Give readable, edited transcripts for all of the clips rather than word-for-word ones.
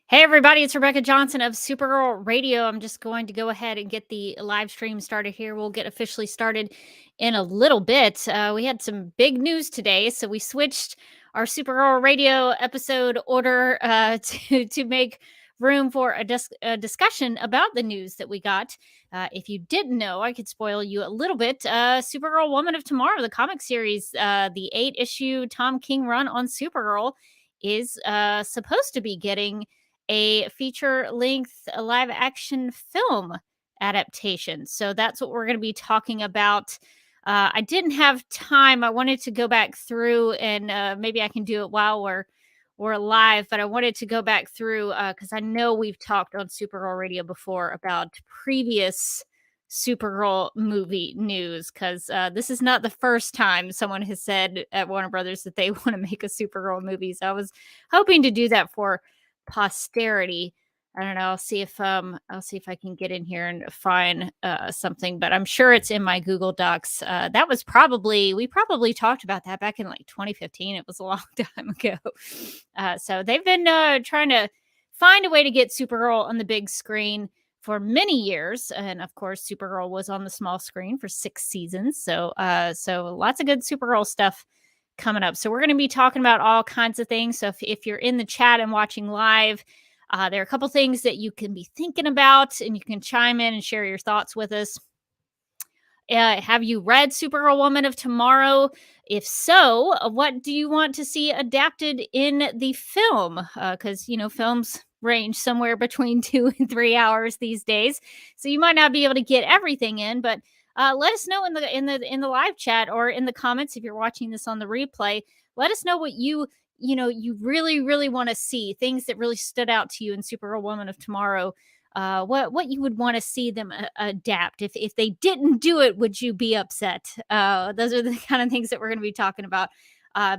Hey everybody, it's Rebecca Johnson of Supergirl Radio. I'm just going to go ahead and get the live stream started here. We'll get officially started in a little bit. We had some big news today, so we switched our Supergirl Radio episode order to make room for a discussion about the news that we got. If you didn't know, I could spoil you a little bit. Supergirl Woman of Tomorrow, the comic series, the 8-issue Tom King run on Supergirl, is supposed to be getting a feature-length live action film adaptation. So that's what we're going to be talking about. I didn't have time. I wanted to go back through and maybe I can do it while we're live, but I wanted to go back through because I know we've talked on Supergirl Radio before about previous Supergirl movie news, because this is not the first time someone has said at Warner Brothers that they want to make a Supergirl movie. So I was hoping to do that for posterity. I don't know. I'll see if I can get in here and find something, but I'm sure it's in my Google Docs. We probably talked about that back in like 2015. It was a long time ago. So they've been trying to find a way to get Supergirl on the big screen for many years, and of course, Supergirl was on the small screen for 6 seasons. So lots of good Supergirl stuff coming up. So we're going to be talking about all kinds of things. So if you're in the chat and watching live, there are a couple things that you can be thinking about, and you can chime in and share your thoughts with us. Have you read Supergirl Woman of Tomorrow? If so, what do you want to see adapted in the film? Because, films range somewhere between 2 and 3 hours these days. So you might not be able to get everything in, but let us know in the live chat or in the comments if you're watching this on the replay. Let us know what you really, really want to see, things that really stood out to you in Supergirl Woman of Tomorrow. What you would want to see them adapt. If they didn't do it, would you be upset? Those are the kind of things that we're going to be talking about.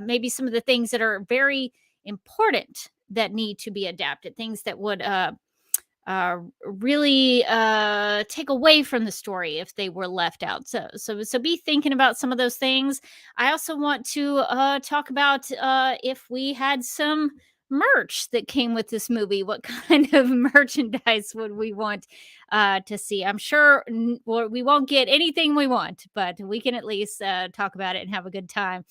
Maybe some of the things that are very important that need to be adapted, things that would really take away from the story if they were left out. So be thinking about some of those things. I also want to talk about if we had some merch that came with this movie. What kind of merchandise would we want to see? I'm sure we won't get anything we want, but we can at least talk about it and have a good time,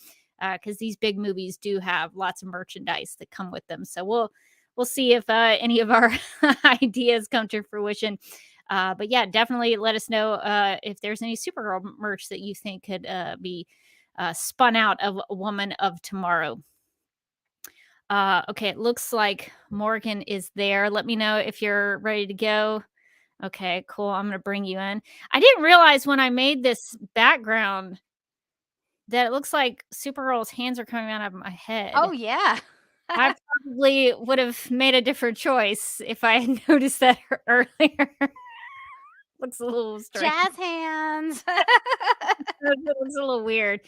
because these big movies do have lots of merchandise that come with them. So we'll see if any of our ideas come to fruition. But yeah, definitely let us know if there's any Supergirl merch that you think could be spun out of a Woman of Tomorrow. Okay, it looks like Morgan is there. Let me know if you're ready to go. Okay, cool. I'm going to bring you in. I didn't realize when I made this background that it looks like Supergirl's hands are coming out of my head. Oh, yeah. I probably would have made a different choice if I had noticed that earlier. Looks a little strange. Jazz hands. It looks a little weird.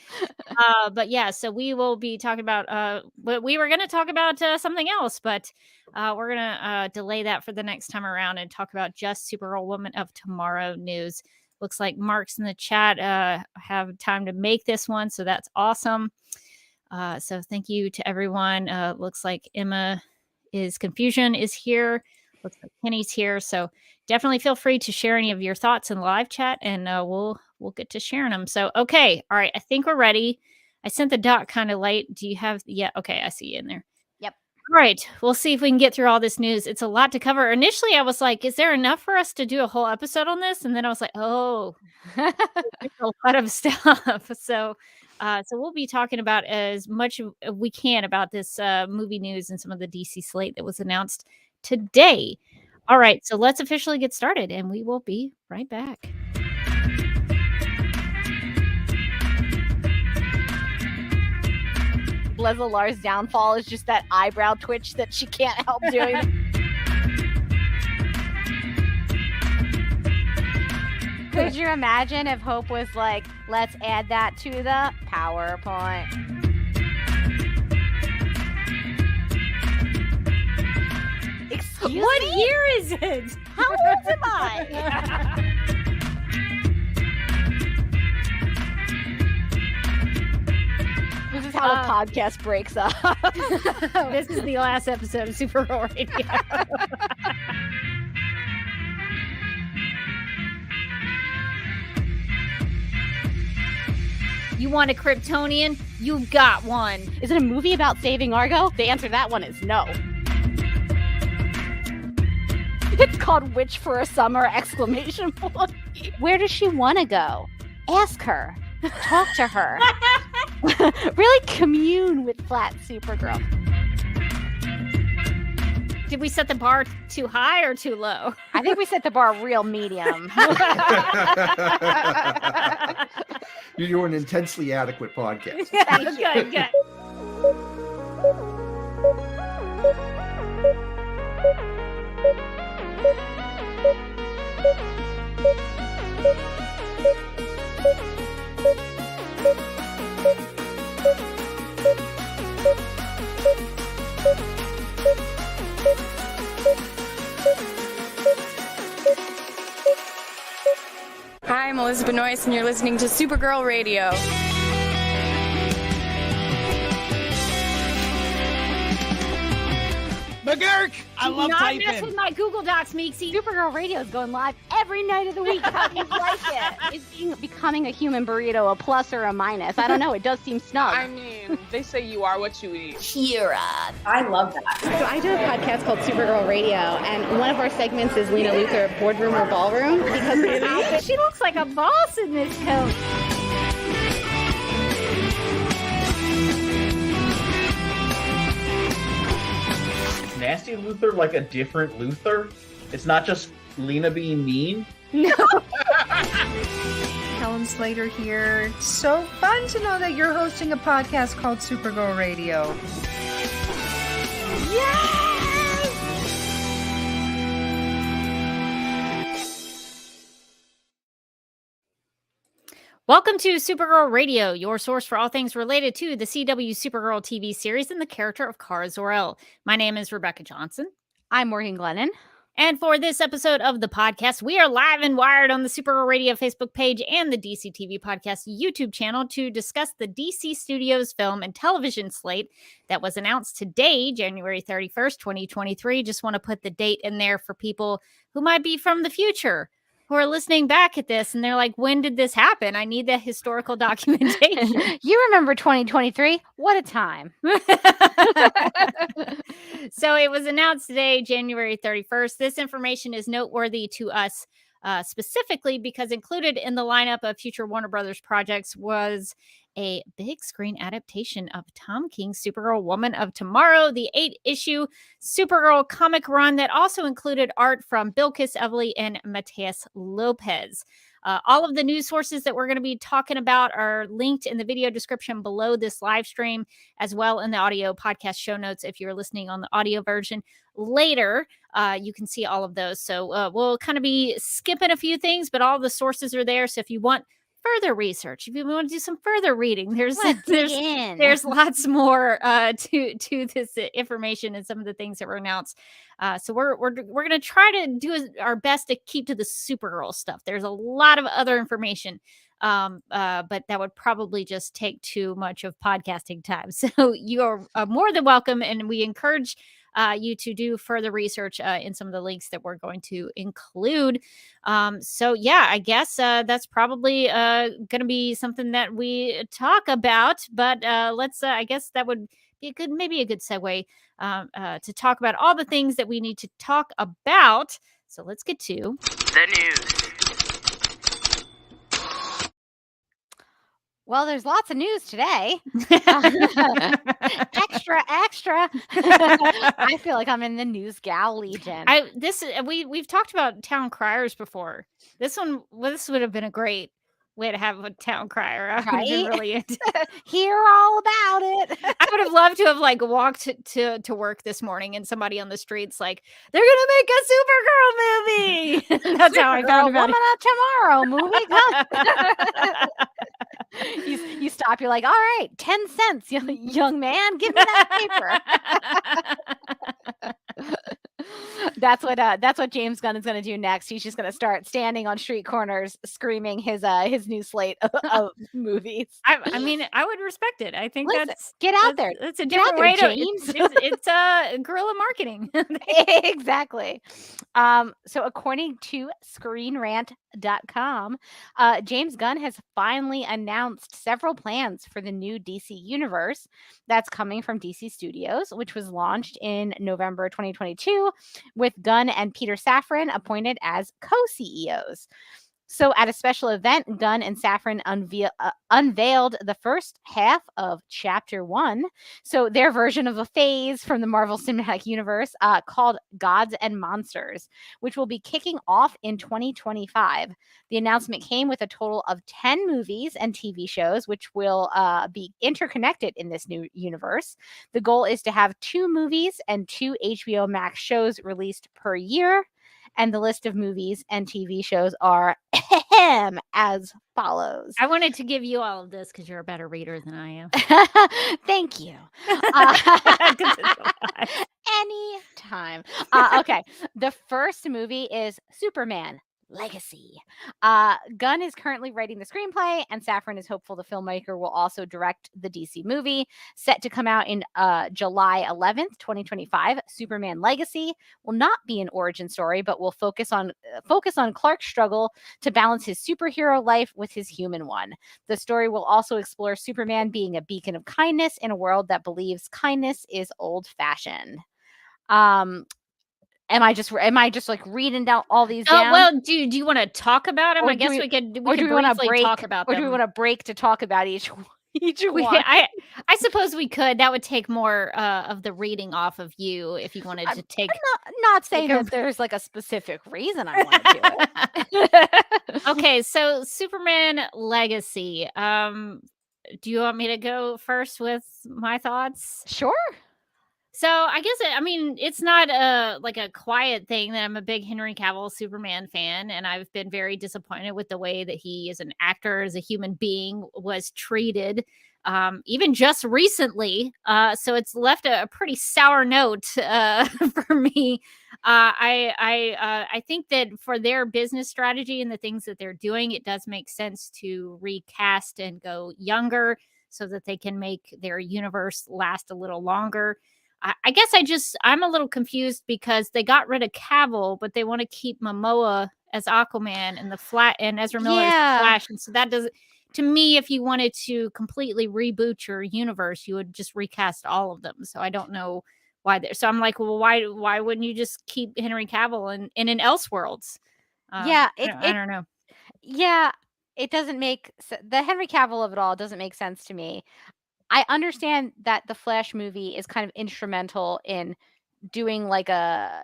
But yeah, so we will be talking about we were going to talk about something else, but we're going to delay that for the next time around and talk about just Supergirl Woman of Tomorrow news. Looks like Mark's in the chat have time to make this one, so that's awesome. So thank you to everyone. Looks like Emma Confusion is here. Looks like Kenny's here. So definitely feel free to share any of your thoughts in live chat, and we'll get to sharing them. So, okay. All right. I think we're ready. I sent the doc kind of late. Do you have? Yeah. Okay. I see you in there. Yep. All right. We'll see if we can get through all this news. It's a lot to cover. Initially, I was like, is there enough for us to do a whole episode on this? And then I was like, oh, there's a lot of stuff. So we'll be talking about as much as we can about this movie news and some of the DC slate that was announced today. All right, so let's officially get started, and we will be right back. Leslie Lar's downfall is just that eyebrow twitch that she can't help doing. Could you imagine if Hope was like, let's add that to the PowerPoint? What year is it? How old am I? This is how a podcast breaks up. This is the last episode of Supergirl Radio. You want a Kryptonian? You've got one. Is it a movie about saving Argo? The answer to that one is no. It's called Witch for a Summer! ! Where does she want to go? Ask her. Talk to her. Really commune with flat Supergirl. Did we set the bar too high or too low? I think we set the bar real medium. You're doing an intensely adequate podcast. Good. Hi, I'm Elizabeth Noyce, and you're listening to Supergirl Radio. McGurk! I love Not typing. mess with my Google Docs, Meeksy. Supergirl Radio is going live every night of the week. How do you like it? Is becoming a human burrito a plus or a minus? I don't know. It does seem snug. I mean, they say you are what you eat. I love that. So I do a podcast called Supergirl Radio, and one of our segments is Lena Luthor, Boardroom or Ballroom, because She looks like a boss in this coat. Nasty Luthor like a different Luthor? It's not just Lena being mean? No. Helen Slater here. So fun to know that you're hosting a podcast called Supergirl Radio. Welcome to Supergirl Radio, your source for all things related to the CW Supergirl TV series and the character of Kara Zor-El. My name is Rebecca Johnson. I'm Morgan Glennon. And for this episode of the podcast, we are live and wired on the Supergirl Radio Facebook page and the DC TV Podcast YouTube channel to discuss the DC Studios film and television slate that was announced today, January 31st, 2023. Just want to put the date in there for people who might be from the future, who are listening back at this and they're like, when did this happen? I need that historical documentation. You remember 2023? What a time. So it was announced today, January 31st. This information is noteworthy to us specifically because included in the lineup of future Warner Brothers projects was a big screen adaptation of Tom King Supergirl Woman of Tomorrow, the 8-issue Supergirl comic run that also included art from Bilquis Evely and Mateus Lopez. All of the news sources that we're going to be talking about are linked in the video description below this live stream, as well in the audio podcast show notes. If you're listening on the audio version later, you can see all of those. So we'll kind of be skipping a few things, but all the sources are there. So if you want further research, if you want to do some further reading, there's lots more to this information and some of the things that were announced. So we're going to try to do our best to keep to the Supergirl stuff. There's a lot of other information, but that would probably just take too much of podcasting time. So you are more than welcome, and we encourage you to do further research in some of the links that we're going to include. So yeah, I guess that's probably going to be something that we talk about, but let's I guess that would be maybe a good segue to talk about all the things that we need to talk about. So let's get to the news. Well, there's lots of news today. Extra. I feel like I'm in the news gal legion. We've talked about town criers before. This would have been a great way to have a town crier. I would have been really into hear all about it. I would have loved to have walked to work this morning and somebody on the streets like, they're gonna make a Supergirl movie. That's how I found about Woman of Tomorrow movie. You stop. You're like, all right, 10 cents, young man, give me that paper. That's what James Gunn is going to do next. He's just going to start standing on street corners screaming his new slate of movies. I mean, I would respect it. I think Listen, that's get out there. That's a Get out different there, way to James. it's guerrilla marketing. Exactly. So according to ScreenRant.com, James Gunn has finally announced several plans for the new DC universe that's coming from DC Studios, which was launched in November 2022, with Gunn and Peter Safran appointed as co-CEOs. So at a special event, Gunn and Safran unveiled the first half of Chapter 1, so their version of a phase from the Marvel Cinematic Universe called Gods and Monsters, which will be kicking off in 2025. The announcement came with a total of 10 movies and TV shows, which will be interconnected in this new universe. The goal is to have 2 movies and 2 HBO Max shows released per year. And the list of movies and TV shows are as follows. I wanted to give you all of this because you're a better reader than I am. Thank you. Anytime. Okay. The first movie is Superman Legacy. Gunn is currently writing the screenplay, and Safran is hopeful the filmmaker will also direct the DC movie, set to come out in July 11th, 2025. Superman Legacy will not be an origin story, but will focus on Clark's struggle to balance his superhero life with his human one. The story will also explore Superman being a beacon of kindness in a world that believes kindness is old-fashioned. Am I just like reading down all these down? Oh, well, do you want to talk about them? I guess we could briefly talk about them. Or do we want to break to talk about each one? I suppose we could. That would take more of the reading off of you if you wanted to take. I'm not saying that there's like a specific reason I want to do it. Okay, so Superman Legacy. Do you want me to go first with my thoughts? Sure. So I guess it's not like a quiet thing that I'm a big Henry Cavill Superman fan, and I've been very disappointed with the way that he, as an actor, as a human being, was treated, even just recently. So it's left a pretty sour note for me. I think that for their business strategy and the things that they're doing, it does make sense to recast and go younger so that they can make their universe last a little longer. I guess I'm a little confused because they got rid of Cavill, but they want to keep Momoa as Aquaman and Ezra Miller as Flash. And so that doesn't, to me, if you wanted to completely reboot your universe, you would just recast all of them. So I don't know why. So I'm like, well, why wouldn't you just keep Henry Cavill in an Elseworlds? I don't know. Yeah, it doesn't make the Henry Cavill of it all doesn't make sense to me. I understand that the Flash movie is kind of instrumental in doing like a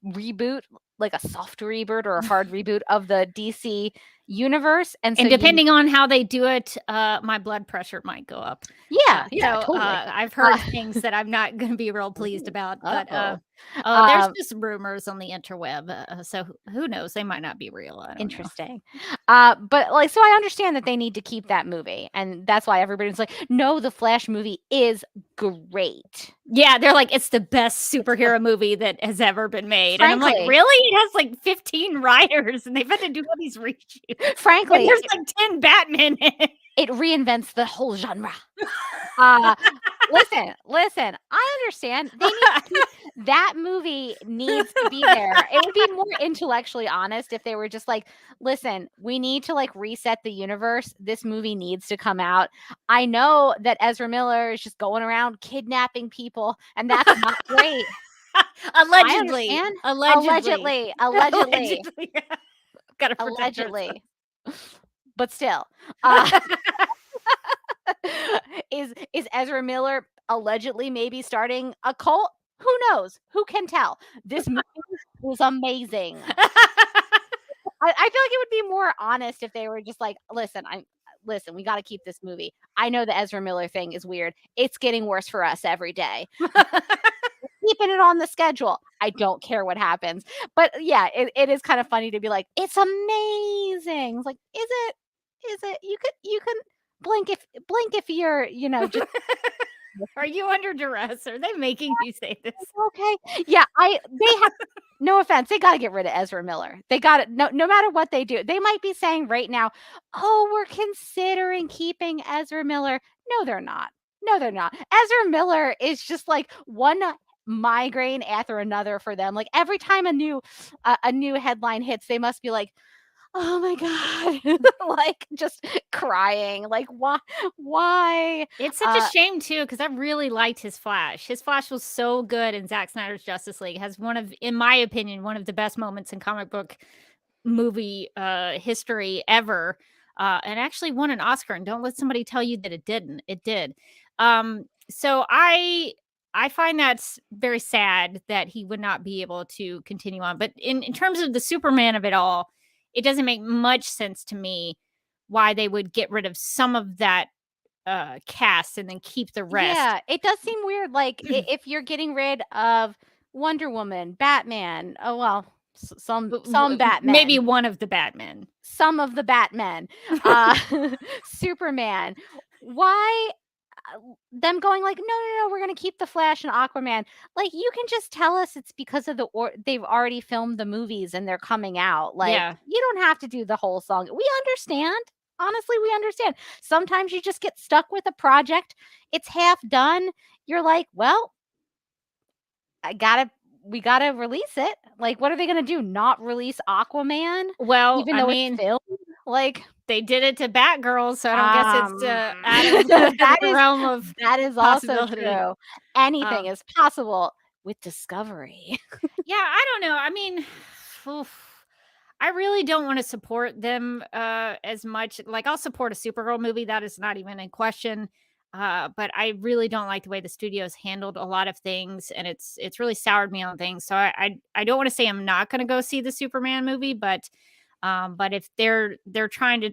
reboot, like a soft reboot or a hard reboot of the DC universe. And depending on how they do it, my blood pressure might go up. Yeah, totally. I've heard things that I'm not going to be real pleased about. But there's just rumors on the interweb. So who knows? They might not be real. I don't Interesting. But like, so I understand that they need to keep that movie. And that's why everybody's like, no, the Flash movie is great. Yeah, they're like, it's the best superhero movie that has ever been made. Frankly, and I'm like, really? It has like 15 writers and they've had to do all these reshoots. Frankly, and there's like 10 Batman in it. It reinvents the whole genre. Listen, I understand. That movie needs to be there. It would be more intellectually honest if they were just like, listen, we need to like reset the universe. This movie needs to come out. I know that Ezra Miller is just going around kidnapping people, and that's not great. Allegedly. Gotta allegedly. But still, is Ezra Miller allegedly maybe starting a cult? Who knows? Who can tell? This movie was amazing. I feel like it would be more honest if they were just like, listen, we got to keep this movie. I know the Ezra Miller thing is weird. It's getting worse for us every day. Keeping it on the schedule. I don't care what happens. But yeah, it is kind of funny to be like, it's amazing. It's like, is it? You can blink if you're, just Are you under duress? Are they making you say this? Okay. Yeah, no offense, they got to get rid of Ezra Miller. They got it. No matter what they do, they might be saying right now, "Oh, we're considering keeping Ezra Miller." No, they're not. No, they're not. Ezra Miller is just like one migraine after another for them. Like every time a new headline hits, they must be like, "Oh my god," like just crying. Like why? It's such a shame too, because I really liked his Flash. His Flash was so good in Zack Snyder's Justice League. Has in my opinion, one of the best moments in comic book movie history ever. And actually won an Oscar. And don't let somebody tell you that it didn't. It did. So I find that's very sad that he would not be able to continue on. But in terms of the Superman of it all, it doesn't make much sense to me why they would get rid of some of that cast and then keep the rest. Yeah, it does seem weird. Like if you're getting rid of Wonder Woman, Batman, some Batman, maybe one of the Batmen, some of the Batmen, Superman. Why them going like, no, we're gonna keep the Flash and Aquaman? Like, you can just tell us it's because of they've already filmed the movies and they're coming out. Like, you don't have to do the whole song. We understand. Honestly, we understand. Sometimes you just get stuck with a project. It's half done. You're like, well, we gotta release it. Like, what are they gonna do? Not release Aquaman? Well, even though it's filmed? Like, they did it to Batgirl, so I don't guess it's out of the realm of that is also true. Anything is possible with Discovery. Yeah, I don't know. I mean, I really don't want to support them as much. Like, I'll support a Supergirl movie. That is not even in question. But I really don't like the way the studio's handled a lot of things, and it's really soured me on things. So I don't want to say I'm not going to go see the Superman movie, but if they're trying to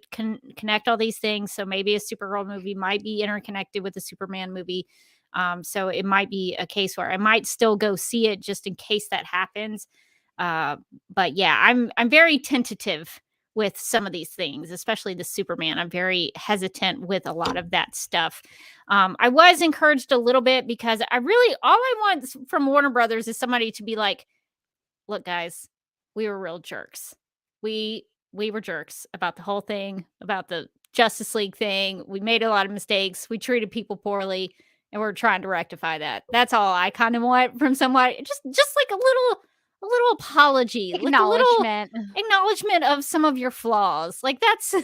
connect all these things, so maybe a Supergirl movie might be interconnected with the Superman movie. So it might be a case where I might still go see it just in case that happens. But yeah, I'm very tentative with some of these things, especially the Superman. I'm very hesitant with a lot of that stuff. I was encouraged a little bit because all I want from Warner Brothers is somebody to be like, look, guys, we were real jerks. We were jerks about the whole thing, about the Justice League thing. We made a lot of mistakes. We treated people poorly, and we're trying to rectify that. That's all I kind of want from somebody. Just like a little apology, acknowledgement, like acknowledgement of some of your flaws. Like that's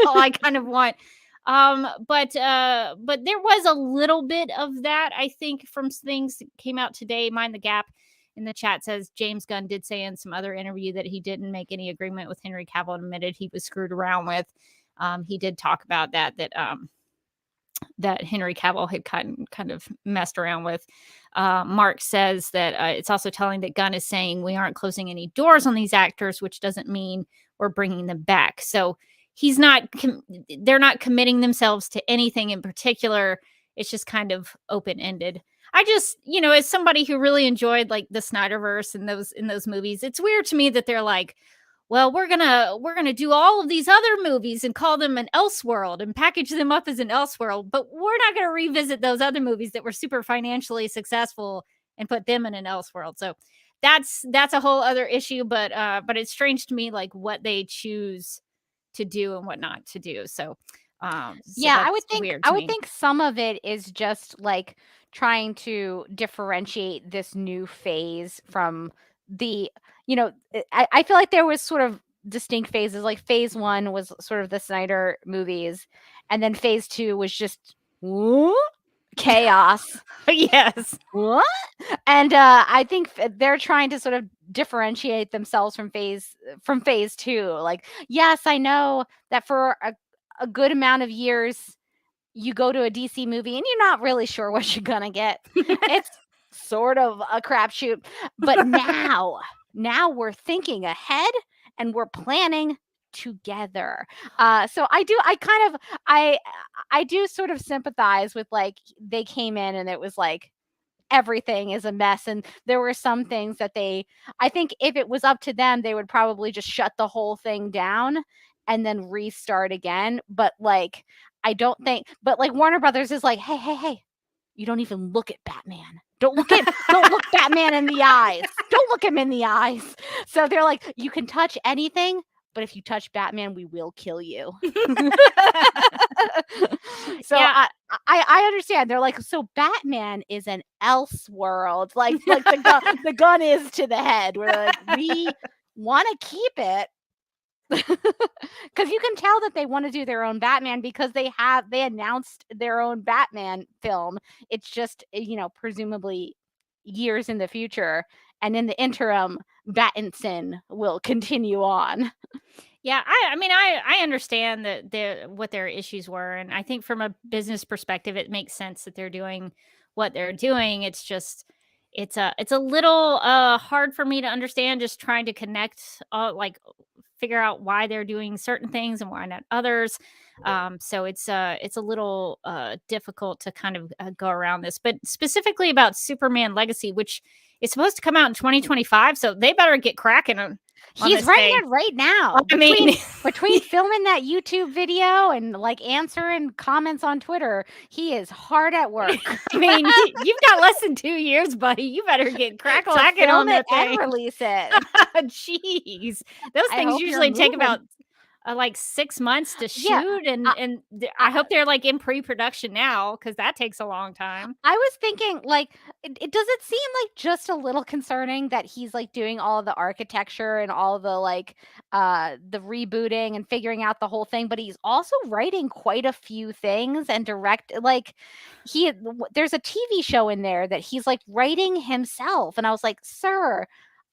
all I kind of want. But there was a little bit of that, I think, from things that came out today. Mind the Gap in the chat says James Gunn did say in some other interview that he didn't make any agreement with Henry Cavill and admitted he was screwed around with. He did talk about that Henry Cavill had kind of messed around with. Mark says that it's also telling that Gunn is saying we aren't closing any doors on these actors, which doesn't mean we're bringing them back. So they're not committing themselves to anything in particular. It's just kind of open-ended. I just, as somebody who really enjoyed like the Snyderverse and in those movies, it's weird to me that they're like, well, we're gonna do all of these other movies and call them an Elseworld and package them up as an Elseworld, but we're not gonna revisit those other movies that were super financially successful and put them in an Elseworld. So that's a whole other issue. But it's strange to me like what they choose to do and what not to do. So yeah, I would think some of it is just like trying to differentiate this new phase from the, I feel like there was sort of distinct phases. Like phase 1 was sort of the Snyder movies, and then phase 2 was just chaos. Yes. What? And I think they're trying to sort of differentiate themselves from phase 2. Like, yes, I know that for a good amount of years you go to a DC movie and you're not really sure what you're gonna get. It's sort of a crapshoot. But now we're thinking ahead and we're planning together. So I do sort of sympathize with like they came in and it was like everything is a mess, and there were some things that I think if it was up to them, they would probably just shut the whole thing down and then restart again. But like Warner Brothers is like, hey, you don't even look at Batman. Don't look Batman in the eyes. Don't look him in the eyes. So they're like, you can touch anything, but if you touch Batman, we will kill you. So Yeah. I understand. They're like, so Batman is an else world, like the gun is to the head. We're like, we want to keep it. Because you can tell that they want to do their own Batman because they announced their own Batman film. It's just, presumably years in the future, and in the interim, Battinson will continue on. Yeah, I understand that what their issues were, and I think from a business perspective, it makes sense that they're doing what they're doing. It's just it's a little hard for me to understand, just trying to connect, figure out why they're doing certain things and why not others. So it's a little difficult to kind of go around this, but specifically about Superman Legacy, which is supposed to come out in 2025, so they better get cracking on He's this writing thing. it right now. I mean, Between filming that YouTube video and answering comments on Twitter, he is hard at work. I mean, you've got less than 2 years, buddy. You better get crack-a-lacking on that and thing. release it. Jeez, those I things hope you're usually take moving. about 6 months to shoot, Yeah, and I hope they're in pre-production now, because that takes a long time. I was thinking, it does it seem just a little concerning that he's doing all of the architecture and all the rebooting and figuring out the whole thing, but he's also writing quite a few things and there's a TV show in there that he's writing himself, and I was like, sir,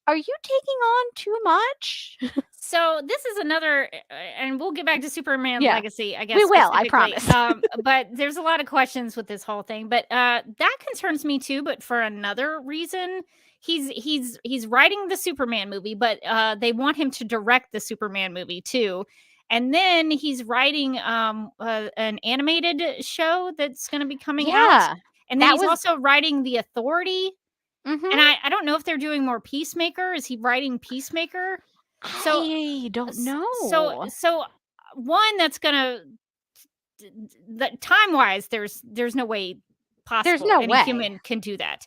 are you taking on too much? So this is another, and we'll get back to Superman Yeah. Legacy, I guess. We will, I specifically. promise. But there's a lot of questions with this whole thing. But that concerns me too. But for another reason, he's writing the Superman movie, but they want him to direct the Superman movie too. And then he's writing an animated show that's going to be coming out. And then he's also writing The Authority. Mhm. And I don't know if they're doing more Peacemaker. Is he writing Peacemaker? So I don't know. So one that's gonna time wise, there's no way possible There's no any way. human can do that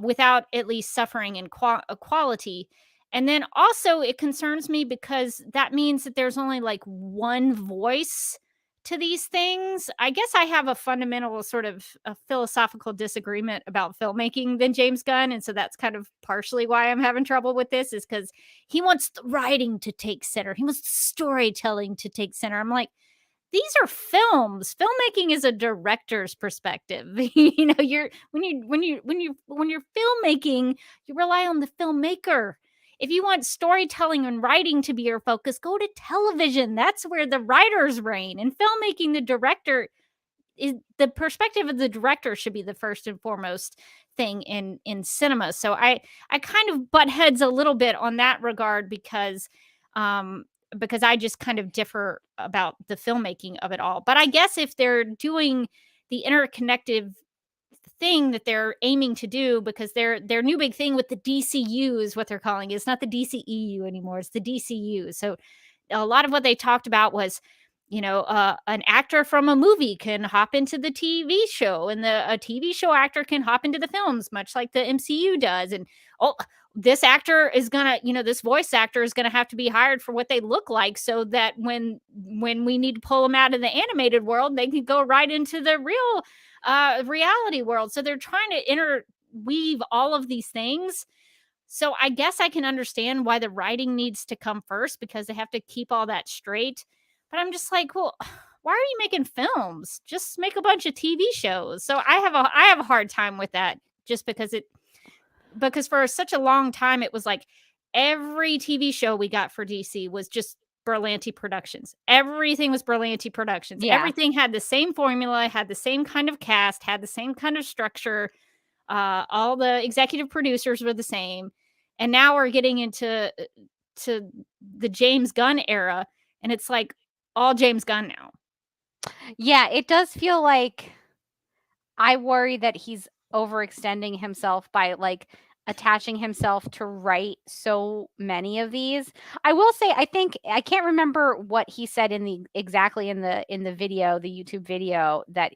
without at least suffering in quality. And then also it concerns me because that means that there's only one voice to these things. I guess I have a fundamental sort of a philosophical disagreement about filmmaking than James Gunn, and so that's kind of partially why I'm having trouble with this, is because he wants the writing to take center. He wants the storytelling to take center. I'm like, these are films. Filmmaking is a director's perspective. You're when you're filmmaking, you rely on the filmmaker. If you want storytelling and writing to be your focus, go to television. That's where the writers reign. In filmmaking, the perspective of the director should be the first and foremost thing in cinema. So I kind of butt heads a little bit on that regard because I just kind of differ about the filmmaking of it all. But I guess if they're doing the interconnected thing that they're aiming to do, because their new big thing with the DCU is what they're calling it. It's not the DCEU anymore. It's the DCU. So a lot of what they talked about was, an actor from a movie can hop into the TV show, and a TV show actor can hop into the films, much like the MCU does. And this actor is gonna, this voice actor is gonna have to be hired for what they look like, so that when we need to pull them out of the animated world, they can go right into the real reality world. So they're trying to interweave all of these things. So I guess I can understand why the writing needs to come first, because they have to keep all that straight. But I'm just like, well, why are you making films? Just make a bunch of TV shows. So I have a hard time with that, just because for such a long time it was like every TV show we got for DC was just Berlanti Productions. Everything was Berlanti Productions. Yeah. Everything had the same formula, had the same kind of cast, had the same kind of structure. All the executive producers were the same. And now we're getting into the James Gunn era, and it's like all James Gunn now. Yeah, it does feel like I worry that he's overextending himself by attaching himself to write so many of these. I will say, I can't remember what he said exactly in the video, the YouTube video, that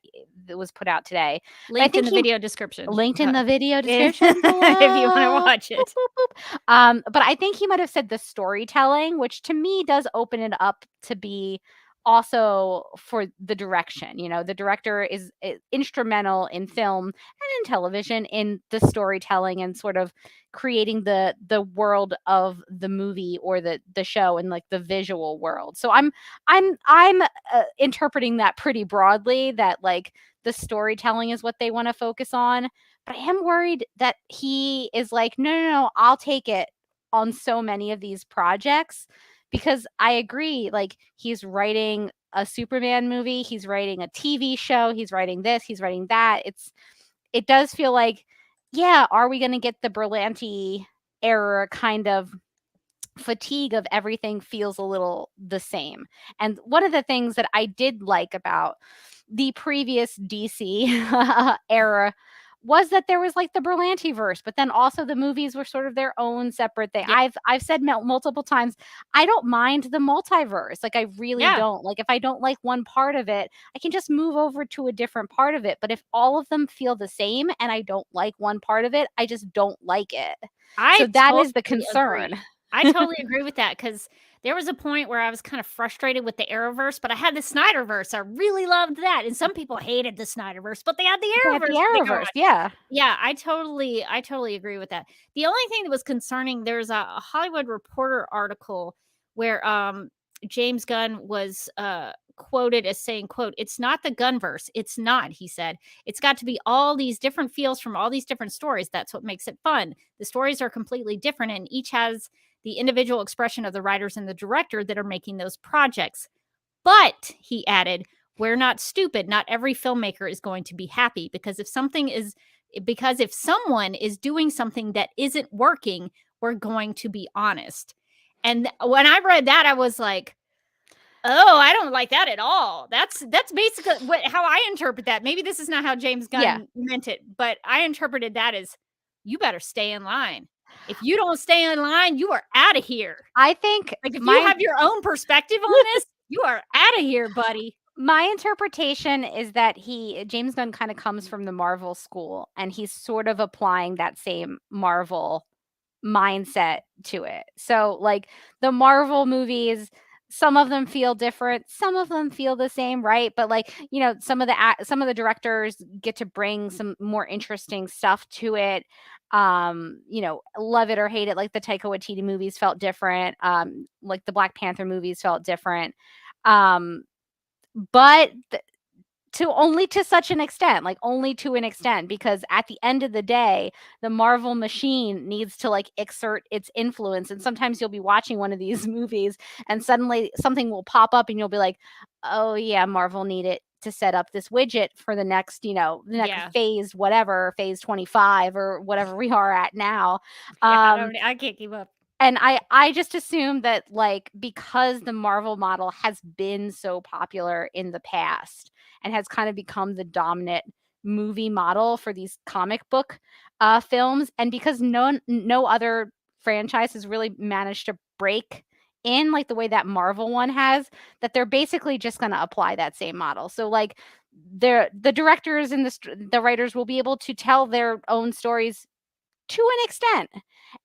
that was put out today. Linked in the video description. Linked in the video description if you want to watch it. Boop, boop, boop. But I think he might have said the storytelling, which to me does open it up to be also for the direction. The director is instrumental in film and in television in the storytelling and sort of creating the world of the movie or the show and like the visual world. So I'm interpreting that pretty broadly, that like the storytelling is what they want to focus on. But I am worried that he is like, no, I'll take it on so many of these projects. Because I agree, like he's writing a Superman movie, he's writing a TV show, he's writing this, he's writing that. It does feel like, yeah, are we going to get the Berlanti era kind of fatigue of everything feels a little the same? And one of the things that I did like about the previous DC era was that there was like the Berlanti verse, but then also the movies were sort of their own separate thing. Yeah. I've said multiple times, I don't mind the multiverse. Like I really don't. Like if I don't like one part of it, I can just move over to a different part of it. But if all of them feel the same and I don't like one part of it, I just don't like it. So that is the concern. Agree. I totally agree with that, because there was a point where I was kind of frustrated with the Arrowverse, but I had the Snyderverse. I really loved that. And some people hated the Snyderverse, but they had the Arrowverse. Yeah. Yeah, I totally agree with that. The only thing that was concerning, there's a Hollywood Reporter article where James Gunn was quoted as saying, quote, "It's not the Gunverse. It's not," he said. "It's got to be all these different feels from all these different stories. That's what makes it fun. The stories are completely different and each has the individual expression of the writers and the director that are making those projects. But," he added, "we're not stupid. Not every filmmaker is going to be happy because if someone is doing something that isn't working, we're going to be honest." And when I read that, I was like, oh, I don't like that at all. That's basically how I interpret that. Maybe this is not how James Gunn meant it, but I interpreted that as, you better stay in line. If you don't stay in line, you are out of here. I think like if you have your own perspective on this, you are out of here, buddy. My interpretation is that James Gunn kind of comes from the Marvel school and he's sort of applying that same Marvel mindset to it. So like the Marvel movies, some of them feel different, some of them feel the same, right? But like, some of the directors get to bring some more interesting stuff to it. Love it or hate it, like the Taika Waititi movies felt different. Like the Black Panther movies felt different. But only to an extent, because at the end of the day, the Marvel machine needs to like exert its influence. And sometimes you'll be watching one of these movies and suddenly something will pop up and you'll be like, oh yeah, Marvel needed to set up this widget for the next, phase, whatever, phase 25 or whatever we are at now. I can't keep up. And I just assume that like, because the Marvel model has been so popular in the past and has kind of become the dominant movie model for these comic book films, and because no other franchise has really managed to break in like the way that Marvel one has, that they're basically just going to apply that same model. So like the directors and the writers will be able to tell their own stories to an extent.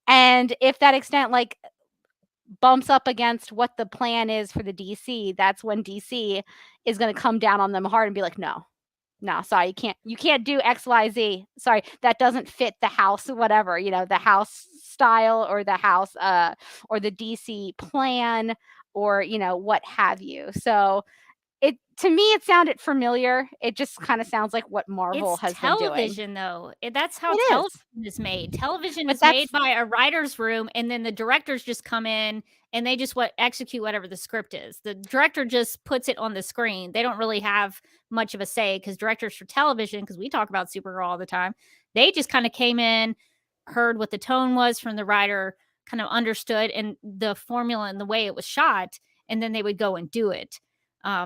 And if that extent like bumps up against what the plan is for the DC, that's when DC is going to come down on them hard and be like, no, sorry, you can't do XYZ. Sorry, that doesn't fit the house, whatever, the house style or the house or the DC plan or, what have you. So to me, it sounded familiar. It just kind of sounds like what Marvel has been doing. Television, though. That's how television is made. Television is made by a writer's room, and then the directors just come in and they just execute whatever the script is. The director just puts it on the screen. They don't really have much of a say, because directors for television, because we talk about Supergirl all the time, they just kind of came in, heard what the tone was from the writer, kind of understood and the formula and the way it was shot, and then they would go and do it.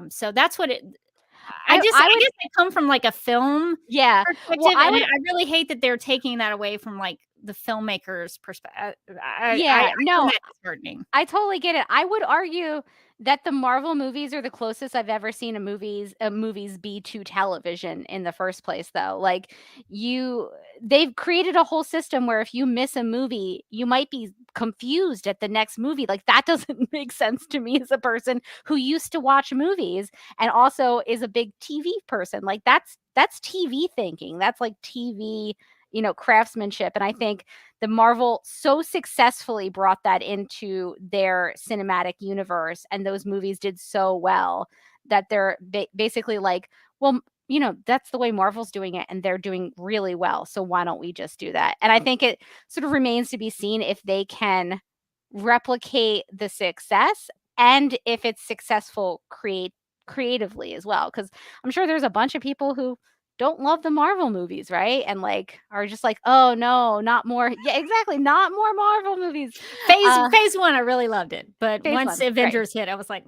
So that's what I I guess I come from like a film yeah. perspective, Well, I and would I really hate that they're taking that away from like the filmmaker's perspective. I yeah, find no, that disheartening. I totally get it. I would argue that the Marvel movies are the closest I've ever seen movies be to television in the first place though. Like they've created a whole system where if you miss a movie, you might be confused at the next movie. Like that doesn't make sense to me as a person who used to watch movies and also is a big TV person. Like that's TV thinking. That's like TV, craftsmanship. And I think the Marvel so successfully brought that into their cinematic universe, and those movies did so well that they're basically like, well, that's the way Marvel's doing it, and they're doing really well. So why don't we just do that? And I think it sort of remains to be seen if they can replicate the success and if it's successful creatively as well. Because I'm sure there's a bunch of people who don't love the Marvel movies, right? And like are just like, oh no, not more. Yeah, exactly, not more Marvel movies. Phase 1, I really loved it, but Phase once 1, Avengers hit, I was like,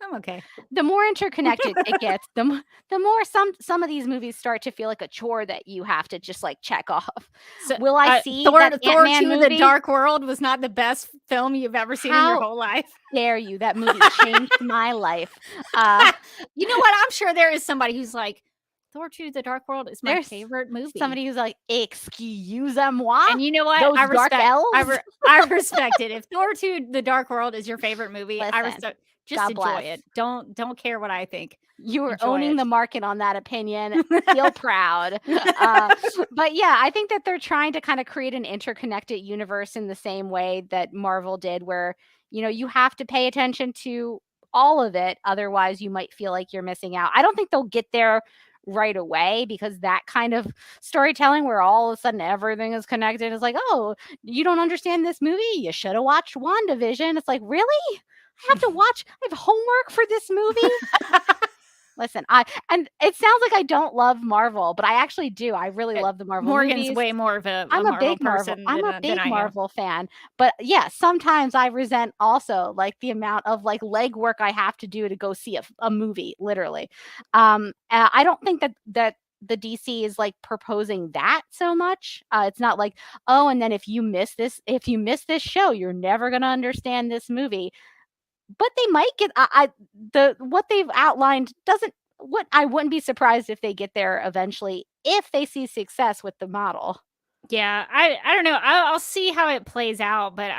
I'm okay. The more interconnected it gets, the more some of these movies start to feel like a chore that you have to just like check off. So, Will I see Thor that Ant-Man 2: movie? The Dark World was not the best film you've ever seen in your How whole life? dare you? That movie changed my life. You know what? I'm sure there is somebody who's like, Thor 2: The Dark World is my There's favorite movie. Somebody who's like, excuse-moi? And you know what? Those I dark respect elves? I respect it. If Thor 2: The Dark World is your favorite movie, I Listen, respect. Just God enjoy bless. it. Don't care what I think. You were Enjoy owning it. the market on that opinion. Feel proud. But yeah, I think that they're trying to kind of create an interconnected universe in the same way that Marvel did, where, you have to pay attention to all of it. Otherwise, you might feel like you're missing out. I don't think they'll get there right away because that kind of storytelling where all of a sudden everything is connected is like, oh, you don't understand this movie? You should have watched WandaVision. It's like, really? I have homework for this movie. Listen, and it sounds like I don't love Marvel, but I actually do. I really love the Marvel Morgan's movies. way more of a I'm a Marvel big Marvel. person I'm than, a big than I am. Marvel fan. But yeah, sometimes I resent also like the amount of like legwork I have to do to go see a movie, literally. I don't think that the DC is like proposing that so much. It's not like, oh, and then if you miss this show, you're never gonna understand this movie. But they might get what they've outlined doesn't what I wouldn't be surprised if they get there eventually if they see success with the model. Yeah, I don't know. I'll see how it plays out, but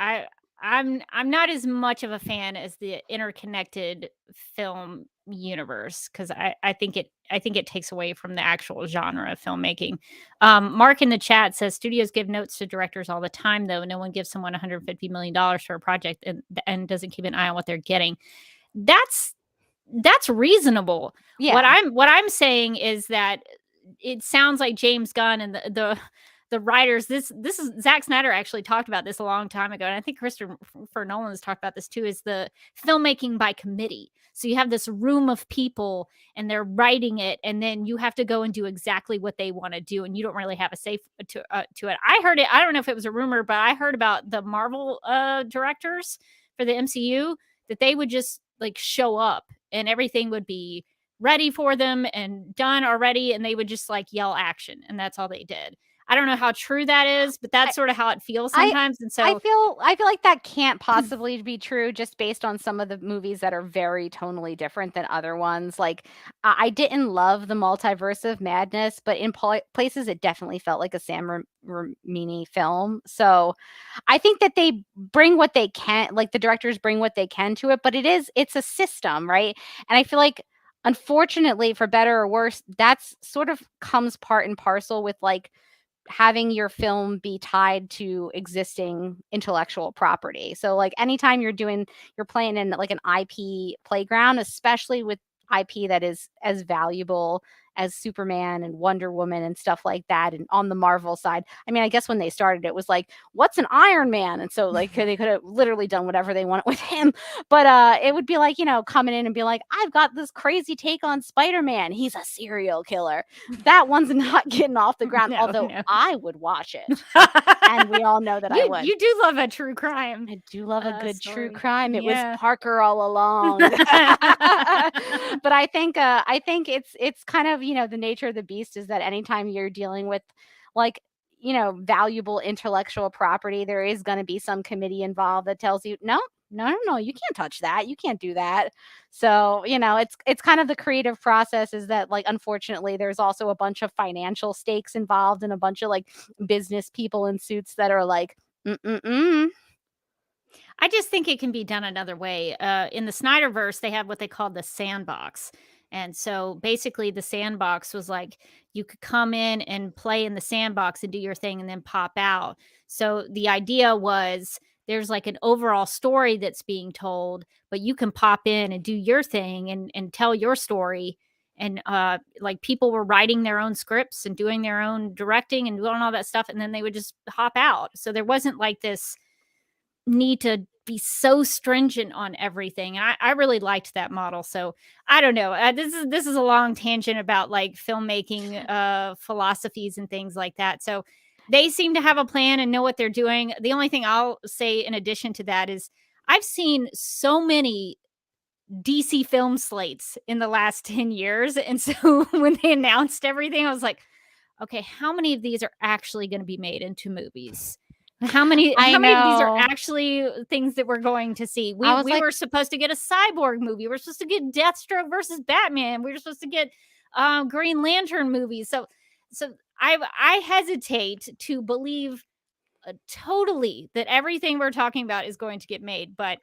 I'm not as much of a fan as the interconnected film universe because I think it takes away from the actual genre of filmmaking. Mark in the chat says studios give notes to directors all the time, though no one gives someone $150 million for a project and doesn't keep an eye on what they're getting. That's reasonable. Yeah. What I'm saying is that it sounds like James Gunn and the writers, this is Zack Snyder actually talked about this a long time ago, and I think Christopher Nolan has talked about this too, is the filmmaking by committee. So you have this room of people and they're writing it, and then you have to go and do exactly what they want to do, and you don't really have a say to it. I heard it, I don't know if it was a rumor, but I heard about the Marvel directors for the MCU that they would just like show up and everything would be ready for them and done already, and they would just like yell action, and that's all they did. I don't know how true that is, but that's sort of how it feels sometimes. And so I feel like that can't possibly be true just based on some of the movies that are very tonally different than other ones. Like I didn't love the Multiverse of Madness, but in places it definitely felt like a Sam Raimi film. So I think that they bring what they can, like the directors bring what they can to it, but it's a system, right? And I feel like unfortunately, for better or worse, that's sort of comes part and parcel with like having your film be tied to existing intellectual property. So like anytime you're playing in like an IP playground, especially with IP that is as valuable as Superman and Wonder Woman and stuff like that. And on the Marvel side, I mean, I guess when they started, it was like, what's an Iron Man? And so like they could have literally done whatever they wanted with him. But it would be like, coming in and be like, I've got this crazy take on Spider-Man. He's a serial killer. That one's not getting off the ground, although I would watch it. And we all know that I would. You do love a true crime. I do love a good story. true crime. It was Parker all along. But I think it's kind of, the nature of the beast is that anytime you're dealing with like, valuable intellectual property, there is going to be some committee involved that tells you, no, you can't touch that. You can't do that. So, it's kind of the creative process is that, like, unfortunately, there's also a bunch of financial stakes involved and a bunch of like business people in suits that are like, I just think it can be done another way. In the Snyderverse, they have what they call the sandbox. And so basically the sandbox was like you could come in and play in the sandbox and do your thing and then pop out. So the idea was there's like an overall story that's being told, but you can pop in and do your thing and tell your story. And like people were writing their own scripts and doing their own directing and doing all that stuff. And then they would just hop out. So there wasn't like this need to be so stringent on everything. And I really liked that model. So I don't know. This is a long tangent about like filmmaking philosophies and things like that. So they seem to have a plan and know what they're doing. The only thing I'll say in addition to that is I've seen so many DC film slates in the last 10 years. And so when they announced everything, I was like, okay, how many of these are actually going to be made into movies? How many of these are actually things that we're going to see? We were supposed to get a Cyborg movie. We're supposed to get Deathstroke versus Batman. We were supposed to get Green Lantern movies. So I hesitate to believe totally that everything we're talking about is going to get made, but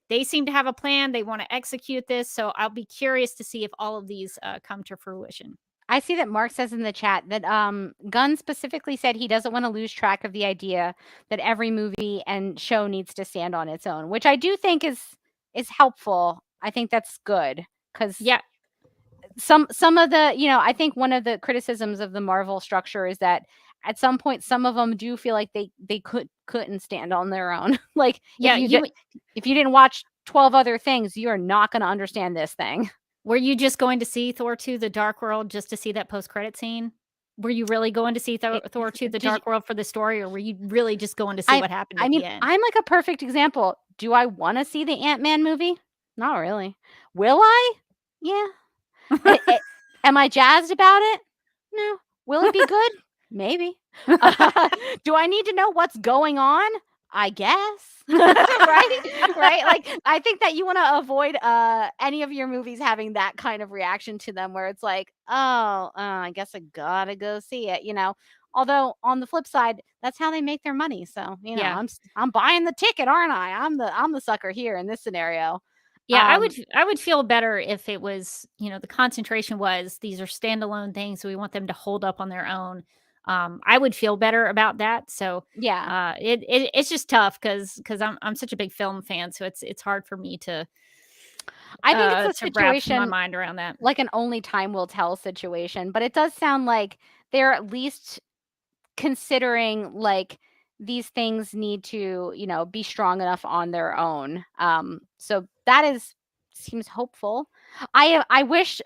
they seem to have a plan. They want to execute this. So I'll be curious to see if all of these come to fruition. I see that Mark says in the chat that Gunn specifically said he doesn't want to lose track of the idea that every movie and show needs to stand on its own, which I do think is helpful. I think that's good because some of the, I think one of the criticisms of the Marvel structure is that at some point some of them do feel like they couldn't stand on their own. Like if you didn't watch 12 other things, you are not going to understand this thing. Were you just going to see Thor 2 The Dark World just to see that post-credit scene? Were you really going to see Thor 2 The Dark World for the story, or were you really just going to see what happened at the end? I'm like a perfect example. Do I want to see the Ant-Man movie? Not really. Will I? Yeah. Am I jazzed about it? No. Will it be good? Maybe. Do I need to know what's going on? I guess. right. Like I think that you want to avoid any of your movies having that kind of reaction to them where it's like, I guess I gotta go see it, although on the flip side, that's how they make their money. So I'm buying the ticket, aren't I? I'm the sucker here in this scenario. I would feel better if it was, the concentration was these are standalone things, so we want them to hold up on their own. I would feel better about that. So it's just tough because I'm such a big film fan, so it's hard for me to. I think it's a situation wrap my mind around that, like an only time will tell situation. But it does sound like they're at least considering like these things need to, be strong enough on their own. So that seems hopeful. I wish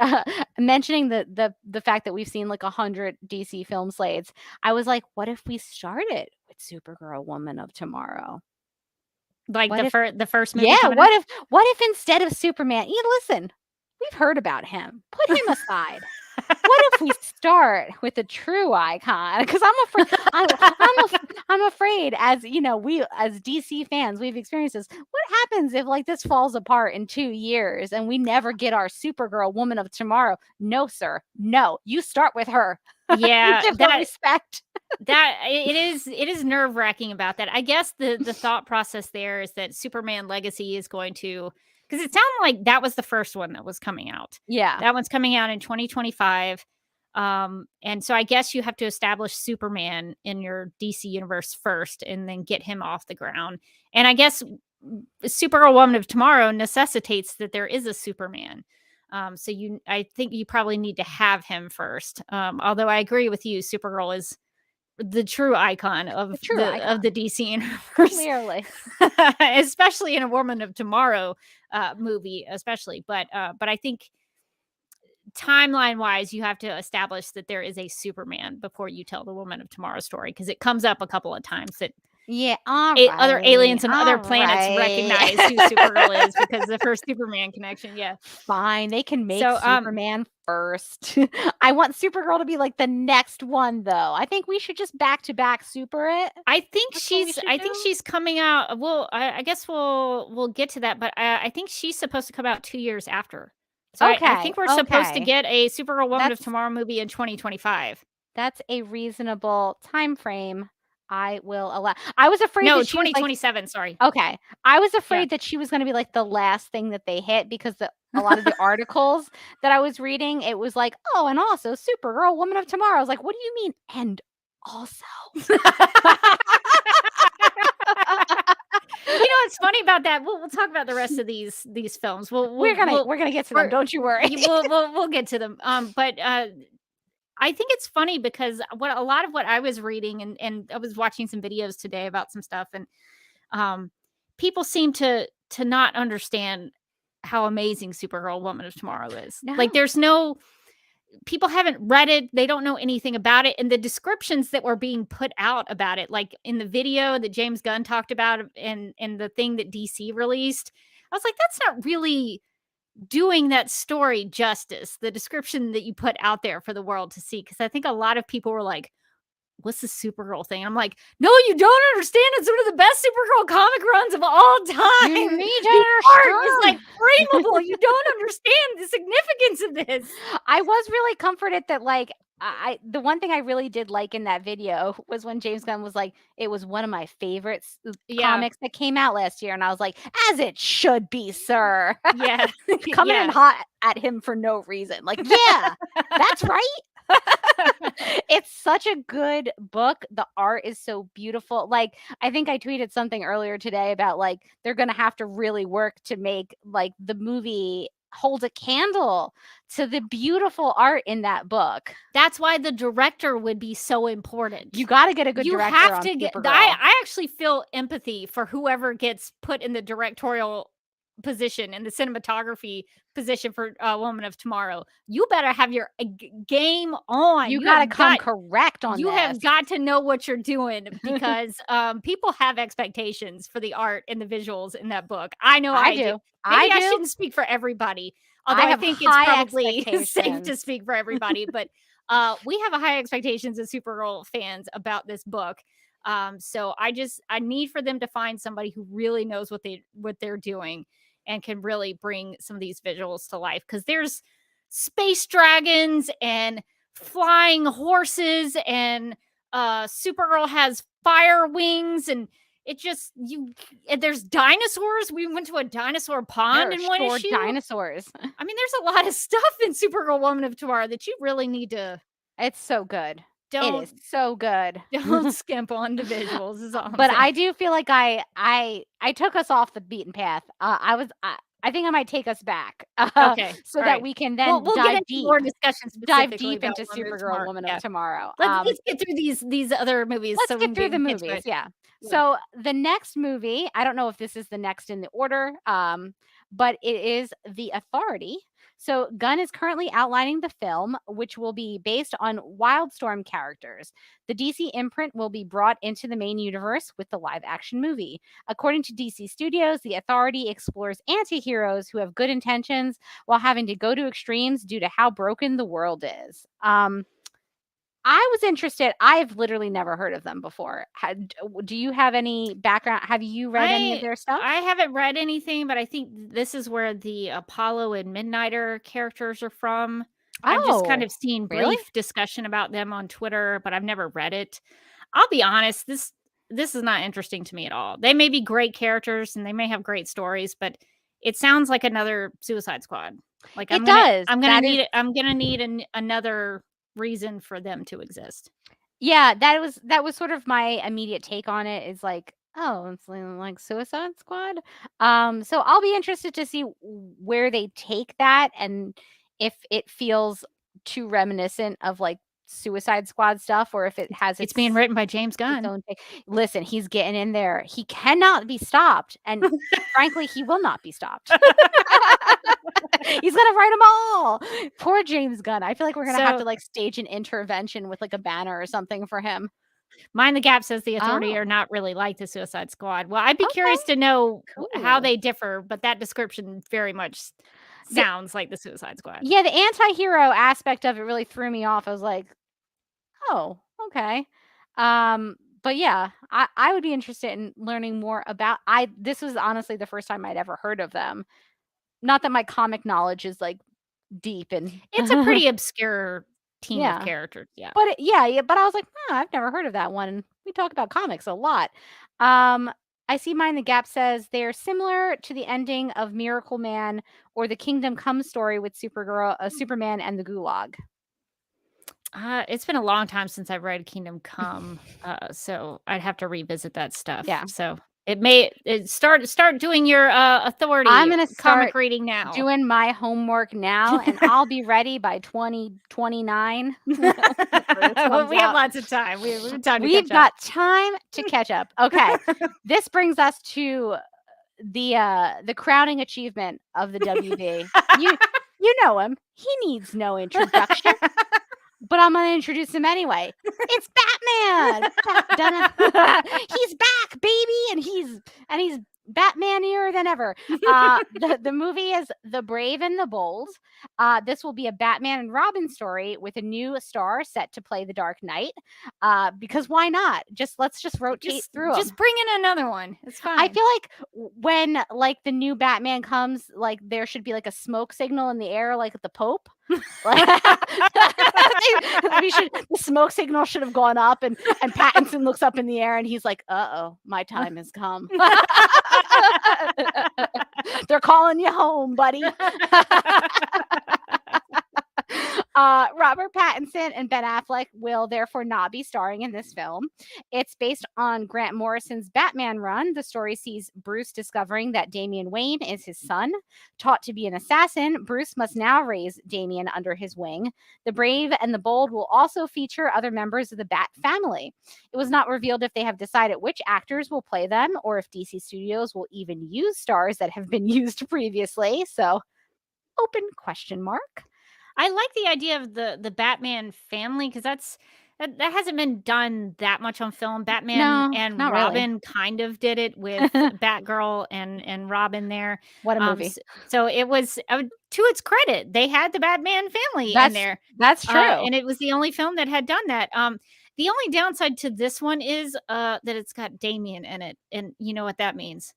mentioning the fact that we've seen like 100 DC film slates. I was like, what if we started with Supergirl, Woman of Tomorrow? Like the first movie. Yeah. What if instead of Superman? Listen, we've heard about him. Put him aside. What if we start with a true icon? Because I'm afraid. I'm afraid, as we as DC fans, we've experienced this. What happens if like this falls apart in 2 years and we never get our Supergirl, Woman of Tomorrow? No, sir. No, you start with her. Yeah, that respect. That it is nerve-wracking about that. I guess the thought process there is that Superman Legacy is going to. Because it sounded like that was the first one that was coming out. Yeah. That one's coming out in 2025. And so I guess you have to establish Superman in your DC universe first and then get him off the ground. And I guess Supergirl Woman of Tomorrow necessitates that there is a Superman. So I think you probably need to have him first. Although I agree with you, Supergirl is the true icon of the DC universe. Clearly. Especially in a Woman of Tomorrow movie, especially. But I think timeline wise, you have to establish that there is a Superman before you tell the Woman of Tomorrow story, because it comes up a couple of times that other aliens and other planets recognize who Supergirl is because of her Superman connection. Yeah, fine, they can make Superman first. I want Supergirl to be like the next one, though. I think we should just back to back super it. I think she's coming out. Well, I guess we'll get to that, but I think she's supposed to come out 2 years after. So I think we're supposed to get a Supergirl Woman of Tomorrow movie in 2025. That's a reasonable time frame. I will allow. I was afraid. No, that she 2027. Sorry. Okay, I was afraid that she was going to be like the last thing that they hit, because a lot of the articles that I was reading, it was like, oh, and also Supergirl, Woman of Tomorrow. I was like, what do you mean? And also. You know what's funny about that? We'll talk about the rest of these films. We're gonna get to them. Don't you worry. We'll get to them. But I think it's funny because a lot of what I was reading, and I was watching some videos today about some stuff, and people seem to not understand how amazing Supergirl Woman of Tomorrow is. No. Like, people haven't read it. They don't know anything about it. And the descriptions that were being put out about it, like in the video that James Gunn talked about and the thing that DC released, I was like, that's not really doing that story justice, the description that you put out there for the world to see. Because I think a lot of people were like, what's the Supergirl thing? And I'm like, no, you don't understand. It's one of the best Supergirl comic runs of all time. You need to understand. Art is like frameable. You don't understand the significance of this. I was really comforted that, like, the one thing I really did like in that video was when James Gunn was like, it was one of my favorite comics that came out last year. And I was like, as it should be, sir. Yeah. Coming in hot at him for no reason. Like, yeah, that's right. It's such a good book. The art is so beautiful. Like, I think I tweeted something earlier today about, like, they're going to have to really work to make, like, the movie hold a candle to the beautiful art in that book. That's why the director would be so important. You got to get a good director. You have to get. I actually feel empathy for whoever gets put in the directorial position and the cinematography position for Woman of Tomorrow. You better have your game on. You got to come correct on. You have got to know what you're doing, because people have expectations for the art and the visuals in that book. I know I do. Maybe I shouldn't speak for everybody, although I think it's probably safe to speak for everybody. But we have a high expectations as Supergirl fans about this book. So I need for them to find somebody who really knows what they're doing and can really bring some of these visuals to life, because there's space dragons and flying horses, and Supergirl has fire wings, and there's dinosaurs. We went to a dinosaur pond in one issue. Dinosaurs. I mean, there's a lot of stuff in Supergirl Woman of Tomorrow that you really need to. It's so good. It is so good. Don't skimp on the visuals. Is all. But I do feel like I took us off the beaten path. I think I might take us back. Okay, so that we can then we'll dive get deep. More discussions. Dive deep into Supergirl Woman of Tomorrow. Let's get through these other movies. Let's get through the movies. Yeah. So the next movie, I don't know if this is the next in the order, but it is The Authority. So Gunn is currently outlining the film, which will be based on Wildstorm characters. The DC imprint will be brought into the main universe with the live-action movie. According to DC Studios, The Authority explores anti-heroes who have good intentions while having to go to extremes due to how broken the world is. I was interested. I've literally never heard of them before. Do you have any background? Have you read any of their stuff? I haven't read anything, but I think this is where the Apollo and Midnighter characters are from. I've just kind of seen brief discussion about them on Twitter, but I've never read it. I'll be honest, this is not interesting to me at all. They may be great characters and they may have great stories, but it sounds like another Suicide Squad. Like I'm gonna need another reason for them to exist. Yeah, that was sort of my immediate take on it. Is like, Oh, it's like Suicide Squad. So I'll be interested to see where they take that and if it feels too reminiscent of like Suicide Squad stuff or if it has It's being written by James its Gunn. own thing. Listen, he's getting in there. He cannot be stopped, and frankly, he will not be stopped. He's gonna write them all. Poor James Gunn. I feel like we're gonna have to So- like stage an intervention with like a banner or something for him. Mind the Gap says the Authority Oh. are not really like the Suicide Squad. Well, I'd be Okay, curious to know how cool. they differ, but that description very much sounds like the Suicide Squad. Yeah, the anti-hero aspect of it really threw me off. I was like, oh, okay. But yeah, I would be interested in learning more about this was honestly the first time I'd ever heard of them. Not that my comic knowledge is like deep and It's a pretty obscure team Yeah. of characters. Yeah. but but I was like, I've never heard of that one. We talk about comics a lot. I see Mind the Gap says they're similar to the ending of Miracle Man or the Kingdom Come story with Supergirl, Superman, and the Gulag. It's been a long time since I've read Kingdom Come, so I'd have to revisit that stuff. Yeah. So start doing your Authority I'm gonna comic start reading now. Doing my homework now, and I'll be ready by 2029. We have lots of time. We have time to We've catch got time to catch up. Okay, this brings us to the crowning achievement of the WB. You know him. He needs no introduction. But I'm gonna introduce him anyway. It's Batman. He's back, baby, and he's Batmanier than ever. The movie is The Brave and the Bold. This will be a Batman and Robin story with a new star set to play the Dark Knight. Because why not? Let's just rotate through 'em. Just bring in another one. It's fine. I feel like when like the new Batman comes, like there should be like a smoke signal in the air, like the Pope. The smoke signal should have gone up, and Pattinson looks up in the air and he's like, "Uh-oh, my time has come." They're calling you home, buddy. Robert Pattinson and Ben Affleck will therefore not be starring in this film. It's based on Grant Morrison's Batman run. The story sees Bruce discovering that Damian Wayne is his son. Taught to be an assassin, Bruce must now raise Damian under his wing. The Brave and the Bold will also feature other members of the Bat family. It was not revealed if they have decided which actors will play them or if DC Studios will even use stars that have been used previously. So, open question mark. I like the idea of the Batman family because that hasn't been done that much on film. Batman No, and not really. Robin kind of did it with Batgirl and Robin there. What a movie. So it was to its credit, they had the Batman family in there. That's true. And it was the only film that had done that. The only downside to this one is that it's got Damian in it, and you know what that means.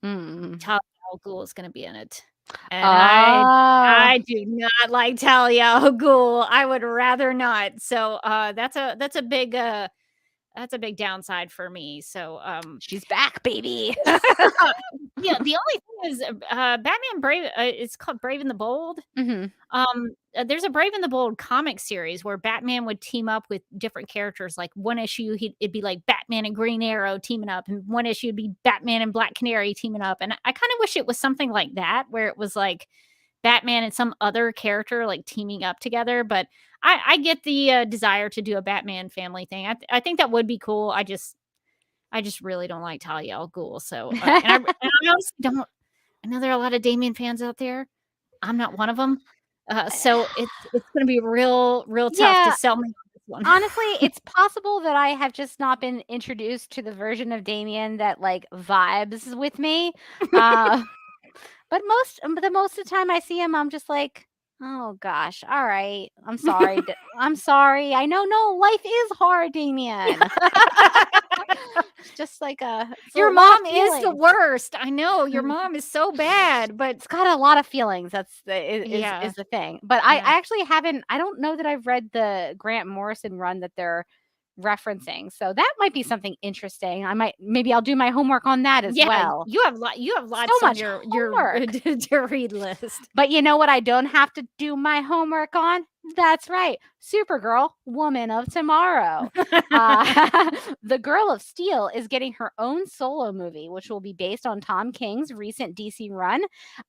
Talia al Ghul is going to be in it. And I do not like Talia al Ghul. I would rather not. So that's a big downside for me. So she's back, baby. Yeah, the only thing is Batman Brave. It's called Brave and the Bold. There's a Brave and the Bold comic series where Batman would team up with different characters. Like one issue, it'd be like Batman and Green Arrow teaming up, and one issue would be Batman and Black Canary teaming up. And I kind of wish it was something like that, where it was like Batman and some other character like teaming up together. But I get the desire to do a Batman family thing. I think that would be cool. I just really don't like Talia al Ghul. So and I honestly don't. I know there are a lot of Damian fans out there. I'm not one of them. So it's going to be real tough to sell me on this one. Honestly, it's possible that I have just not been introduced to the version of Damian that like vibes with me. But most of the time I see him, I'm just like, oh gosh, all right. I'm sorry. I'm sorry. I know. No, life is hard, Damian. Just like your mom is the worst. I know your mom is so bad, but it's got a lot of feelings. That's is the thing. But I actually haven't. I don't know that I've read the Grant Morrison run that they're referencing, so that might be something interesting. Maybe I'll do my homework on that as well. You have lots on your to read list. But you know what I don't have to do my homework on? That's right. Supergirl, Woman of Tomorrow. The Girl of Steel is getting her own solo movie, which will be based on Tom King's recent DC run.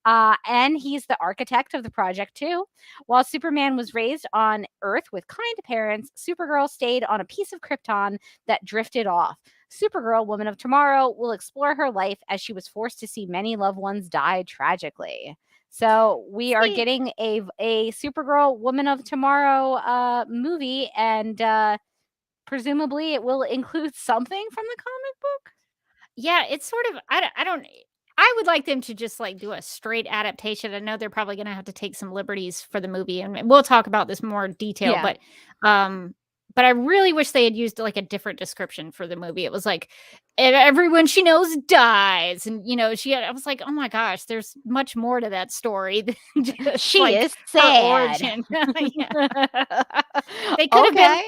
And he's the architect of the project, too. While Superman was raised on Earth with kind parents, Supergirl stayed on a piece of Krypton that drifted off. Supergirl, Woman of Tomorrow, will explore her life as she was forced to see many loved ones die tragically. So we are getting a Supergirl Woman of Tomorrow movie, and presumably it will include something from the comic book. Yeah, it's sort of I would like them to just like do a straight adaptation. I know they're probably going to have to take some liberties for the movie, and we'll talk about this more in detail. Yeah. But I really wish they had used like a different description for the movie. It was like everyone she knows dies, and I was like, oh my gosh, there's much more to that story than just She like is her sad. origin. They could have been.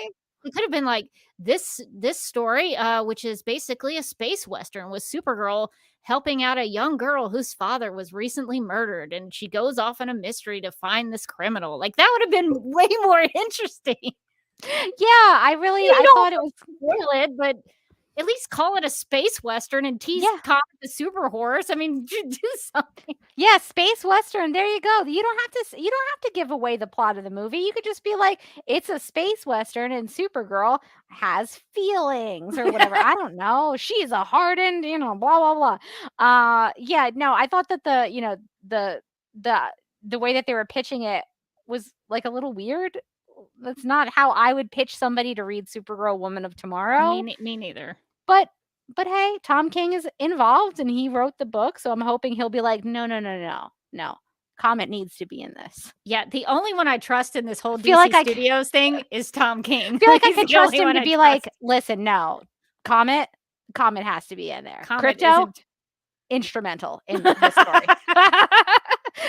It could have been like this story, which is basically a space western with Supergirl helping out a young girl whose father was recently murdered, and she goes off on a mystery to find this criminal. Like that would have been way more interesting. Yeah, I thought it was spoil it, but at least call it a space western and tease Comet the Super Horse. I mean, do something. Yeah, space western. There you go. You don't have to give away the plot of the movie. You could just be like, it's a space western and Supergirl has feelings or whatever. I don't know. She's a hardened, blah blah blah. Yeah, no, I thought that the way that they were pitching it was like a little weird. That's not how I would pitch somebody to read Supergirl Woman of Tomorrow. Me neither. But hey, Tom King is involved and he wrote the book, so I'm hoping he'll be like, no. Comet needs to be in this. Yeah, the only one I trust in this whole DC Studios thing is Tom King. I feel like I can trust him to be like, listen, no, Comet has to be in there. Crypto, instrumental in this story.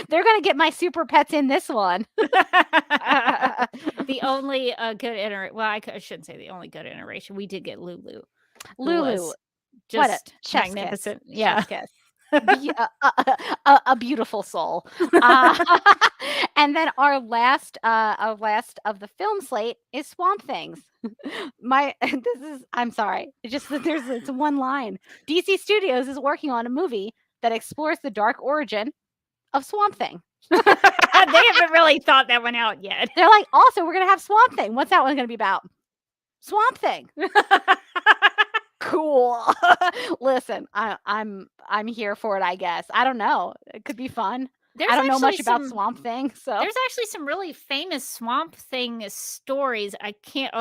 They're going to get my super pets in this one. The only good iteration. Well, I shouldn't say the only good iteration. We did get Lulu. Just magnificent. Kiss. Yeah. A beautiful soul. And then our last of the film slate is Swamp Things. I'm sorry. It's one line. DC Studios is working on a movie that explores the dark origin of Swamp Thing. They haven't really thought that one out yet. They're like, also, we're gonna have Swamp Thing. What's that one gonna be about? Swamp Thing. Cool. Listen, I'm here for it, I guess. I don't know. It could be fun. I don't know much about Swamp Thing. So there's actually some really famous Swamp Thing stories. I can't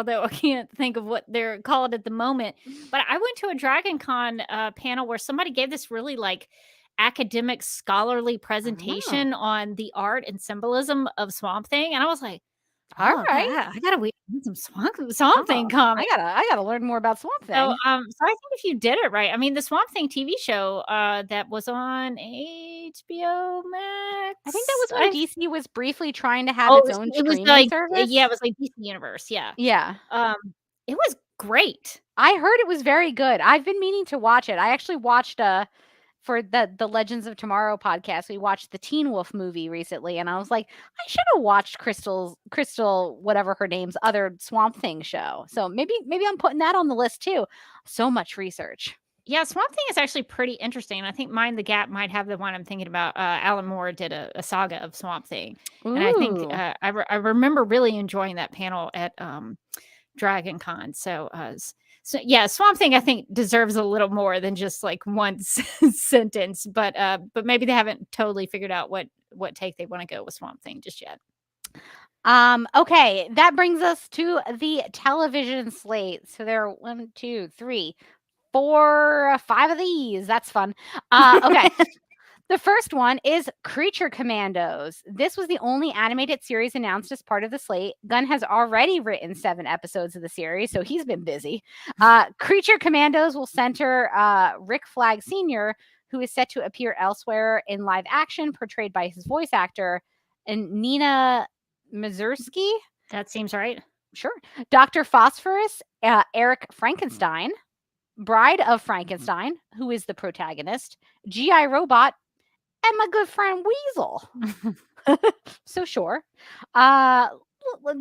think of what they're called at the moment. But I went to a Dragon Con panel where somebody gave this really like academic scholarly presentation on the art and symbolism of Swamp Thing, and I was like, all right, yeah, I gotta read some Swamp Thing comics. I gotta learn more about Swamp Thing. So I think if you did it right, I mean, the Swamp Thing TV show that was on HBO Max. I think that was when DC was briefly trying to have its own streaming service. Yeah, it was like DC Universe. Yeah. It was great. I heard it was very good. I've been meaning to watch it. I actually watched for the Legends of Tomorrow podcast, we watched the Teen Wolf movie recently, and I was like, I should have watched Crystal, whatever her name's other Swamp Thing show. So maybe I'm putting that on the list too. So much research. Yeah, Swamp Thing is actually pretty interesting. I think Mind the Gap might have the one I'm thinking about. Alan Moore did a saga of Swamp Thing. Ooh. And I think I remember really enjoying that panel at Dragon Con. So yeah, Swamp Thing I think deserves a little more than just like one sentence, but maybe they haven't totally figured out what take they want to go with Swamp Thing just yet. Okay, that brings us to the television slate. So there are 1, 2, 3, 4, 5 of these. That's fun. Okay. The first one is Creature Commandos. This was the only animated series announced as part of the slate. Gunn has already written 7 episodes of the series, so he's been busy. Creature Commandos will center Rick Flag Sr., who is set to appear elsewhere in live action, portrayed by his voice actor, and Nina Mazursky. That seems right. Sure. Dr. Phosphorus, Eric Frankenstein, Bride of Frankenstein, who is the protagonist, G.I. Robot, and my good friend Weasel. So sure.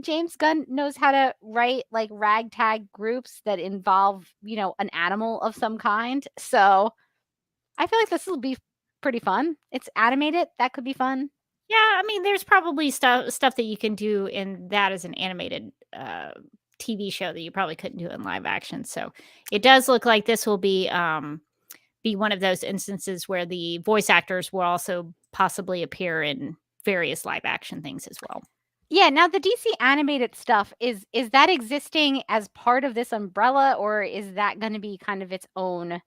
James Gunn knows how to write like ragtag groups that involve, an animal of some kind. So I feel like this will be pretty fun. It's animated. That could be fun. Yeah, I mean, there's probably stuff that you can do in that as an animated TV show that you probably couldn't do in live action. So it does look like this will be one of those instances where the voice actors will also possibly appear in various live action things as well. Yeah, now the DC animated stuff, is that existing as part of this umbrella, or is that going to be kind of its own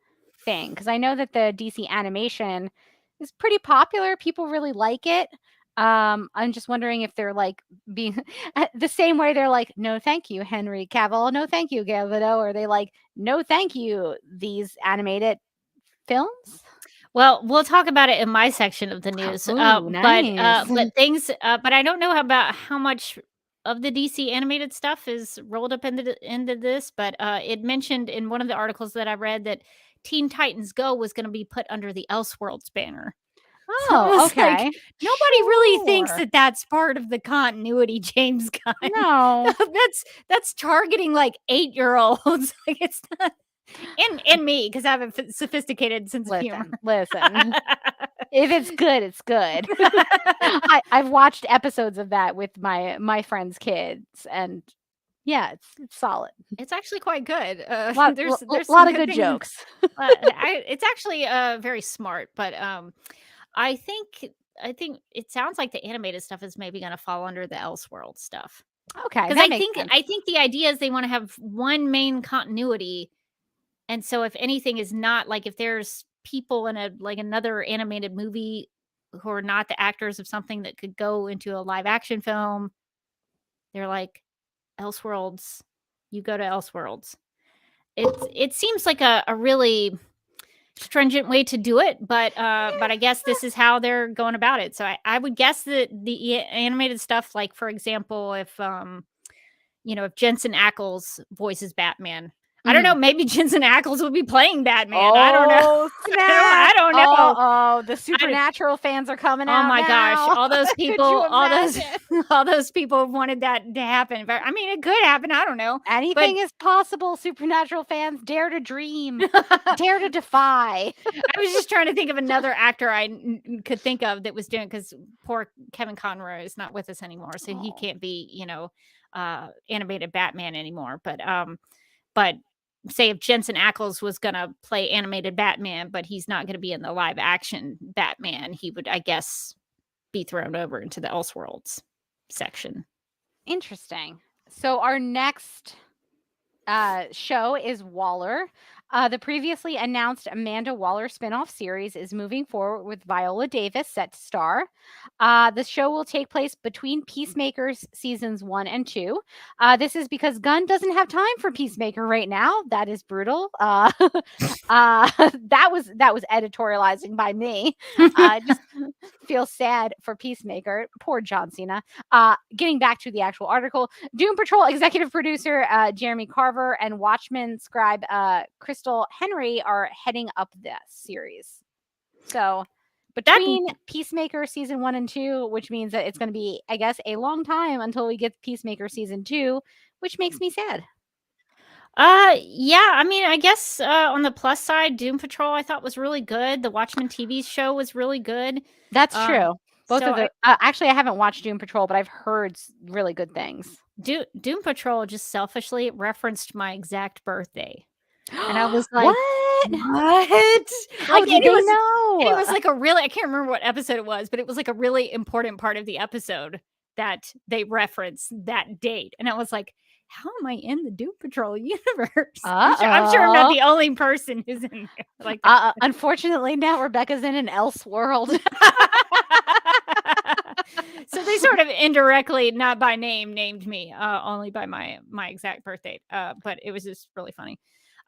thing? Because I know that the DC animation is pretty popular. People really like it. I'm just wondering if they're like being the same way they're like, no, thank you, Henry Cavill. No, thank you, Gal Gadot. Or they like, no, thank you, these animated films. Well, we'll talk about it in my section of the news. Ooh, But nice. but I don't know about how much of the DC animated stuff is rolled up into this. But it mentioned in one of the articles that I read that Teen Titans Go was going to be put under the Elseworlds banner. So I Oh, was like, okay. nobody really thinks Sure. that that's part of the continuity, James Gunn. No. That's targeting like 8-year-olds. Like it's not. And me, because I have a sophisticated sense of humor. Listen. If it's good, it's good. I've watched episodes of that with my friends' kids, and yeah, it's solid. It's actually quite good. There's a some lot of good things. jokes. It's actually very smart, but I think it sounds like the animated stuff is maybe going to fall under the Elseworld stuff. Okay, Because that makes sense. I think the idea is they want to have one main continuity, and so if anything is not like if there's people in another animated movie who are not the actors of something that could go into a live action film, they're like Elseworlds. You go to Elseworlds. It seems like a really stringent way to do it, but I guess this is how they're going about it. So I would guess that the animated stuff, like for example, if Jensen Ackles voices Batman, I don't know, maybe Jensen Ackles will be playing Batman. I don't know. I don't know. Oh, the Supernatural fans are coming out. Oh my gosh, now. all those Could you people, imagine? all those people wanted that to happen. But I mean, it could happen. I don't know. Anything is possible. Supernatural fans, dare to dream, dare to defy. I was just trying to think of another actor I could think of that was doing, because poor Kevin Conroy is not with us anymore, so he can't be, animated Batman anymore. But say if Jensen Ackles was going to play animated Batman, but he's not going to be in the live action Batman, he would, I guess, be thrown over into the Elseworlds section. Interesting. So our next show is Waller. The previously announced Amanda Waller spinoff series is moving forward with Viola Davis set to star. The show will take place between Peacemakers seasons 1 and 2. This is because Gunn doesn't have time for Peacemaker right now. That is brutal. That was editorializing by me. Just feel sad for Peacemaker. Poor John Cena. Getting back to the actual article, Doom Patrol executive producer Jeremy Carver and Watchmen scribe Crystal Henry are heading up this series. So between Peacemaker season 1 and 2, which means that it's going to be, I guess, a long time until we get Peacemaker season 2, which makes me sad. Yeah, I mean, I guess on the plus side, Doom Patrol I thought was really good. The Watchmen TV show was really good. That's true. Both so of the actually, I haven't watched Doom Patrol, but I've heard really good things. Doom Patrol just selfishly referenced my exact birthday. And I was like, what? How did they know? It was like I can't remember what episode it was, but it was like a really important part of the episode that they referenced that date. And I was like, how am I in the Doom Patrol universe? I'm sure I'm not the only person who's in there. Like unfortunately, now Rebecca's in an Elseworld. So they sort of indirectly, not by name, named me only by my exact birth date. But it was just really funny.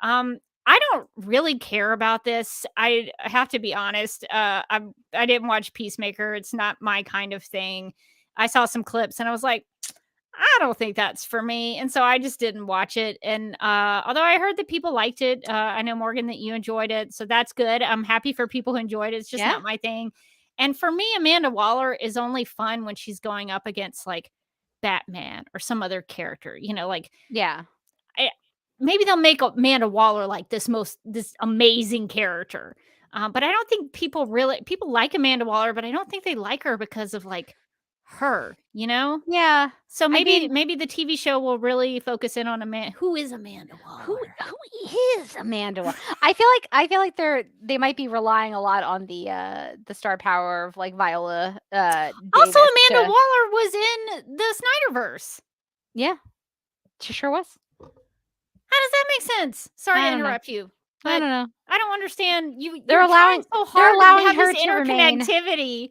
I don't really care about this. I have to be honest. I didn't watch Peacemaker. It's not my kind of thing. I saw some clips and I was like, I don't think that's for me. And so I just didn't watch it. And although I heard that people liked it, I know, Morgan, that you enjoyed it. So that's good. I'm happy for people who enjoyed it. It's just not my thing. And for me, Amanda Waller is only fun when she's going up against like Batman or some other character, like Yeah. maybe they'll make Amanda Waller like this amazing character. But I don't think people like Amanda Waller, but I don't think they like her because of like her, Yeah. So maybe mean- the TV show will really focus in on who is Amanda Waller. Who is Amanda Waller? I feel like they might be relying a lot on the star power of like Viola. Also, Amanda Waller was in the Snyderverse. Yeah, she sure was. How does that make sense? Sorry I to don't know. interrupt you. I don't know. I don't understand. They're you're allowing- trying so they're hard allowing to have her this to remain. interconnectivity,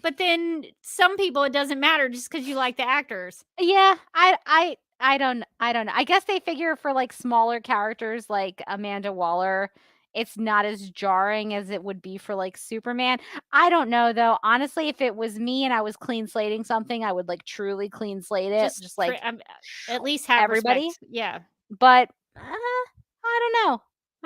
but then some people it doesn't matter just because you like the actors. Yeah, I don't know. I guess they figure for like smaller characters like Amanda Waller, it's not as jarring as it would be for like Superman. I don't know though. Honestly, if it was me and I was clean slating something, I would like truly clean slate it. Just like at least have everybody. respect. Yeah. But I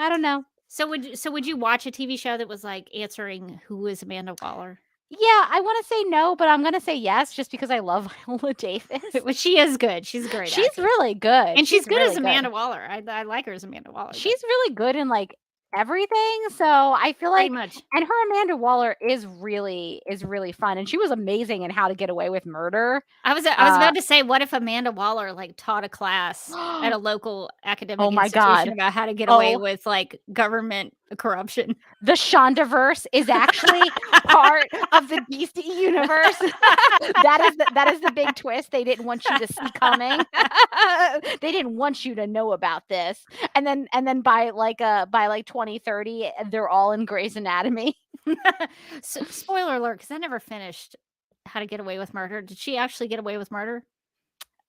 don't know. So would you watch a TV show that was like answering who is Amanda Waller? Yeah, I want to say no, but I'm going to say yes just because I love Viola Davis. Well, she is good. She's a great. She's actress. really good. And she's good really as Amanda Waller. I like her as Amanda Waller. She's really good in like everything. So I feel like much. And her Amanda Waller is really fun. And she was amazing in How to Get Away with Murder. I was about to say, what if Amanda Waller like taught a class at a local academic institution about how to get away with like government corruption? The Shondaverse is actually part of the DC universe. that is the big twist they didn't want you to see coming. They didn't want you to know about this. And then by 2030, they're all in Grey's Anatomy. So, spoiler alert, because I never finished How to Get Away with Murder. Did she actually get away with murder?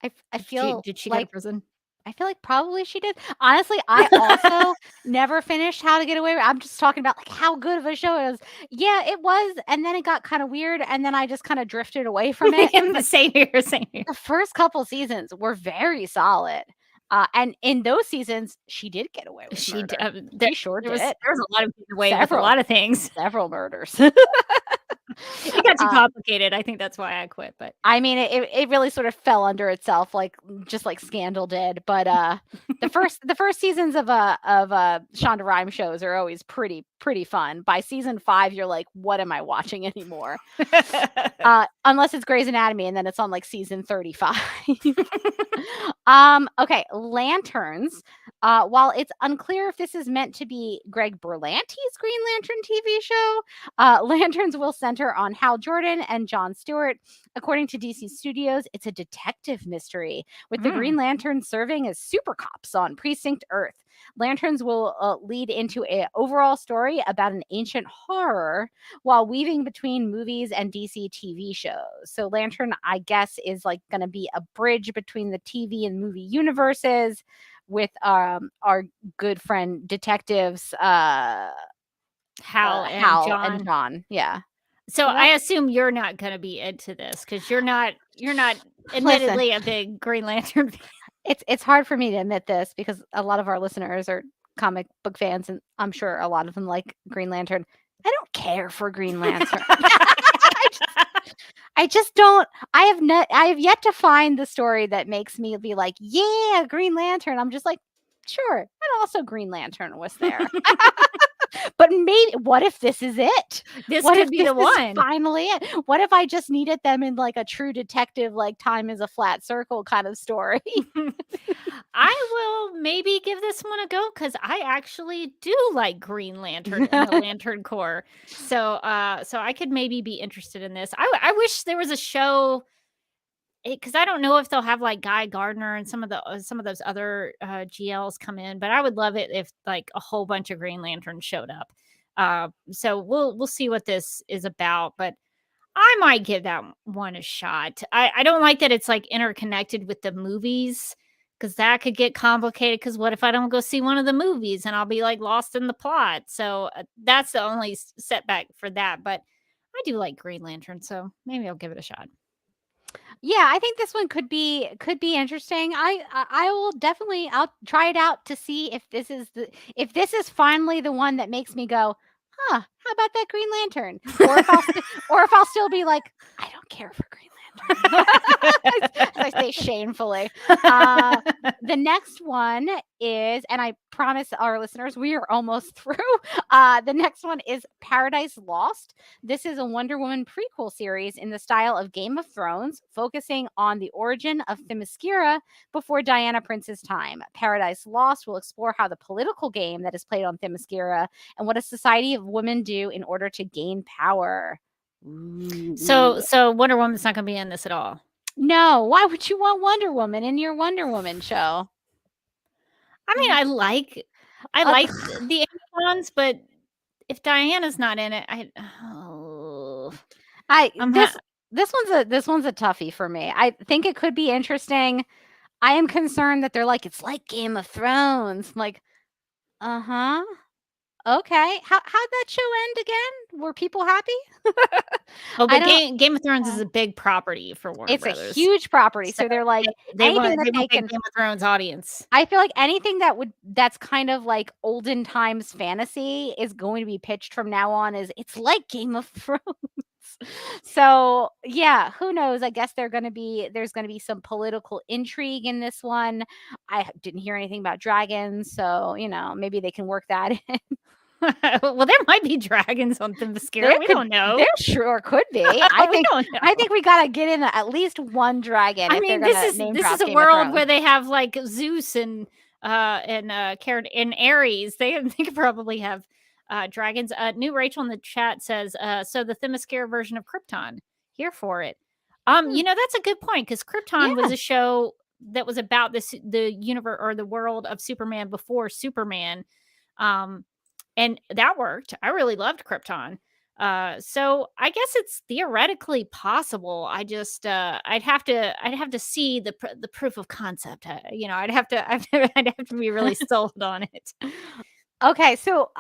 I feel did she like go to prison? I feel like probably she did. Honestly, I also never finished How to Get Away with. I'm just talking about like how good of a show it was. Yeah, it was, and then it got kind of weird, and then I just kind of drifted away from it. Same here. The first couple seasons were very solid. And in those seasons, she did get away with murder. She sure did. There was a lot of getting away with a lot of things. Several murders. It got too complicated. I think that's why I quit. But I mean, it really sort of fell under itself, like just like Scandal did. But the first seasons of Shonda Rhimes shows are always pretty fun. By season 5, you're like, what am I watching anymore? Unless it's Grey's Anatomy, and then it's on like season 35. Okay, Lanterns. While it's unclear if this is meant to be Greg Berlanti's Green Lantern TV show, Lanterns will center on Hal Jordan and Jon Stewart. According to DC Studios, it's a detective mystery, with the Green Lantern serving as super cops on Precinct Earth. Lanterns will lead into an overall story about an ancient horror while weaving between movies and DC TV shows. So Lantern, I guess, is like going to be a bridge between the TV and movie universes with our good friend detectives Hal and John. Yeah. So I assume you're not going to be into this because you're not admittedly a big Green Lantern fan. It's hard for me to admit this because a lot of our listeners are comic book fans, and I'm sure a lot of them like Green Lantern. I don't care for Green Lantern. I just don't. I have yet to find the story that makes me be like, yeah, Green Lantern. I'm just like, sure. And also Green Lantern was there. But maybe, what if this is it? This could be the one. Finally it. What if I just needed them in like a True Detective, like time is a flat circle kind of story? I will maybe give this one a go because I actually do like Green Lantern and the Lantern Corps. So I could maybe be interested in this. I wish there was a show because I don't know if they'll have like Guy Gardner and some of those other GLs come in, but I would love it if like a whole bunch of Green Lanterns showed up. So we'll see what this is about, but I might give that one a shot. I don't like that it's like interconnected with the movies because that could get complicated. Because what if I don't go see one of the movies and I'll be like lost in the plot? So that's the only setback for that. But I do like Green Lantern, so maybe I'll give it a shot. Yeah, I think this one could be interesting. I will definitely, I'll try it out to see if this is finally the one that makes me go, huh, how about that Green Lantern? Or if I'll still be like, I don't care for Green As I say shamefully. The next one is, and I promise our listeners we are almost through. The next one is Paradise Lost. This is a Wonder Woman prequel series in the style of Game of Thrones, focusing on the origin of Themyscira before Diana Prince's time. Paradise Lost will explore how the political game that is played on Themyscira and what a society of women do in order to gain power. So Wonder Woman's not going to be in this at all. No, why would you want Wonder Woman in your Wonder Woman show? I mean, I like the Amazons, but if Diana's not in it, this one's a toughie for me. I think it could be interesting. I am concerned that they're like, it's like Game of Thrones. I'm like, okay. How'd that show end again? Were people happy? Well, but Game of Thrones is a big property for Warner Brothers. It's a huge property, so they're like they want a Game of Thrones audience. I feel like anything that's kind of like olden times fantasy is going to be pitched from now on as it's like Game of Thrones. So yeah, who knows? I guess there's going to be some political intrigue in this one. I didn't hear anything about dragons, so maybe they can work that in. Well, there might be dragons on Themyscira. We don't know. There sure could be. I think we gotta get in at least one dragon. I mean, this is a world where they have like Zeus and Ares. They could probably have dragons. New Rachel in the chat says, so the Themyscira version of Krypton. Here for it. That's a good point, because Krypton was a show that was about the universe or the world of Superman before Superman. And that worked. I really loved Krypton. So I guess it's theoretically possible. I just I'd have to see the proof of concept. I'd have to be really sold on it. Okay, so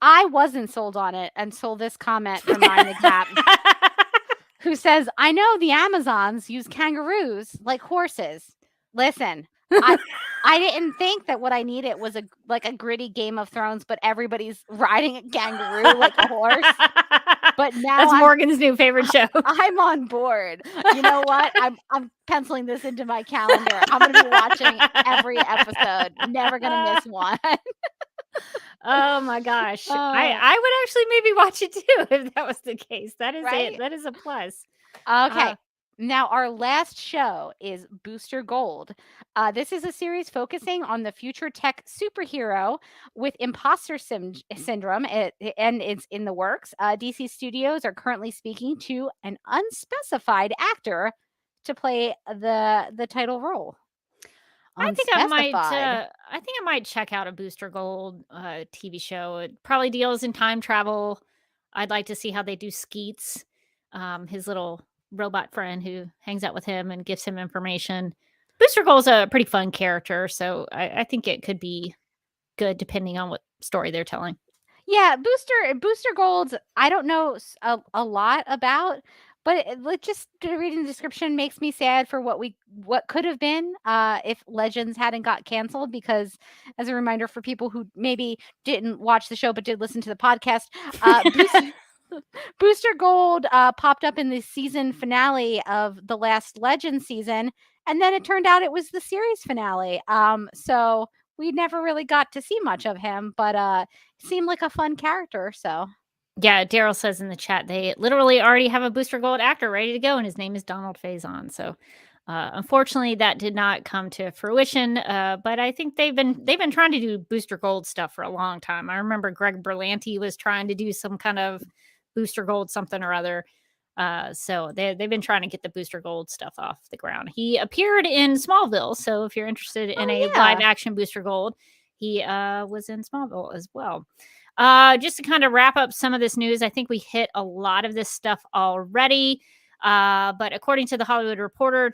I wasn't sold on it until this comment from Mine the Cat, who says, "I know the Amazons use kangaroos like horses. Listen, I didn't think that what I needed was a gritty Game of Thrones, but everybody's riding a kangaroo like a horse. But now that's Morgan's new favorite show. I'm on board. You know what? I'm penciling this into my calendar. I'm going to be watching every episode. Never going to miss one. Oh my gosh. I would actually maybe watch it too if that was the case. That is it. That is a plus. Okay. Now, our last show is Booster Gold. This is a series focusing on the future tech superhero with imposter syndrome, and it's in the works. DC Studios are currently speaking to an unspecified actor to play the title role. I think I might check out a Booster Gold TV show. It probably deals in time travel. I'd like to see how they do Skeets, his little robot friend who hangs out with him and gives him information. Booster Gold's a pretty fun character, so I think it could be good depending on what story they're telling. Yeah, Booster Gold, I don't know a lot about, but just reading the description makes me sad for what could have been if Legends hadn't got canceled. Because, as a reminder for people who maybe didn't watch the show but did listen to the podcast, Booster Gold popped up in the season finale of the last Legends season, and then it turned out it was the series finale. So we never really got to see much of him, but seemed like a fun character. So yeah, Daryl says in the chat they literally already have a Booster Gold actor ready to go, and his name is Donald Faison. So unfortunately, that did not come to fruition. But I think they've been trying to do Booster Gold stuff for a long time. I remember Greg Berlanti was trying to do some kind of Booster Gold something or other. So they've been trying to get the Booster Gold stuff off the ground. He appeared in Smallville, so if you're interested in a live action Booster Gold, he was in Smallville as well. Just to kind of wrap up some of this news, I think we hit a lot of this stuff already. But according to the Hollywood Reporter,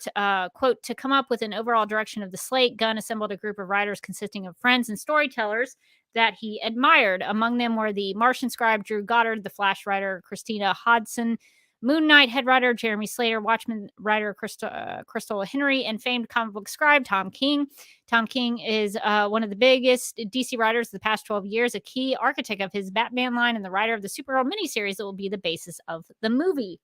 quote, to come up with an overall direction of the slate, Gunn assembled a group of writers consisting of friends and storytellers that he admired. Among them were the Martian scribe Drew Goddard, the Flash writer Christina Hodson, Moon Knight head writer Jeremy Slater, Watchmen writer Crystal Henry, and famed comic book scribe Tom King. Tom King is one of the biggest DC writers of the past 12 years, a key architect of his Batman line, and the writer of the Supergirl miniseries that will be the basis of the movie.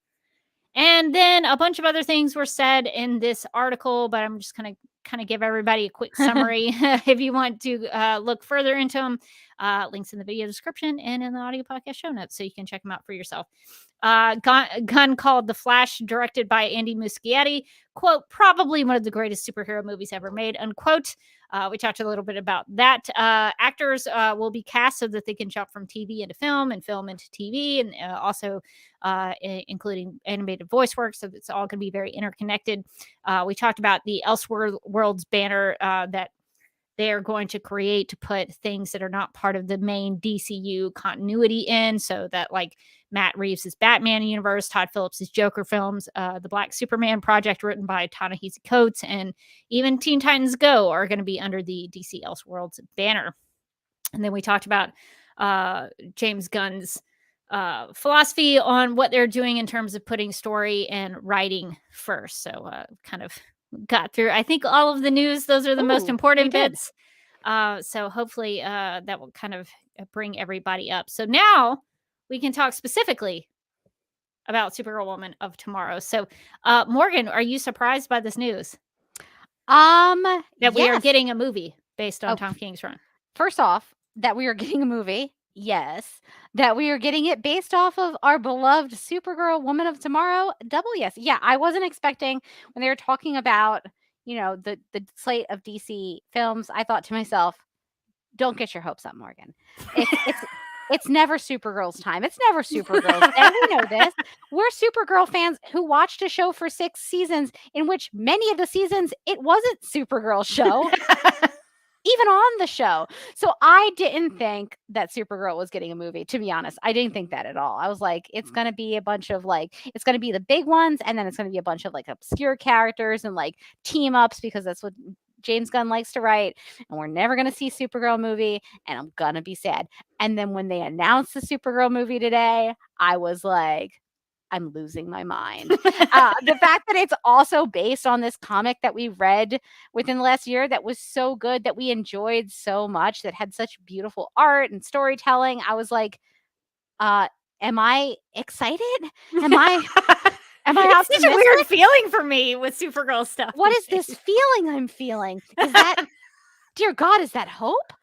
And then a bunch of other things were said in this article, but I'm just going to kind of give everybody a quick summary if you want to look further into them. Links in the video description and in the audio podcast show notes, so you can check them out for yourself. Gunn called The Flash, directed by Andy Muschietti, quote, probably one of the greatest superhero movies ever made, unquote. We talked a little bit about that. Actors will be cast so that they can jump from TV into film and film into TV, and also including animated voice work. So it's all going to be very interconnected. We talked about the Elseworlds banner that they are going to create to put things that are not part of the main DCU continuity in, so that like Matt Reeves' Batman universe, Todd Phillips' Joker films, the Black Superman project written by Ta-Nehisi Coates, and even Teen Titans Go are going to be under the DC Elseworlds banner. And then we talked about James Gunn's philosophy on what they're doing in terms of putting story and writing first. So kind of got through, I think, all of the news. Those are the most important bits. So hopefully that will kind of bring everybody up. So now we can talk specifically about Supergirl Woman of Tomorrow. So Morgan, are you surprised by this news? That we are getting a movie based on Tom King's run? First off, that we are getting a movie. Yes. That we are getting it based off of our beloved Supergirl Woman of Tomorrow. Double yes. Yeah, I wasn't expecting when they were talking about, the slate of DC films. I thought to myself, don't get your hopes up, Morgan. It's never Supergirl's time. It's never Supergirl's. And we know this. We're Supergirl fans who watched a show for 6 seasons in which many of the seasons it wasn't Supergirl's show. Even on the show. So I didn't think that Supergirl was getting a movie, to be honest. I didn't think that at all. I was like, it's going to be a bunch of it's going to be the big ones. And then it's going to be a bunch of obscure characters and team ups, because that's what James Gunn likes to write. And we're never going to see Supergirl movie. And I'm going to be sad. And then when they announced the Supergirl movie today, I was like, I'm losing my mind. The fact that it's also based on this comic that we read within the last year that was so good, that we enjoyed so much, that had such beautiful art and storytelling. I was like, am I excited? Am I It's such a weird feeling for me with Supergirl stuff. What is this feeling I'm feeling? Is that... Dear God, is that hope?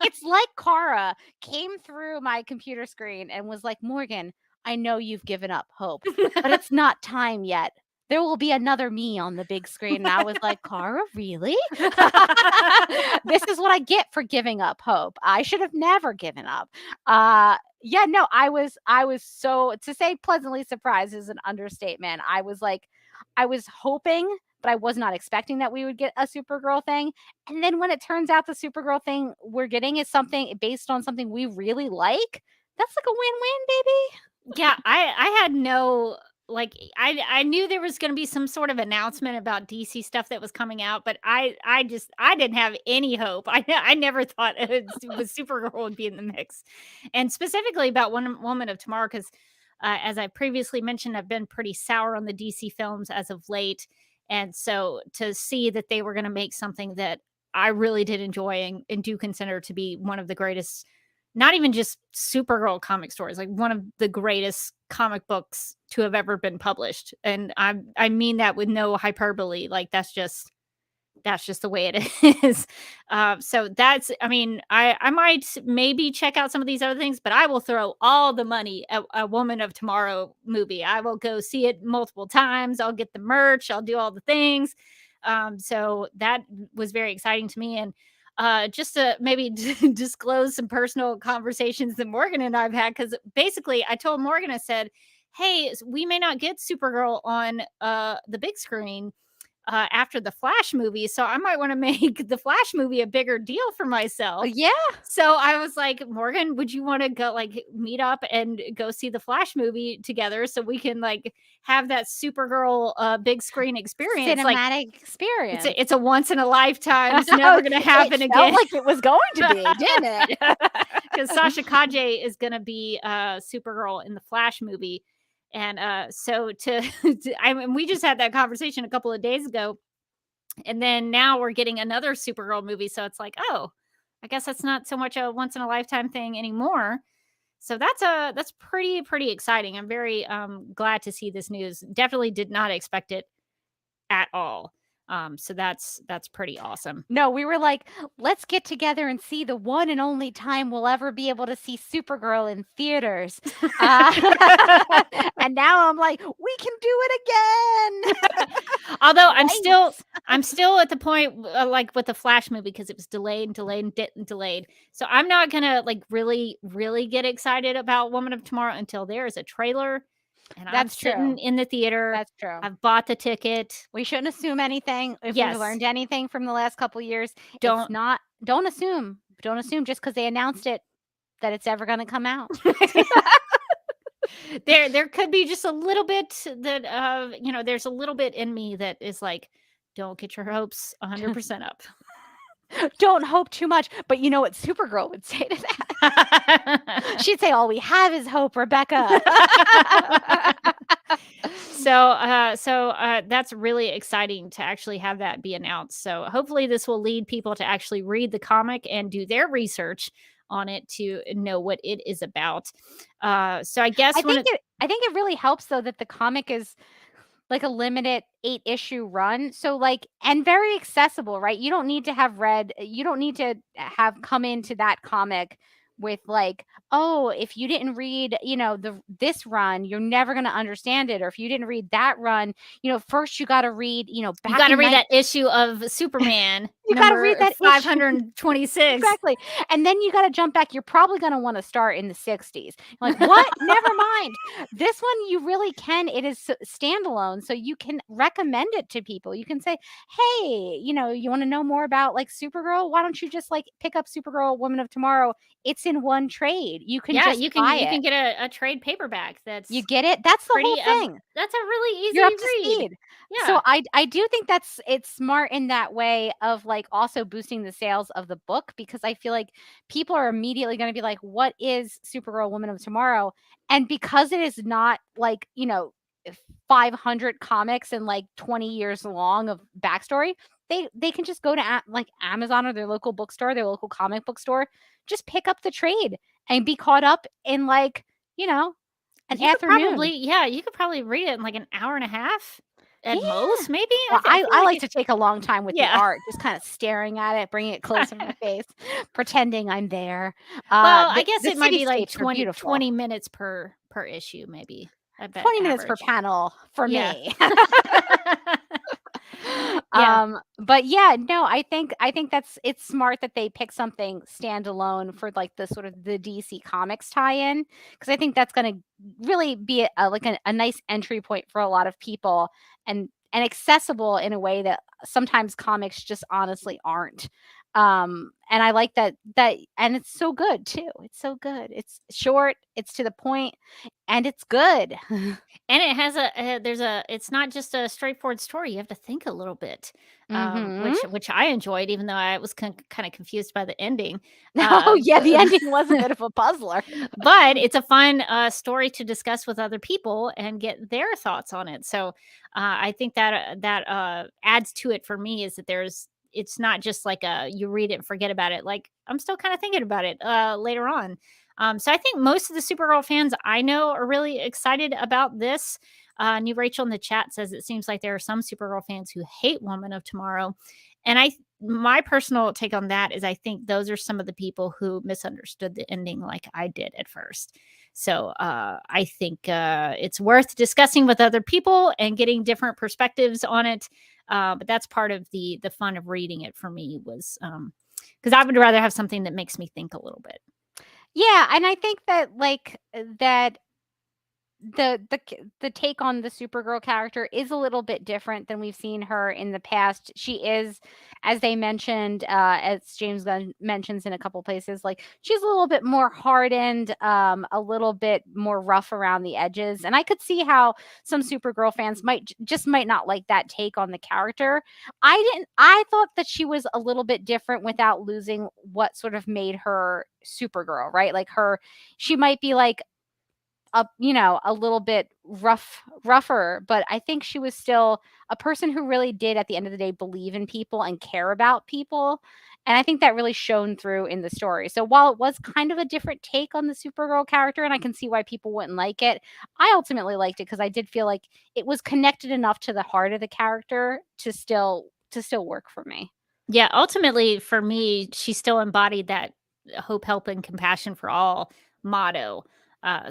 It's like Kara came through my computer screen and was like, Morgan, I know you've given up hope, but it's not time yet. There will be another me on the big screen. And I was like, Kara, really? This is what I get for giving up hope. I should have never given up. I was so, to say pleasantly surprised is an understatement. I was hoping, but I was not expecting that we would get a Supergirl thing. And then when it turns out the Supergirl thing we're getting is something based on something we really like, that's like a win-win, baby. Yeah, I had no, I knew there was going to be some sort of announcement about DC stuff that was coming out, but I didn't have any hope. I never thought Supergirl would be in the mix. And specifically about Woman of Tomorrow, because as I previously mentioned, I've been pretty sour on the DC films as of late. And so to see that they were going to make something that I really did enjoy and do consider to be one of the greatest, not even just Supergirl comic stories, one of the greatest comic books to have ever been published. And I mean that with no hyperbole. That's just the way it is. So that's, I might maybe check out some of these other things, but I will throw all the money at a Woman of Tomorrow movie. I will go see it multiple times. I'll get the merch. I'll do all the things. So that was very exciting to me. And just to maybe disclose some personal conversations that Morgan and I've had, because basically I told Morgan, I said, hey, we may not get Supergirl on the big screen after the Flash movie, so I might want to make the Flash movie a bigger deal for myself. Yeah. So I was like, Morgan, would you want to go meet up and go see the Flash movie together so we can have that Supergirl big screen experience, cinematic experience? It's a once in a lifetime. It's never going to happen again. Felt like it was going to be, didn't it? Because Sasha Calle is going to be Supergirl in the Flash movie. And so we just had that conversation a couple of days ago. And then now we're getting another Supergirl movie. So it's like, oh, I guess that's not so much a once in a lifetime thing anymore. So that's pretty exciting. I'm very glad to see this news. Definitely did not expect it at all. So that's pretty awesome. No, we were like, let's get together and see the one and only time we'll ever be able to see Supergirl in theaters. And now I'm like, we can do it again. Although Right. I'm still at the point like with the Flash movie because it was delayed and delayed and delayed. So I'm not gonna like really get excited about Woman of Tomorrow until there is a trailer and I'm That's sitting true. in the theater. That's true. I've bought the ticket. We shouldn't assume anything. If Yes. we've learned anything from the last couple years, Don't don't assume. Don't assume just because they announced it that it's ever going to come out. there could be just a little bit that there's a little bit in me that is like, don't get your hopes 100% up. Don't hope too much. But you know what Supergirl would say to that? She'd say, all we have is hope, Rebecca. So that's really exciting to actually have that be announced. So hopefully this will lead people to actually read the comic and do their research on it to know what it is about. So I guess I think it really helps though that the comic is like a limited 8-issue run. So like, and very accessible, right? You don't need to have come into that comic with like, oh, if you didn't read, this run, you're never going to understand it. Or if you didn't read that run, first you got to read, you got to read that issue of Superman. You got to read that 526. Exactly. And then you got to jump back. You're probably going to want to start in the 60s. Like, what? Never mind. This one, you really can. It is standalone. So you can recommend it to people. You can say, hey, you want to know more about like Supergirl? Why don't you just like pick up Supergirl Woman of Tomorrow? It's in one trade. You can buy you can get a trade paperback. You get it. That's the whole thing. That's a really easy You're up to read. speed. Yeah. So I do think it's smart in that way of like also boosting the sales of the book, because I feel like people are immediately going to be like, what is Supergirl Woman of Tomorrow? And because it is not like, 500 comics and like 20 years long of backstory, they can just go to like Amazon or their local bookstore, their local comic book store, just pick up the trade and be caught up in like, an afternoon. You could probably read it in like an hour and a half at most, maybe. Well, I like to take a long time with the art, just kind of staring at it, bringing it close to my face, pretending I'm there. Well, I guess it might be like 20 minutes per issue, maybe. I bet 20 minutes per panel for me. But yeah, no, I think it's smart that they pick something standalone for like the sort of the DC Comics tie-in, because I think that's going to really be a nice entry point for a lot of people, and accessible in a way that sometimes comics just honestly aren't. And I like that, and it's so good too. It's so good. It's short, it's to the point, and it's good. And it has it's not just a straightforward story. You have to think a little bit, which I enjoyed, even though I was kind of confused by the ending. The ending was a bit of a puzzler. But it's a fun story to discuss with other people and get their thoughts on it. So I think that adds to it for me, is that it's not just like you read it and forget about it. Like, I'm still kind of thinking about it later on. So I think most of the Supergirl fans I know are really excited about this. New Rachel in the chat says it seems like there are some Supergirl fans who hate Woman of Tomorrow. And my personal take on that is I think those are some of the people who misunderstood the ending like I did at first. So I think it's worth discussing with other people and getting different perspectives on it. But that's part of the fun of reading it for me, was because I would rather have something that makes me think a little bit. Yeah, and I think that like that the take on the Supergirl character is a little bit different than we've seen her in the past. She is, as they mentioned, as James Gunn mentions in a couple places, like she's a little bit more hardened, a little bit more rough around the edges. And I could see how some Supergirl fans might not like that take on the character. I thought that she was a little bit different without losing what sort of made her Supergirl, right? Like she might be like a little bit rougher, but I think she was still a person who really did at the end of the day believe in people and care about people. And I think that really shone through in the story. So while it was kind of a different take on the Supergirl character, and I can see why people wouldn't like it, I ultimately liked it because I did feel like it was connected enough to the heart of the character to still work for me. Yeah, ultimately for me, she still embodied that hope, help, and compassion for all motto.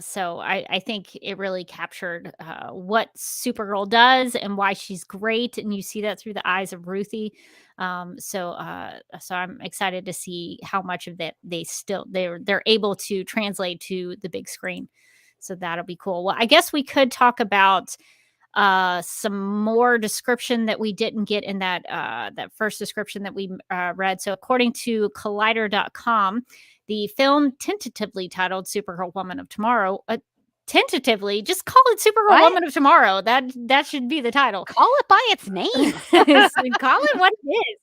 So I think it really captured what Supergirl does and why she's great, and you see that through the eyes of Ruthie. So I'm excited to see how much of that they're able to translate to the big screen. So that'll be cool. Well, I guess we could talk about some more description that we didn't get in that first description that we read. So according to collider.com, the film tentatively titled Supergirl Woman of Tomorrow, tentatively just call it Supergirl Woman of Tomorrow. That should be the title. Call it by its name. Call it what it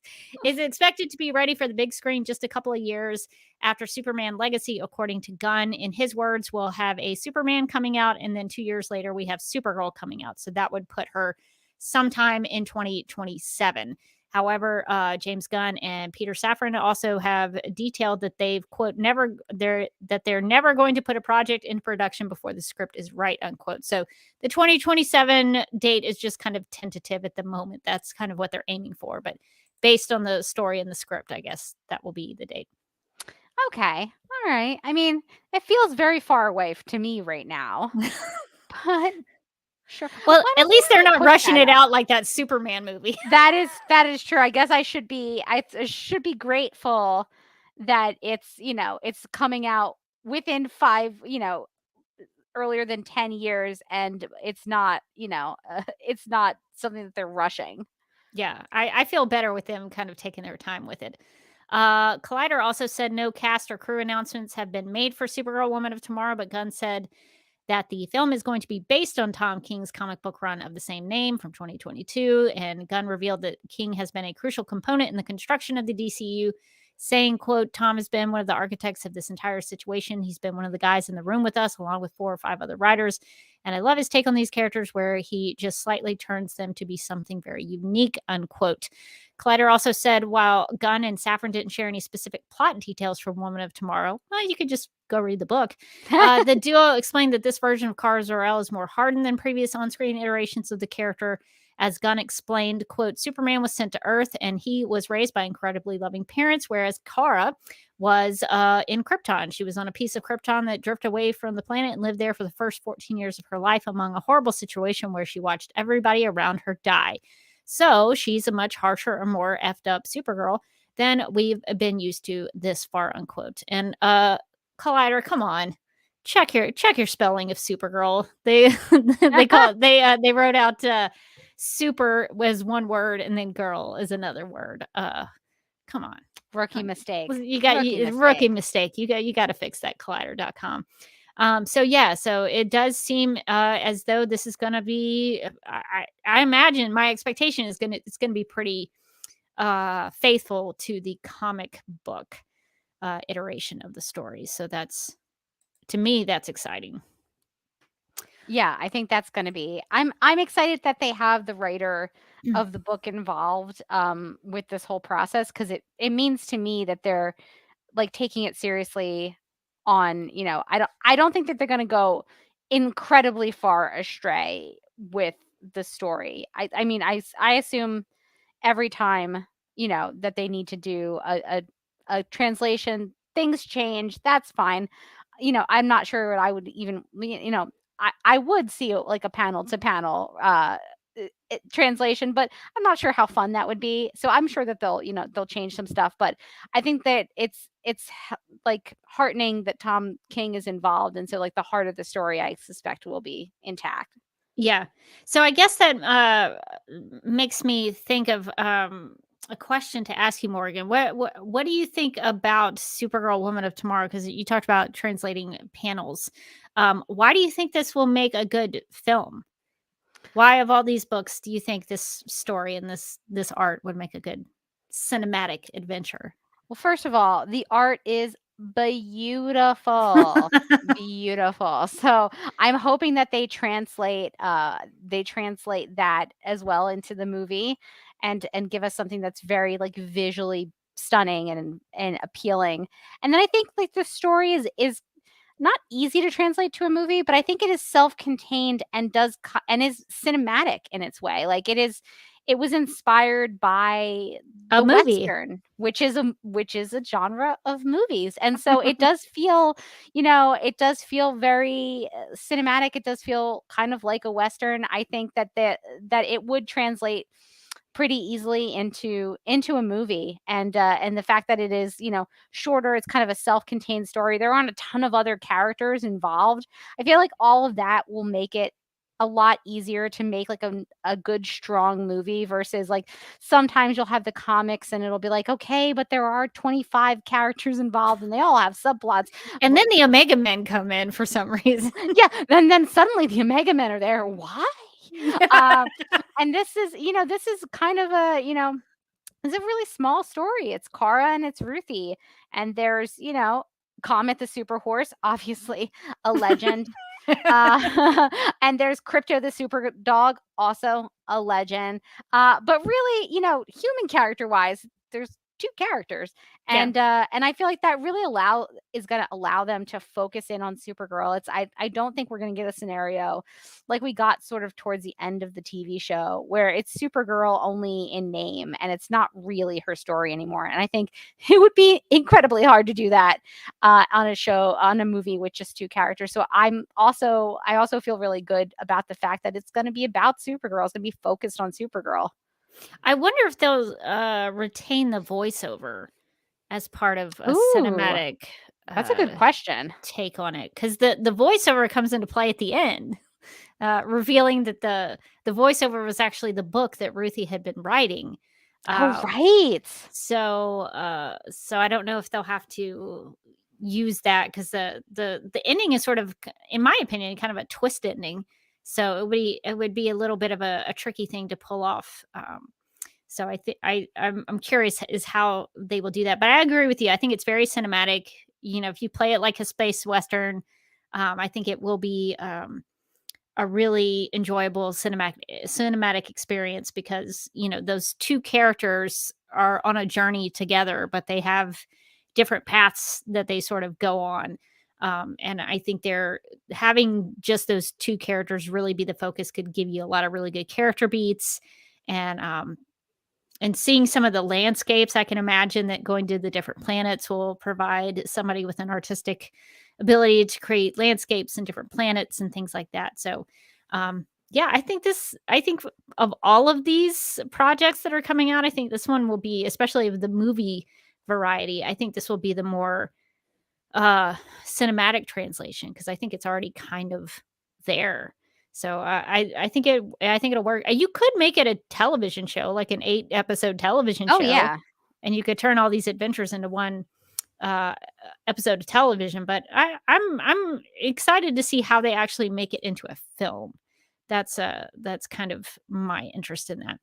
is expected to be ready for the big screen just a couple of years after Superman Legacy, according to Gunn. In his words, we'll have a Superman coming out, and then 2 years later, we have Supergirl coming out. So that would put her sometime in 2027. However, James Gunn and Peter Safran also have detailed that they've, quote, they're never going to put a project in production before the script is right, unquote. So the 2027 date is just kind of tentative at the moment. That's kind of what they're aiming for. But based on the story and the script, I guess that will be the date. Okay. All right. I mean, it feels very far away to me right now. But sure. Well, at least they're not rushing it out like that Superman movie. That is true. I guess I should be grateful that it's coming out within 5, earlier than 10 years, and it's not, it's not something that they're rushing. Yeah, I feel better with them kind of taking their time with it. Collider also said no cast or crew announcements have been made for Supergirl Woman of Tomorrow, but Gunn said that the film is going to be based on Tom King's comic book run of the same name from 2022. And Gunn revealed that King has been a crucial component in the construction of the DCU, saying, quote, Tom has been one of the architects of this entire situation. He's been one of the guys in the room with us, along with 4 or 5 other writers. And I love his take on these characters where he just slightly turns them to be something very unique, unquote. Collider also said while Gunn and Safran didn't share any specific plot details for Woman of Tomorrow, well, you could just go read the book. The duo explained that this version of Kara Zor-El is more hardened than previous on-screen iterations of the character. As Gunn explained, quote, Superman was sent to Earth and he was raised by incredibly loving parents, whereas Kara was in Krypton. She was on a piece of Krypton that drifted away from the planet and lived there for the first 14 years of her life among a horrible situation where she watched everybody around her die. So she's a much harsher or more effed up Supergirl than we've been used to this far, unquote. And Collider, come on. Check your spelling of Supergirl. They they wrote out super was one word and then girl is another word. Come on. Rookie mistake. Rookie mistake. You got to fix that. Collider.com. So it does seem as though this is going to be. I imagine my expectation is it's going to be pretty faithful to the comic book iteration of the story. So to me, that's exciting. Yeah, I think that's going to be. I'm excited that they have the writer of the book involved with this whole process, because it means to me that they're like taking it seriously. On I don't think that they're going to go incredibly far astray with the story. I mean I assume every time that they need to do a translation, things change. That's fine. I'm not sure what I would even I would see like a panel to panel translation, but I'm not sure how fun that would be. So I'm sure that they'll change some stuff, but I think that it's like heartening that Tom King is involved, and so like the heart of the story I suspect will be intact. Yeah. So I guess that makes me think of a question to ask you, Morgan. What do you think about Supergirl Woman of Tomorrow? Because you talked about translating panels. Why do you think this will make a good film? Why, of all these books, do you think this story and this art would make a good cinematic adventure? Well, first of all, the art is beautiful. Beautiful. So I'm hoping that they translate that as well into the movie and give us something that's very like visually stunning and appealing. And then I think like the story is not easy to translate to a movie, but I think it is self-contained and and is cinematic in its way. Like it was inspired by A the movie. Western, which is a genre of movies. And so it does feel, it does feel very cinematic. It does feel kind of like a Western. I think that it would translate pretty easily into a movie, and the fact that it is shorter, it's kind of a self-contained story, there aren't a ton of other characters involved. I feel like all of that will make it a lot easier to make like a good strong movie versus like sometimes you'll have the comics and it'll be like, okay, but there are 25 characters involved and they all have subplots, And then the Omega Men come in for some reason. yeah, then suddenly the Omega Men are there. Why? And this is kind of it's a really small story. It's Kara and it's Ruthie, and there's Comet the Super Horse, obviously a legend. And there's Crypto the Super Dog, also a legend. But really, human character wise, there's two characters, and I feel like that really is going to allow them to focus in on Supergirl. I don't think we're going to get a scenario like we got sort of towards the end of the TV show where it's Supergirl only in name and it's not really her story anymore. And I think it would be incredibly hard to do that on a movie with just two characters. So I also feel really good about the fact that it's going to be about Supergirl. It's going to be focused on Supergirl. I wonder if they'll retain the voiceover as part of a cinematic. That's a good question. Take on it, because the voiceover comes into play at the end, revealing that the voiceover was actually the book that Ruthie had been writing. Right. So I don't know if they'll have to use that, because the ending is sort of, in my opinion, kind of a twist ending. So it would be a little bit of a tricky thing to pull off. So I think I'm curious is how they will do that. But I agree with you. I think it's very cinematic. If you play it like a space Western, I think it will be a really enjoyable cinematic experience, because those two characters are on a journey together, but they have different paths that they sort of go on. And I think they're having just those two characters really be the focus could give you a lot of really good character beats, and seeing some of the landscapes. I can imagine that going to the different planets will provide somebody with an artistic ability to create landscapes and different planets and things like that. So, I think of all of these projects that are coming out, I think this one will be, especially of the movie variety, I think this will be the more cinematic translation, because I think it's already kind of there. So I think it'll work. You could make it a television show, like an 8-episode television show. Oh yeah, and you could turn all these adventures into one episode of television. But I'm excited to see how they actually make it into a film. That's kind of my interest in that.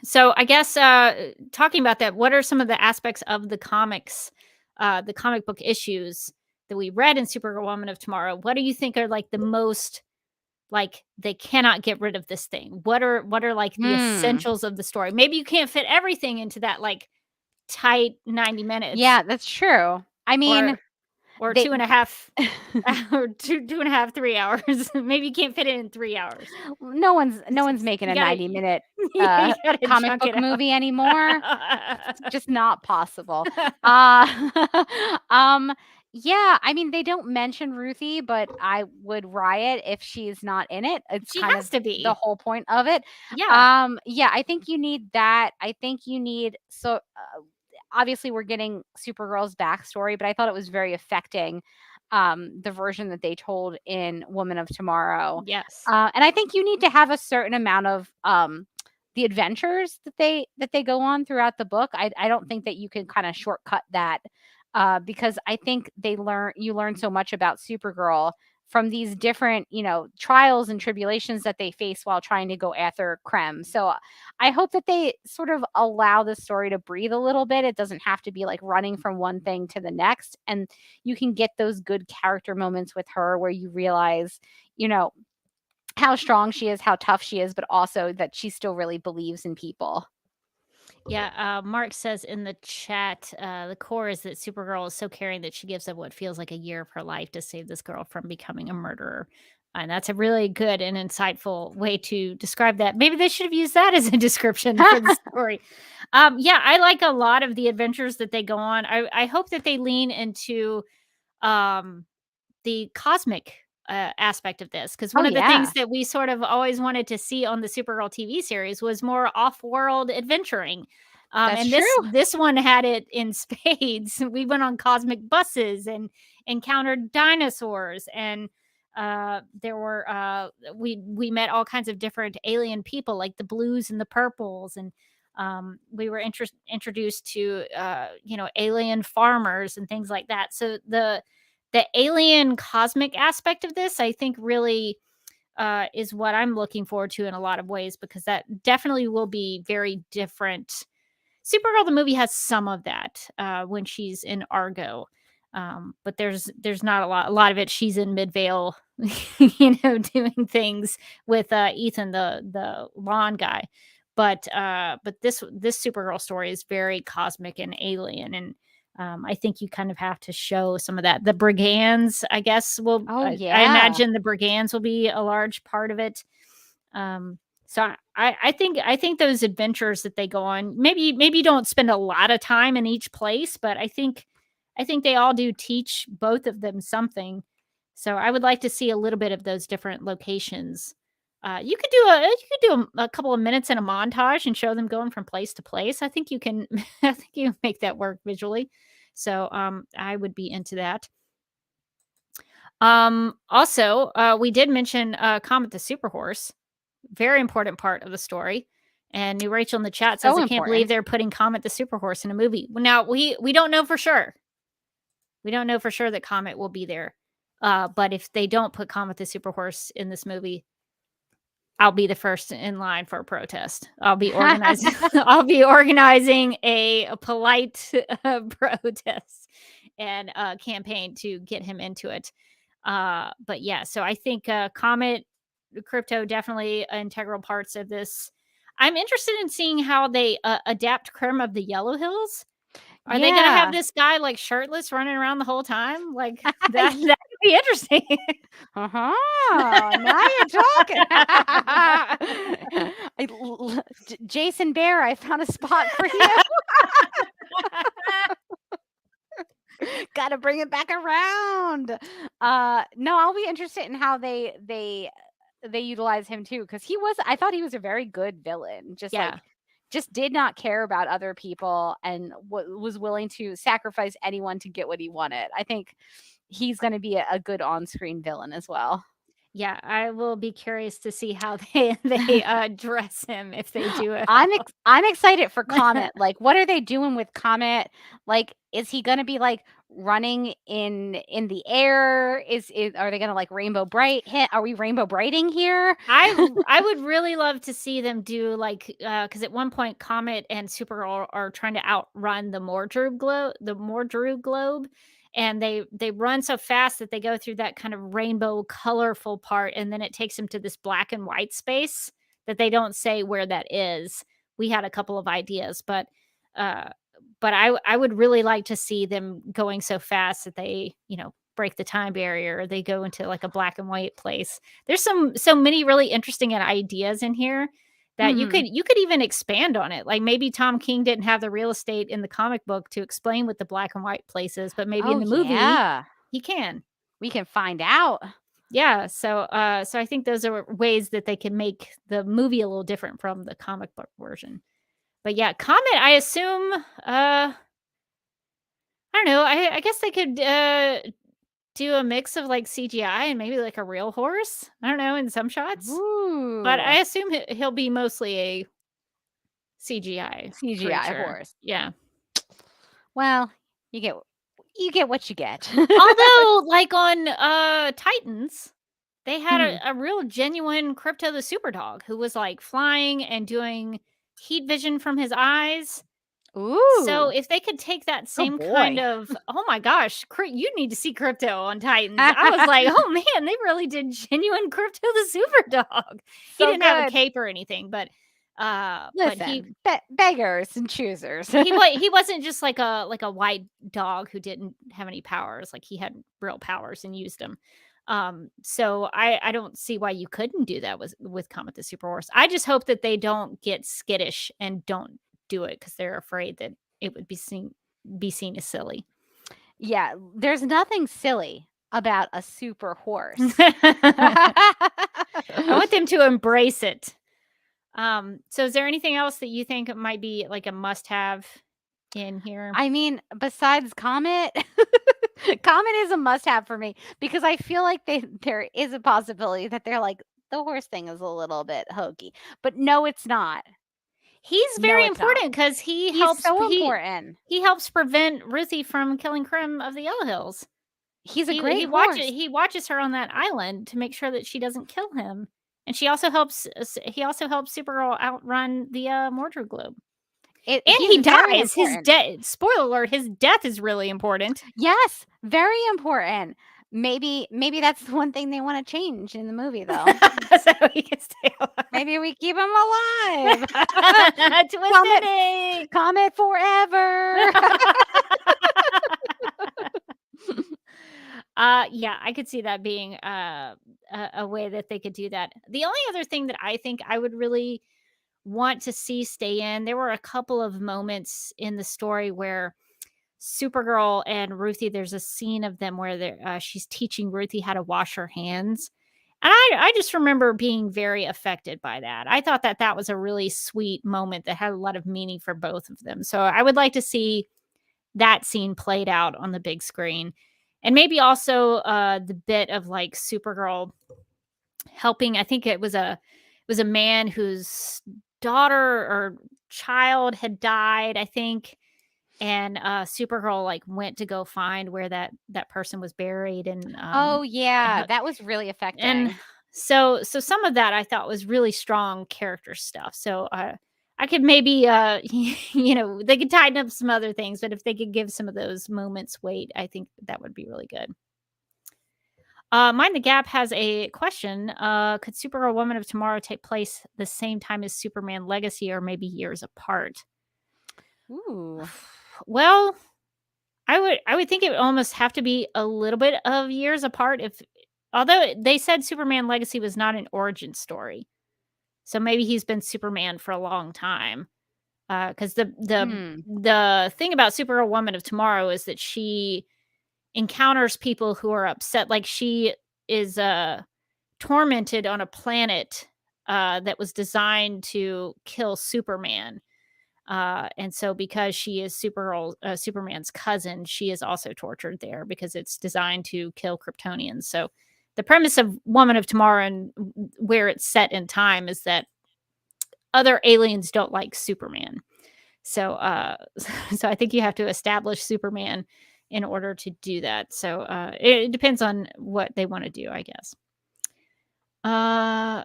So I guess talking about that, what are some of the aspects of the comics, the comic book issues that we read in Supergirl Woman of Tomorrow? What do you think are like the most, like, they cannot get rid of this thing? What are like the essentials of the story? Maybe you can't fit everything into that like tight 90 minutes. Yeah, that's true. I mean, or 2.5 3 hours. Maybe you can't fit it in 3 hours. No one's making a 90-minute comic book movie anymore. It's just not possible. Yeah, I mean, they don't mention Ruthie, but I would riot if she's not in it. She has to be the whole point of it. Yeah. Yeah, I think you need that. I think you need obviously we're getting Supergirl's backstory, but I thought it was very affecting, the version that they told in Woman of Tomorrow. Yes. And I think you need to have a certain amount of the adventures that they go on throughout the book. I don't think that you can kind of shortcut that, because I think you learn so much about Supergirl from these different, trials and tribulations that they face while trying to go after Krem. So I hope that they sort of allow the story to breathe a little bit. It doesn't have to be like running from one thing to the next. And you can get those good character moments with her where you realize, how strong she is, how tough she is, but also that she still really believes in people. Yeah, Mark says in the chat, the core is that Supergirl is so caring that she gives up what feels like a year of her life to save this girl from becoming a murderer. And that's a really good and insightful way to describe that. Maybe they should have used that as a description for the story. Yeah, I like a lot of the adventures that they go on. I hope that they lean into the cosmic aspect of this, because one of the things that we sort of always wanted to see on the Supergirl TV series was more off-world adventuring. That's and true. this one had it in spades. We went on cosmic buses and encountered dinosaurs, and there were we met all kinds of different alien people, like the blues and the purples, and we were introduced to alien farmers and things like that. So the alien cosmic aspect of this, I think, really is what I'm looking forward to in a lot of ways, because that definitely will be very different. Supergirl the movie has some of that when she's in Argo, but there's not a lot of it. She's in Midvale, doing things with Ethan, the lawn guy. But this Supergirl story is very cosmic and alien, and I think you kind of have to show some of that. The Brigands, I guess, will. I imagine the Brigands will be a large part of it. So I think those adventures that they go on, maybe don't spend a lot of time in each place, but I think they all do teach both of them something. So I would like to see a little bit of those different locations. You could do a couple of minutes in a montage and show them going from place to place. I think you can I think you can make that work visually. So I would be into that. Also, we did mention Comet the Superhorse. Very important part of the story. And New Rachel in the chat says, I can't believe they're putting Comet the Superhorse in a movie. Now, we don't know for sure. We don't know for sure that Comet will be there. But if they don't put Comet the Superhorse in this movie, I'll be the first in line for a protest. I'll be organizing. I'll be organizing a polite protest and campaign to get him into it. But yeah, so I think Comet, Crypto, definitely integral parts of this. I'm interested in seeing how they adapt Krem of the Yellow Hills. Are they gonna have this guy like shirtless running around the whole time? Like that could be interesting. Now you're talking. Jason Bear, I found a spot for you. Gotta bring it back around. No, I'll be interested in how they utilize him too, because I thought he was a very good villain. Just did not care about other people and was willing to sacrifice anyone to get what he wanted. I think he's going to be a good on-screen villain as well. Yeah, I will be curious to see how they dress him if they do it. I'm excited for Comet. Like, what are they doing with Comet? Like, is he going to be like running in the air? Are they going to like rainbow bright hit? Are we rainbow brighting here? I would really love to see them do like because at one point Comet and Supergirl are trying to outrun the Mordru globe. And they run so fast that they go through that kind of rainbow colorful part, and then it takes them to this black and white space that they don't say where that is. We had a couple of ideas, but I would really like to see them going so fast that they, break the time barrier, or they go into like a black and white place. There's so many really interesting ideas in here that you could even expand on it. Like maybe Tom King didn't have the real estate in the comic book to explain what the black and white places, but maybe in the movie he can. We can find out. Yeah, so I think those are ways that they can make the movie a little different from the comic book version. But yeah, Comet, I assume I don't know. I guess they could do a mix of like CGI and maybe like a real horse. I don't know, in some shots. Ooh. But I assume he'll be mostly a CGI creature. horse. Yeah. Well, you You get what you get. Although, like on Titans, they had a real genuine Crypto the Superdog who was like flying and doing heat vision from his eyes. Ooh. So if they could take that same kind boy. of, oh my gosh, you need to see Crypto on Titans. I was like, oh man, they really did genuine Crypto the Superdog. He So didn't have a good. cape or anything, but Listen, beggars and choosers. he wasn't just like a white dog who didn't have any powers. Like he had real powers and used them. So I don't see why you couldn't do that with Comet the Superhorse. I just hope that they don't get skittish and don't do it because they're afraid that it would be seen as silly. Yeah, there's nothing silly about a super horse. I want them to embrace it. So is there anything else that you think might be like a must-have in here? I mean, besides Comet, Comet is a must-have for me because I feel like there is a possibility that they're like, the horse thing is a little bit hokey. But no, it's not. He's very important because he helps. Important. He helps prevent Ruthie from killing Krim of the Yellow Hills. He's a great horse. He watches her on that island to make sure that she doesn't kill him, and he also helps Supergirl outrun the Mordred Globe. And he dies. His death. Spoiler alert: his death is really important. Yes, very important. Maybe that's the one thing they want to change in the movie, though. So he can stay alive. Maybe we keep him alive. Comet forever. Yeah, I could see that being a way that they could do that. The only other thing that I think I would really want to see stay in, there were a couple of moments in the story where Supergirl and Ruthie, there's a scene of them where she's teaching Ruthie how to wash her hands. And I just remember being very affected by that. I thought that was a really sweet moment that had a lot of meaning for both of them. So I would like to see that scene played out on the big screen. And maybe also the bit of like Supergirl helping. I think it was a man whose daughter or child had died, I think. And Supergirl like went to go find where that person was buried. And oh yeah, that was really affecting. And so some of that I thought was really strong character stuff. So I could maybe they could tighten up some other things, but if they could give some of those moments weight, I think that would be really good. Mind the Gap has a question. Could Supergirl Woman of Tomorrow take place the same time as Superman Legacy or maybe years apart? Ooh. Well, I would think it would almost have to be a little bit of years apart although they said Superman Legacy was not an origin story. So maybe he's been Superman for a long time. Because the thing about Supergirl Woman of Tomorrow is that she encounters people who are upset. Like she is tormented on a planet that was designed to kill Superman. And so because she is Superman's cousin, she is also tortured there because it's designed to kill Kryptonians. So the premise of Woman of Tomorrow and where it's set in time is that other aliens don't like Superman. So so I think you have to establish Superman in order to do that. So it depends on what they want to do, I guess.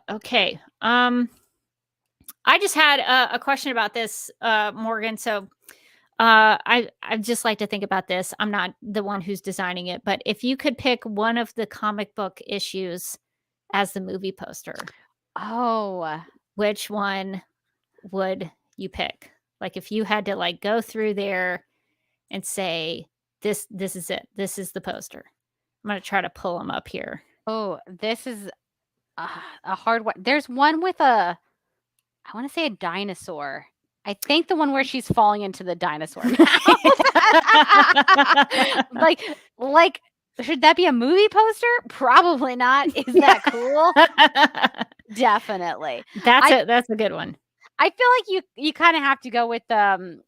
Okay. I just had a question about this, Morgan. So I just like to think about this. I'm not the one who's designing it, but if you could pick one of the comic book issues as the movie poster, which one would you pick? Like if you had to like go through there and say, this is it. This is the poster. I'm going to try to pull them up here. Oh, this is a hard one. There's one with I want to say a dinosaur. I think the one where she's falling into the dinosaur mouth. like, should that be a movie poster? Probably not. Is that cool? Definitely. That's a good one. I feel like you kind of have to go with the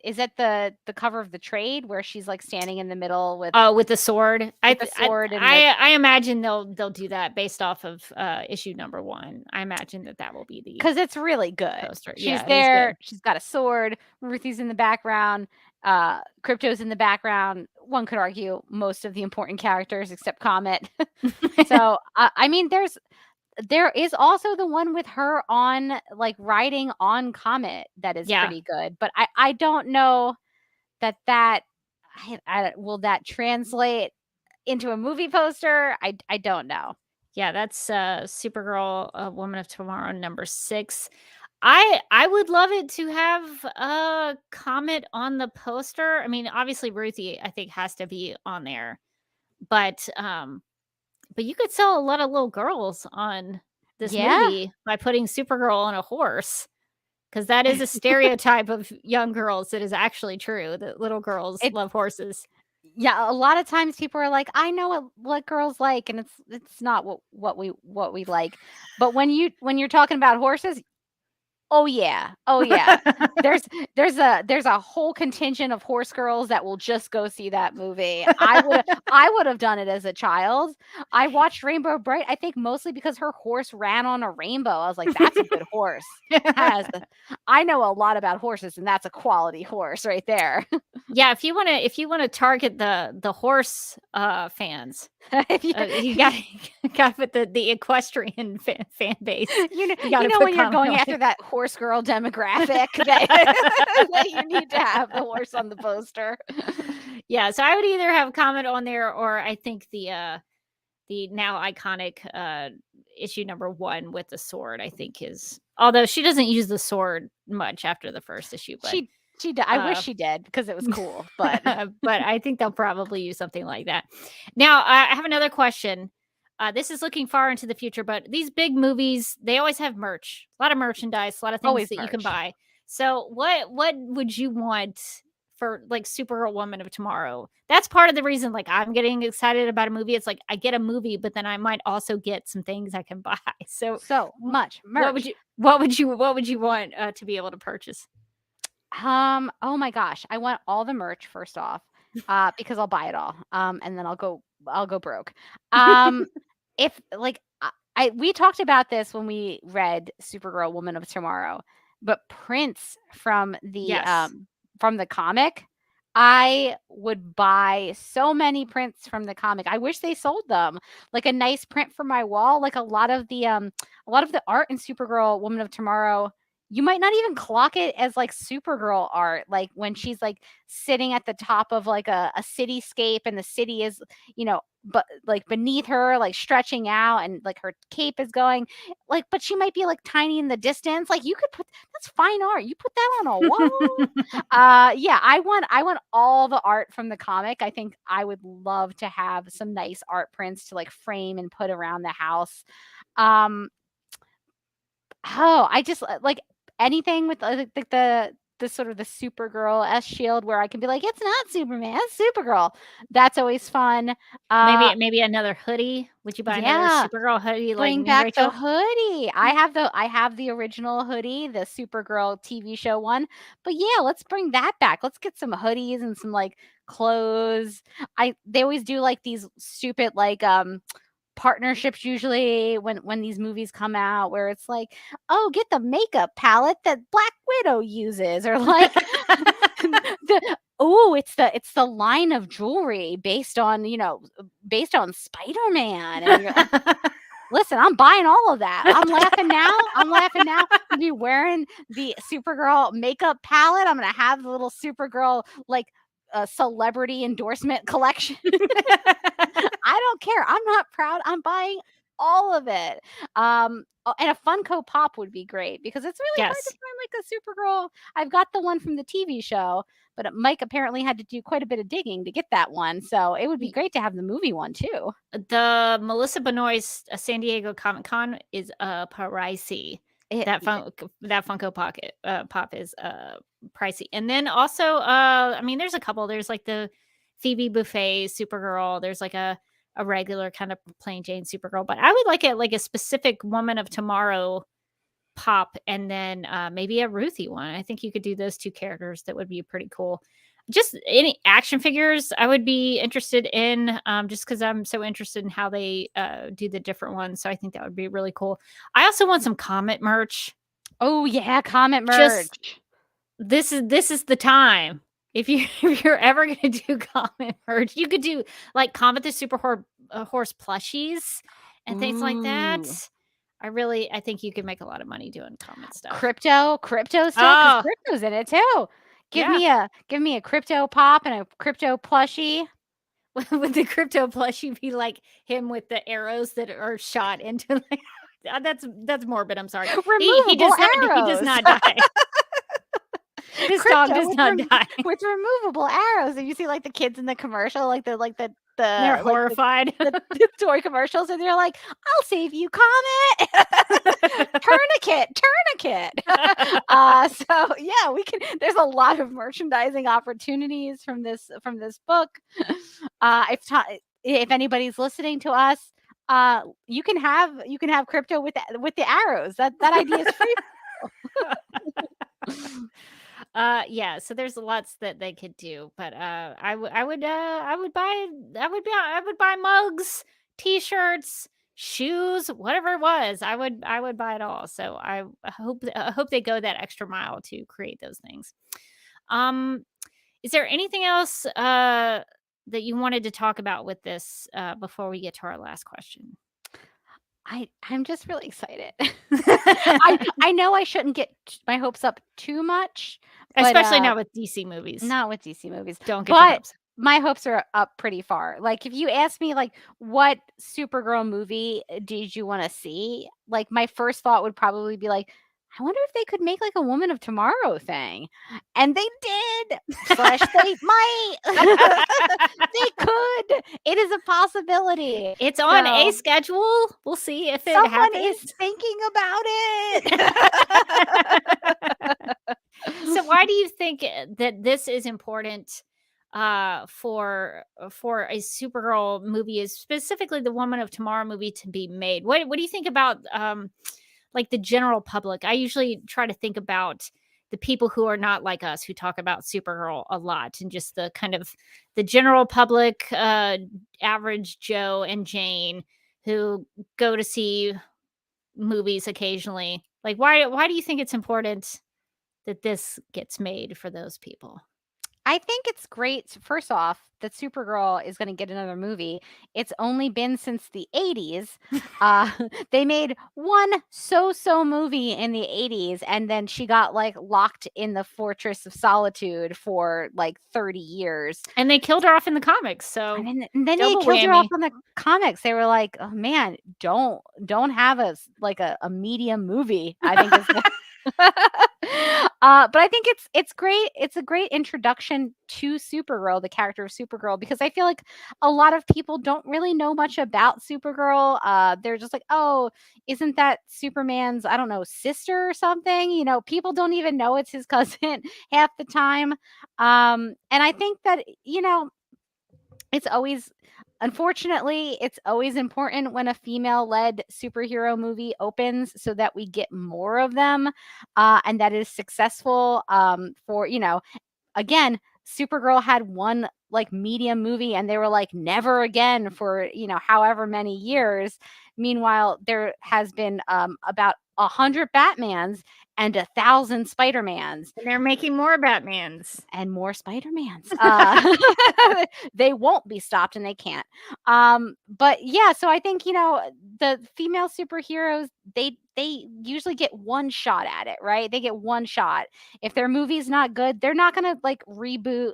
is that the cover of the trade where she's like standing in the middle with the sword. I imagine they'll do that based off of issue number 1. I imagine that will be the because it's really good. Poster. She's there. She's got a sword. Ruthie's in the background, Crypto's in the background. One could argue most of the important characters except Comet. So I mean, there is also the one with her on like riding on Comet that is pretty good, but I don't know that will that translate into a movie poster. I don't know. Yeah, that's Supergirl, Woman of Tomorrow number 6. I would love it to have a Comet on the poster. I mean, obviously Ruthie I think has to be on there. But you could sell a lot of little girls on this movie by putting Supergirl on a horse. Because that is a stereotype of young girls that is actually true, that little girls love horses. Yeah, a lot of times people are like, I know what girls like, and it's not what we like. But when you're talking about horses, oh yeah. There's a whole contingent of horse girls that will just go see that movie. I would have done it as a child. I watched Rainbow Bright, I think mostly because her horse ran on a rainbow. I was like, that's a good horse. I know a lot about horses, and that's a quality horse right there. Yeah, if you want to target the horse fans, you got with the equestrian fan base. You know when you're going after that horse girl demographic, that you need to have the horse on the poster. Yeah, so I would either have Comet on there, or I think the now iconic issue number 1 with the sword, I think is, although she doesn't use the sword much after the first issue, but she did. I wish she did because it was cool, but but I think they'll probably use something like that. Now, I have another question. This is looking far into the future, but these big movies, they always have merch, a lot of merchandise, a lot of things that you can buy. So what would you want for like Supergirl Woman of Tomorrow? That's part of the reason like I'm getting excited about a movie. It's like I get a movie, but then I might also get some things I can buy. So much merch. What would you want to be able to purchase? Oh my gosh, I want all the merch first off, because I'll buy it all, and then I'll go broke. If like we talked about this when we read Supergirl Woman of Tomorrow, but prints from the comic, I would buy so many prints from the comic. I wish they sold them, like a nice print for my wall. Like a lot of the art in Supergirl Woman of Tomorrow, you might not even clock it as like Supergirl art. Like when she's like sitting at the top of like a cityscape, and the city is, but like beneath her, like stretching out, and like her cape is going, like, but she might be like tiny in the distance. Like you could that's fine art. You put that on a wall. Yeah, I want all the art from the comic. I think I would love to have some nice art prints to like frame and put around the house. I just like anything with the sort of the Supergirl S shield where I can be like, it's not Superman, it's Supergirl. That's always fun. Maybe another hoodie. Would you buy another Supergirl hoodie? Bring back the hoodie. I have the original hoodie, the Supergirl TV show one. But yeah, let's bring that back. Let's get some hoodies and some like clothes. They always do like these stupid like partnerships usually when these movies come out, where it's like, oh, get the makeup palette that Black Widow uses, or like it's the line of jewelry based on Spider-Man. And you're like, listen, I'm buying all of that. I'm laughing now. I'll be wearing the Supergirl makeup palette. I'm gonna have the little Supergirl like a celebrity endorsement collection. I don't care. I'm not proud. I'm buying all of it. And a Funko Pop would be great, because it's really hard to find like a Supergirl. I've got the one from the TV show, but Mike apparently had to do quite a bit of digging to get that one. So it would be great to have the movie one too. The Melissa Benoist San Diego Comic Con is pricey. That Funko Pop is pricey. And then also, I mean, there's a couple. There's like the Phoebe Buffay Supergirl. There's like a regular kind of plain Jane Supergirl. But I would like it like a specific Woman of Tomorrow pop, and then maybe a Ruthie one. I think you could do those two characters. That would be pretty cool. Just any action figures I would be interested in, just because I'm so interested in how they do the different ones. So I think that would be really cool. I also want some Comet merch. Oh yeah, Comet merch. This is the time. if you're ever gonna do Comet merch, you could do like Comet the Horse plushies and things like that. Ooh. I think you could make a lot of money doing Comet stuff. Crypto stuff, because Oh, crypto's in it too. Give yeah. me a crypto pop and a crypto plushie. With the crypto plushie be like him with the arrows that are shot into like that's morbid. I'm sorry. He does Removable not arrows. die. This dog Crypto does not die. with removable arrows, and you see like the kids in the commercial, like the They're like horrified. the toy commercials, and they're like, "I'll save you, Comet." Tourniquet. So yeah, we can. There's a lot of merchandising opportunities from this book. If anybody's listening to us, you can have crypto with the arrows. That idea is free. Yeah, so there's lots that they could do, but I would buy mugs, t-shirts, shoes, whatever it was. I would buy it all. So I hope they go that extra mile to create those things. Um is there anything else that you wanted to talk about with this before we get to our last question? I'm just really excited. I know I shouldn't get my hopes up too much, but Especially not with DC movies. not with DC movies. Don't get your But hopes. my hopes are up pretty far. Like if you ask me like what Supergirl movie did you want to see? Like my first thought would probably be like, I wonder if they could make like a Woman of Tomorrow thing. And they did. / they might. They could. It is a possibility. It's on a So, schedule. We'll see if it someone happens. is thinking about it. So why do you think that this is important for a Supergirl movie, is specifically the Woman of Tomorrow movie, to be made? What do you think about like the general public? I usually try to think about the people who are not like us, who talk about Supergirl a lot, and just the kind of the general public, average Joe and Jane who go to see movies occasionally. Like why do you think it's important that this gets made for those people? I think it's great, first off, that Supergirl is going to get another movie. It's only been since the 80s. They made one so movie in the 80s, and then she got like locked in the Fortress of Solitude for like 30 years. And they killed her off in the comics. So And then they double killed her off whammy. on the comics. They were like, "Oh man, don't have a medium movie." I think is but I think it's great. It's a great introduction to Supergirl, the character of Supergirl, because I feel like a lot of people don't really know much about Supergirl. They're just like, "Oh, isn't that Superman's, I don't know, sister or something?" You know, people don't even know it's his cousin half the time. And I think that, it's always, unfortunately, it's always important when a female-led superhero movie opens, so that we get more of them, and that is successful. Again, Supergirl had one like medium movie, and they were like never again for however many years. Meanwhile, there has been about 100 Batmans and 1,000 Spider-Mans. And they're making more Batmans. And more Spider-Mans. They won't be stopped, and they can't. But yeah, so I think, the female superheroes, they usually get one shot at it, right? They get one shot. If their movie's not good, they're not gonna like reboot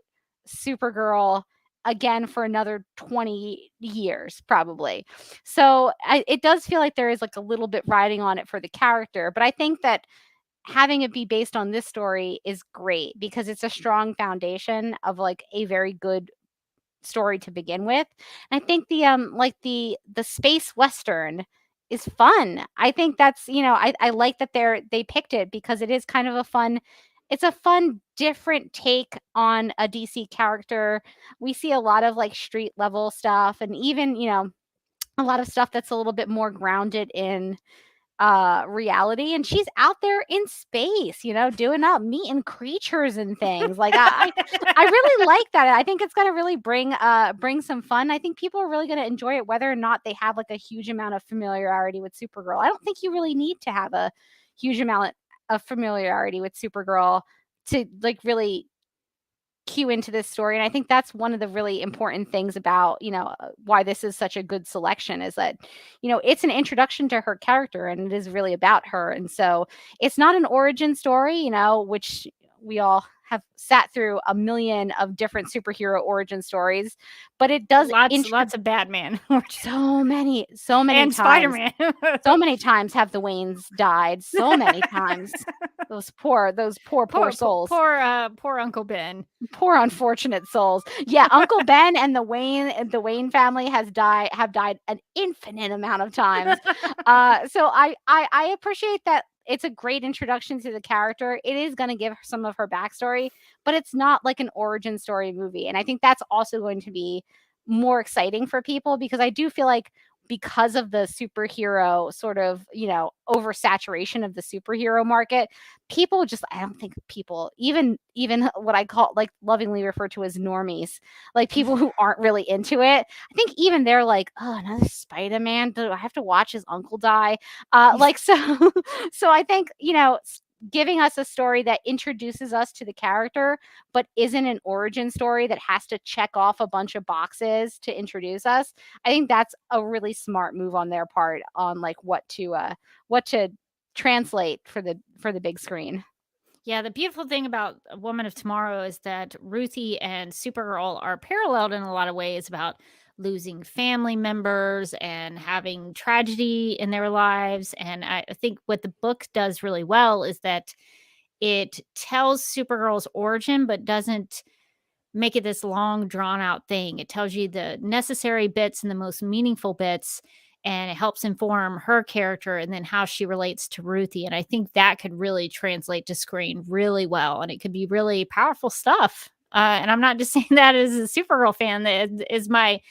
Supergirl again for another 20 years, probably. So it does feel like there is like a little bit riding on it for the character, but I think that having it be based on this story is great, because it's a strong foundation of like a very good story to begin with. And I think the space western is fun. I think that's, I like that they picked it, because it is kind of it's a fun different take on a DC character. We see a lot of like street level stuff, and even, a lot of stuff that's a little bit more grounded in reality, and she's out there in space, doing up meeting creatures and things. Like I really like that. I think it's going to really bring some fun. I think people are really going to enjoy it, whether or not they have like a huge amount of familiarity with Supergirl. I don't think you really need to have a huge amount of familiarity with Supergirl to like really cue into this story. And I think that's one of the really important things about, why this is such a good selection is that, it's an introduction to her character and it is really about her. And so it's not an origin story, which we all have sat through a million of different superhero origin stories, but it does lots of Batman. so many and times. Spider-Man. So many times have the Waynes died. So many times. Those poor souls. Poor Uncle Ben. Poor unfortunate souls. Yeah, Uncle Ben and the Wayne family have died an infinite amount of times. So I appreciate that. It's a great introduction to the character. It is going to give some of her backstory, but it's not like an origin story movie. And I think that's also going to be more exciting for people because I do feel like because of the superhero sort of, oversaturation of the superhero market, I don't think people, even what I call like lovingly referred to as normies, like people who aren't really into it, I think even they're like, oh, another Spider-Man, do I have to watch his uncle die? So I think, giving us a story that introduces us to the character, but isn't an origin story that has to check off a bunch of boxes to introduce us. I think that's a really smart move on their part on like what to translate for the big screen. Yeah, the beautiful thing about A Woman of Tomorrow is that Ruthie and Supergirl are paralleled in a lot of ways about losing family members and having tragedy in their lives. And I think what the book does really well is that it tells Supergirl's origin, but doesn't make it this long, drawn out thing. It tells you the necessary bits and the most meaningful bits, and it helps inform her character and then how she relates to Ruthie. And I think that could really translate to screen really well, and it could be really powerful stuff. And I'm not just saying that as a Supergirl fan. That is my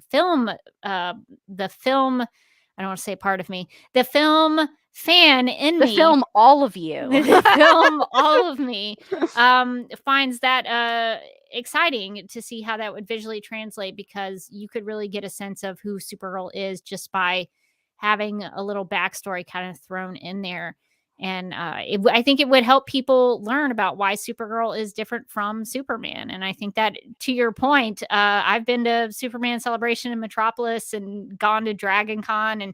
film, the film. I don't want to say part of me. The film fan in the me. Film all of you. The film all of me finds that exciting to see how that would visually translate, because you could really get a sense of who Supergirl is just by having a little backstory kind of thrown in there. And I think it would help people learn about why Supergirl is different from Superman. And I think that, to your point, I've been to Superman Celebration in Metropolis and gone to Dragon Con, and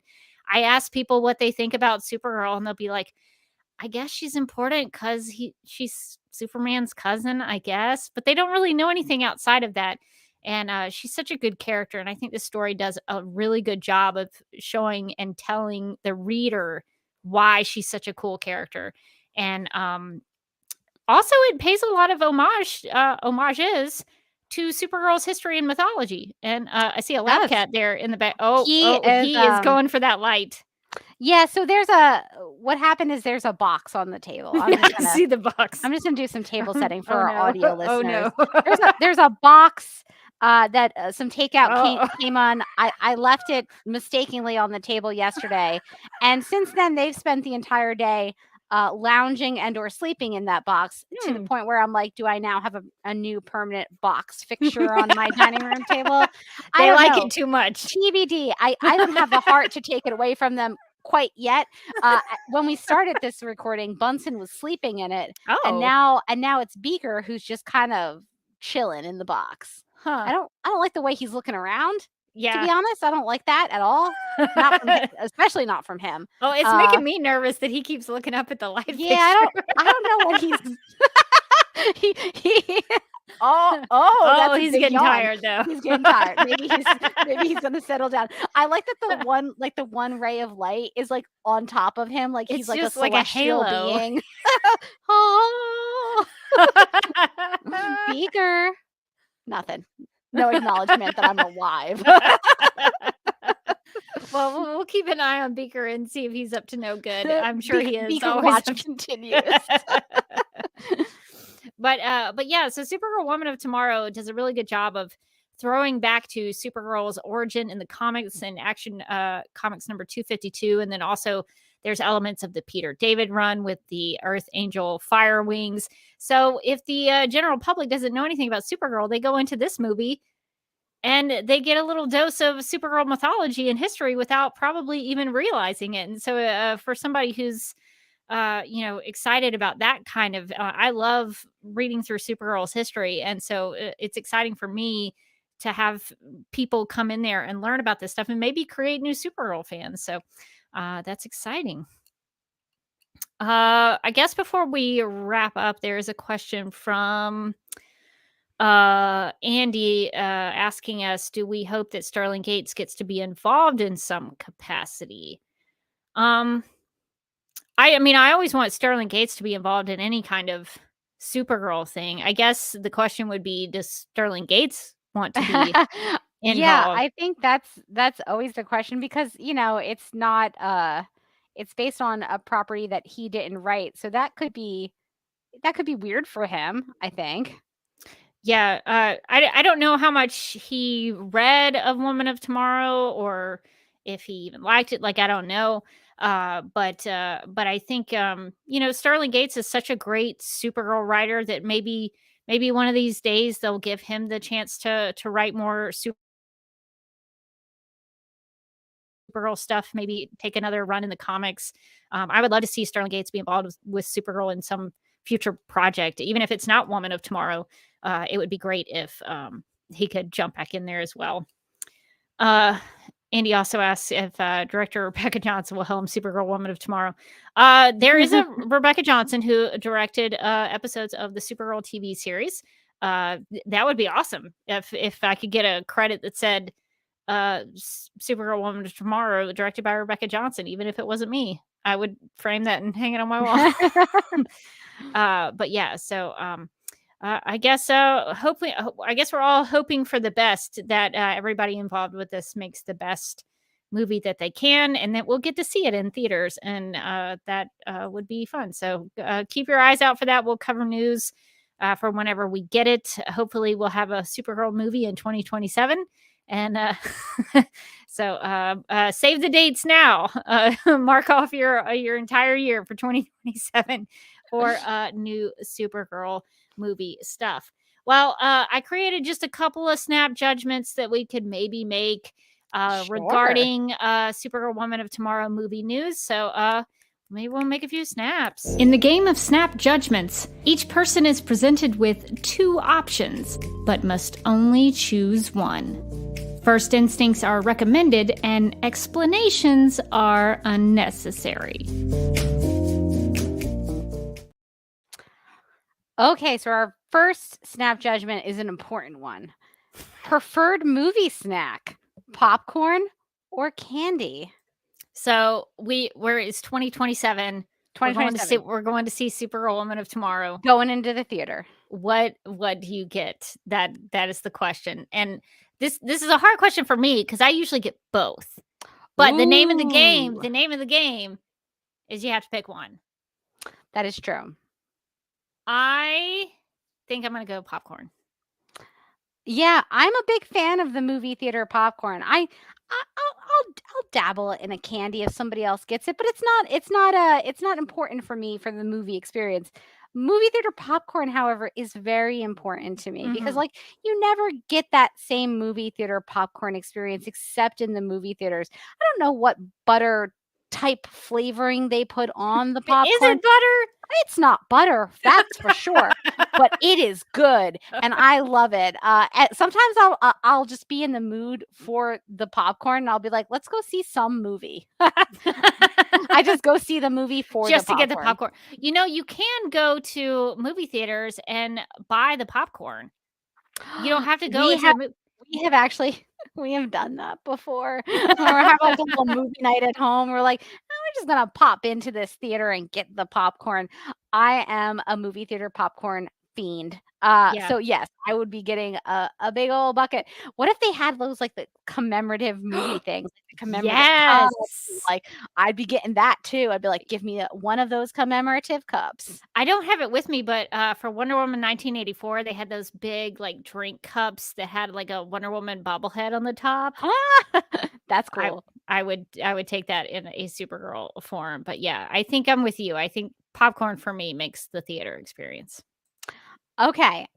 I ask people what they think about Supergirl, and they'll be like, I guess she's important because she's Superman's cousin, I guess. But they don't really know anything outside of that. And she's such a good character. And I think the story does a really good job of showing and telling the reader why she's such a cool character. And also it pays a lot of homages to Supergirl's history and mythology. And I see a lab cat there in the back. He is going for that light. Yeah, so what happened is there's a box on the table. I see the box. I'm just going to do some table setting for our audio listeners. Oh, no. There's a box that some takeout came on. I left it mistakenly on the table yesterday. And since then, they've spent the entire day lounging and or sleeping in that box to the point where I'm like, do I now have a new permanent box fixture on my dining room table? They like it too much. TBD. I don't have the heart to take it away from them quite yet. When we started this recording, Bunsen was sleeping in it. Oh. And now it's Beaker who's just kind of chilling in the box. Huh. I don't like the way he's looking around. Yeah. To be honest, I don't like that at all. Not from him, especially not from him. Oh, it's making me nervous that he keeps looking up at the light fixture. I don't know what he's he's getting tired though. He's getting tired. Maybe he's gonna settle down. I like that the one ray of light is like on top of him, like he's like a celestial being. Oh, Beaker. Nothing. No acknowledgement that I'm alive. Well, we'll keep an eye on Beaker and see if he's up to no good. I'm sure he is. Beaker watch continues. But yeah, so Supergirl Woman of Tomorrow does a really good job of throwing back to Supergirl's origin in the comics and Action Comics number 252. And then also there's elements of the Peter David run with the Earth Angel Fire Wings. So if the general public doesn't know anything about Supergirl, they go into this movie and they get a little dose of Supergirl mythology and history without probably even realizing it. And so for somebody who's excited about that kind of. I love reading through Supergirl's history, and so it's exciting for me to have people come in there and learn about this stuff and maybe create new Supergirl fans. So that's exciting. I guess before we wrap up, there is a question from Andy asking us, do we hope that Sterling Gates gets to be involved in some capacity? I mean, I always want Sterling Gates to be involved in any kind of Supergirl thing. I guess the question would be, does Sterling Gates want to be Yeah, involved? I think that's always the question because, it's not it's based on a property that he didn't write. So that could be weird for him, I think. Yeah, I don't know how much he read of Woman of Tomorrow or if he even liked it. Like, I don't know. But I think Sterling Gates is such a great Supergirl writer that maybe one of these days they'll give him the chance to write more Supergirl stuff. Maybe take another run in the comics. I would love to see Sterling Gates be involved with Supergirl in some future project, even if it's not Woman of Tomorrow. It would be great if he could jump back in there as well. Andy also asks if director Rebecca Johnson will helm Supergirl Woman of Tomorrow. There is a Rebecca Johnson who directed episodes of the Supergirl TV series. That would be awesome if I could get a credit that said Supergirl Woman of Tomorrow directed by Rebecca Johnson, even if it wasn't me. I would frame that and hang it on my wall. But yeah, so I guess hopefully, I guess we're all hoping for the best, that everybody involved with this makes the best movie that they can, and that we'll get to see it in theaters, and that would be fun. So keep your eyes out for that. We'll cover news for whenever we get it. Hopefully we'll have a Supergirl movie in 2027. And so save the dates now. Mark off your entire year for 2027 for new Supergirl movie stuff. Well, I created just a couple of snap judgments that we could maybe make regarding Supergirl Woman of Tomorrow movie news. So maybe we'll make a few snaps. In the game of snap judgments, each person is presented with two options, but must only choose one. First instincts are recommended and explanations are unnecessary. Okay, so our first snap judgment is an important one. Preferred movie snack, popcorn or candy? So it's 2027. 2027. We're going to see Supergirl Woman of Tomorrow. Going into the theater. What do you get? That is the question. And this is a hard question for me because I usually get both. But the name of the game is you have to pick one. That is true. I think I'm going to go popcorn. Yeah, I'm a big fan of the movie theater popcorn. I'll dabble in a candy if somebody else gets it, but it's not important for me for the movie experience. Movie theater popcorn, however, is very important to me because you never get that same movie theater popcorn experience except in the movie theaters. I don't know what butter type flavoring they put on the popcorn. Is it butter? It's not butter, that's for sure, but it is good, and I love it. Sometimes I'll just be in the mood for the popcorn, and I'll be like, "Let's go see some movie." I just go see the movie for just the to get the popcorn. You can go to movie theaters and buy the popcorn. You don't have to go. We have done that before. Or have like a little movie night at home. We're like, we're just gonna pop into this theater and get the popcorn. I am a movie theater popcorn fiend. So yes, I would be getting a big old bucket. What if they had those like the commemorative movie things, like the commemorative cups? Like I'd be getting that too. I'd be like, give me one of those commemorative cups. I don't have it with me, but for Wonder Woman 1984, they had those big like drink cups that had like a Wonder Woman bobblehead on the top. That's cool. I would take that in a Supergirl form. But yeah, I think I'm with you. I think popcorn for me makes the theater experience. Okay,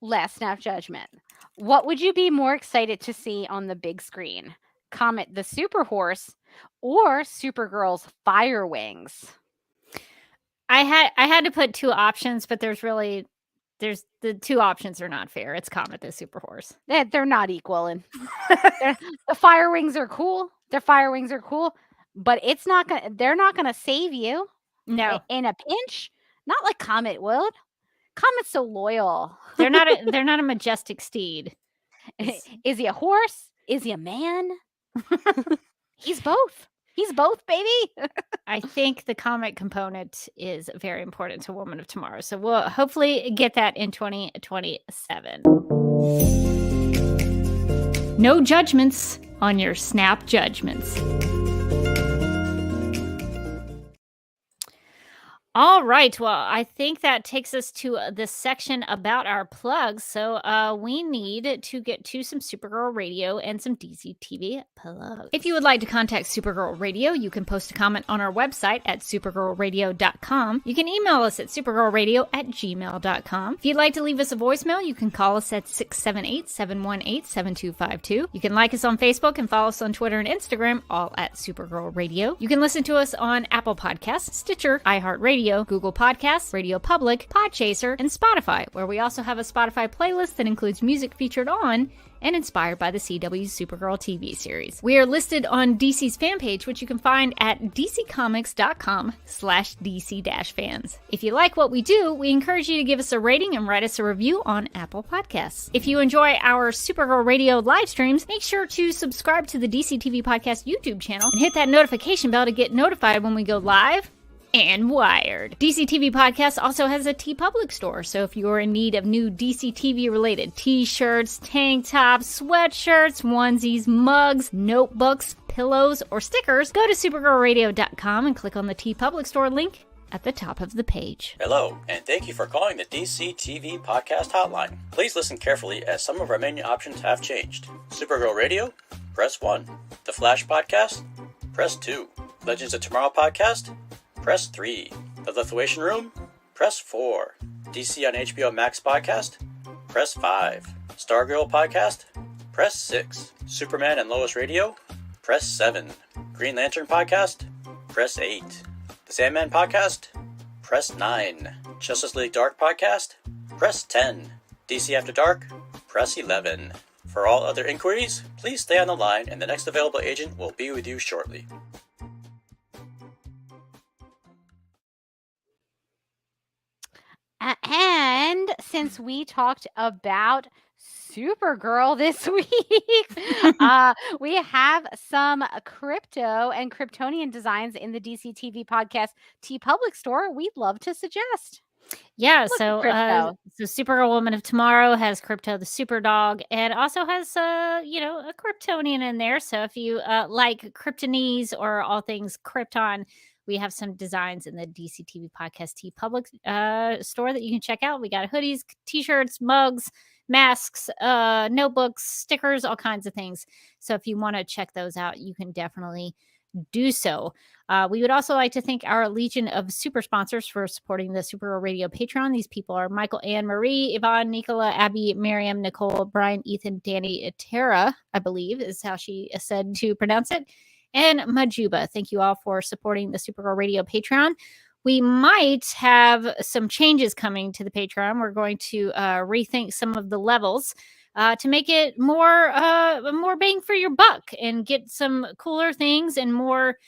last snap judgment. What would you be more excited to see on the big screen? Comet the Super Horse or Supergirl's Fire Wings? I had to put two options, but there's the two options are not fair. It's Comet the Super Horse. They're not equal, and the Fire Wings are cool. Their Fire Wings are cool, but they're not gonna save you. No, In a pinch. Not like Comet would. Comet's so loyal. they're not a majestic steed. Is he a horse? Is he a man? He's both. He's both, baby. I think the comet component is very important to Woman of Tomorrow. So we'll hopefully get that in 2027. No judgments on your snap judgments. All right. Well, I think that takes us to this section about our plugs. So we need to get to some Supergirl Radio and some DC TV plugs. If you would like to contact Supergirl Radio, you can post a comment on our website at supergirlradio.com. You can email us at supergirlradio@gmail.com. If you'd like to leave us a voicemail, you can call us at 678-718-7252. You can like us on Facebook and follow us on Twitter and Instagram, all at Supergirl Radio. You can listen to us on Apple Podcasts, Stitcher, iHeartRadio, Google Podcasts, Radio Public, Podchaser, and Spotify, where we also have a Spotify playlist that includes music featured on and inspired by the CW's Supergirl TV series. We are listed on DC's fan page, which you can find at dccomics.com/DC-fans. If you like what we do, we encourage you to give us a rating and write us a review on Apple Podcasts. If you enjoy our Supergirl Radio live streams, make sure to subscribe to the DC TV Podcast YouTube channel and hit that notification bell to get notified when we go live and wired. DC TV Podcast also has a TeePublic store, so if you're in need of new DC TV related t-shirts, tank tops, sweatshirts, onesies, mugs, notebooks, pillows, or stickers, go to supergirlradio.com and click on the TeePublic store link at the top of the page. Hello, and thank you for calling the DC TV Podcast Hotline. Please listen carefully as some of our menu options have changed. Supergirl Radio? Press 1. The Flash Podcast? Press 2. Legends of Tomorrow Podcast? Press 3. The Lithuanian Room? Press 4. DC on HBO Max Podcast? Press 5. Stargirl Podcast? Press 6. Superman and Lois Radio? Press 7. Green Lantern Podcast? Press 8. The Sandman Podcast? Press 9. Justice League Dark Podcast? Press 10. DC After Dark? Press 11. For all other inquiries, please stay on the line and the next available agent will be with you shortly. And since we talked about Supergirl this week, we have some crypto and Kryptonian designs in the DC TV Podcast TeePublic store we'd love to suggest. Yeah, so Supergirl Woman of Tomorrow has Krypto the Super Dog and also has a Kryptonian in there. So if you like Kryptonese or all things Krypton, we have some designs in the DC TV Podcast TeePublic store that you can check out. We got hoodies, t-shirts, mugs, masks, notebooks, stickers, all kinds of things. So if you want to check those out, you can definitely do so. We would also like to thank our Legion of Super sponsors for supporting the Supergirl Radio Patreon. These people are Michael, Ann, Marie, Yvonne, Nicola, Abby, Miriam, Nicole, Brian, Ethan, Danny, Tara, I believe is how she said to pronounce it, and Majuba. Thank you all for supporting the Supergirl Radio Patreon. We might have some changes coming to the Patreon. We're going to rethink some of the levels to make it more bang for your buck and get some cooler things and more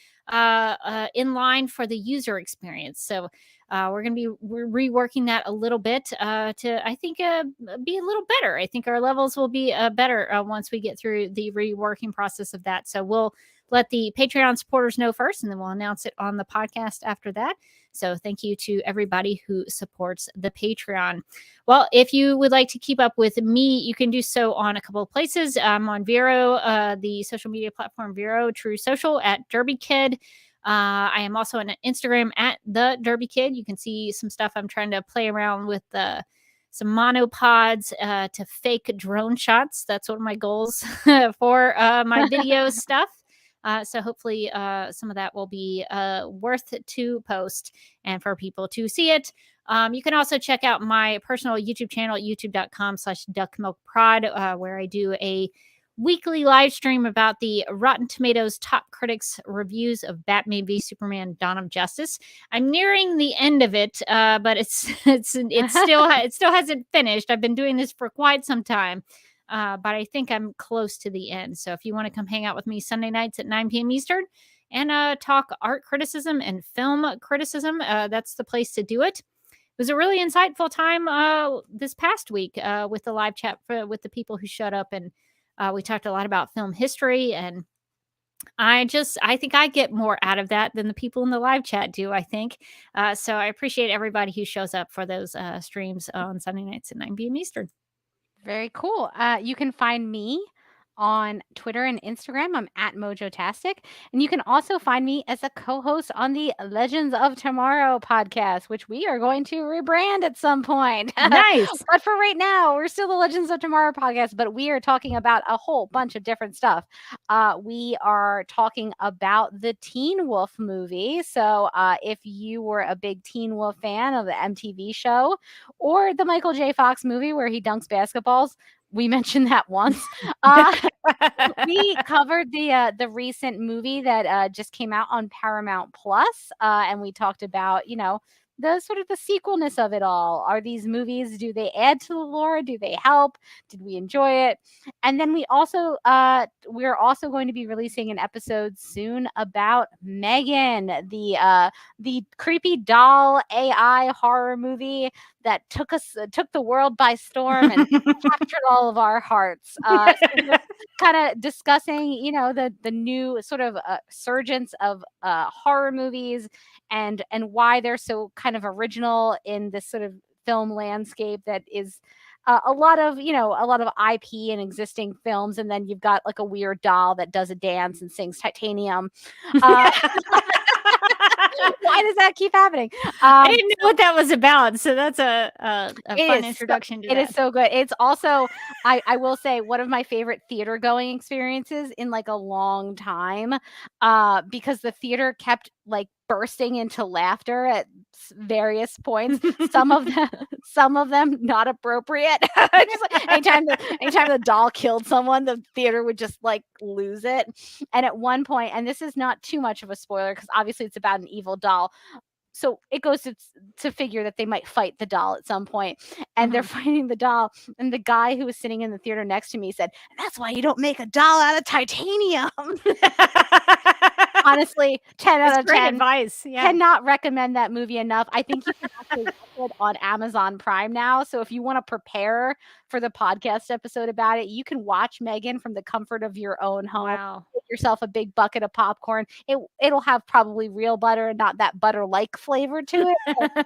in line for the user experience. So we're going to be reworking that a little bit to, I think, be a little better. I think our levels will be better once we get through the reworking process of that. So we'll let the Patreon supporters know first, and then we'll announce it on the podcast after that. So thank you to everybody who supports the Patreon. Well, if you would like to keep up with me, you can do so on a couple of places. I'm on Vero, the social media platform Vero, True Social, at Derby Kid. I am also on Instagram at the Derby Kid. You can see some stuff. I'm trying to play around with some monopods to fake drone shots. That's one of my goals for my video stuff. So hopefully some of that will be worth to post and for people to see it. You can also check out my personal YouTube channel at youtube.com/duckmilkprod, where I do a weekly live stream about the Rotten Tomatoes top critics reviews of Batman v Superman: Dawn of Justice. I'm nearing the end of it, but it still hasn't finished. I've been doing this for quite some time. But I think I'm close to the end. So if you want to come hang out with me Sunday nights at 9 p.m. Eastern and talk art criticism and film criticism, that's the place to do it. It was a really insightful time this past week with the live chat with the people who showed up. And we talked a lot about film history. And I think I get more out of that than the people in the live chat do, I think. So I appreciate everybody who shows up for those streams on Sunday nights at 9 p.m. Eastern. Very cool. You can find me on Twitter and Instagram. I'm at Mojotastic. And you can also find me as a co-host on the Legends of Tomorrow podcast, which we are going to rebrand at some point. Nice. But for right now, we're still the Legends of Tomorrow podcast, but we are talking about a whole bunch of different stuff. We are talking about the Teen Wolf movie. So if you were a big Teen Wolf fan of the MTV show or the Michael J. Fox movie where he dunks basketballs, we mentioned that once. We covered the recent movie that just came out on Paramount Plus, and we talked about, the sort of the sequelness of it all. Are these movies, do they add to the lore? Do they help? Did we enjoy it? And then we're also going to be releasing an episode soon about Megan, the creepy doll AI horror movie that took the world by storm and captured all of our hearts. So we're kind of discussing, the new sort of surgence of horror movies and why they're so kind of original in this sort of film landscape that is a lot of IP and existing films, and then you've got like a weird doll that does a dance and sings Titanium. Why does that keep happening? I didn't know what that was about, so that's a fun introduction to that. It is so good. It's also, I will say, one of my favorite theater going experiences in like a long time, because the theater kept like bursting into laughter at various points. Some of them not appropriate. Just like anytime the doll killed someone, the theater would just like lose it. And at one point, and this is not too much of a spoiler because obviously it's about an evil doll, so it goes to figure that they might fight the doll at some point, and they're fighting the doll, and the guy who was sitting in the theater next to me said, "That's why you don't make a doll out of titanium." Honestly, 10 out of 10 advice. Yeah. Cannot recommend that movie enough. I think you can actually watch it on Amazon Prime now. So if you want to prepare for the podcast episode about it, you can watch Megan from the comfort of your own home. Wow. Get yourself a big bucket of popcorn. It'll have probably real butter and not that butter-like flavor to it.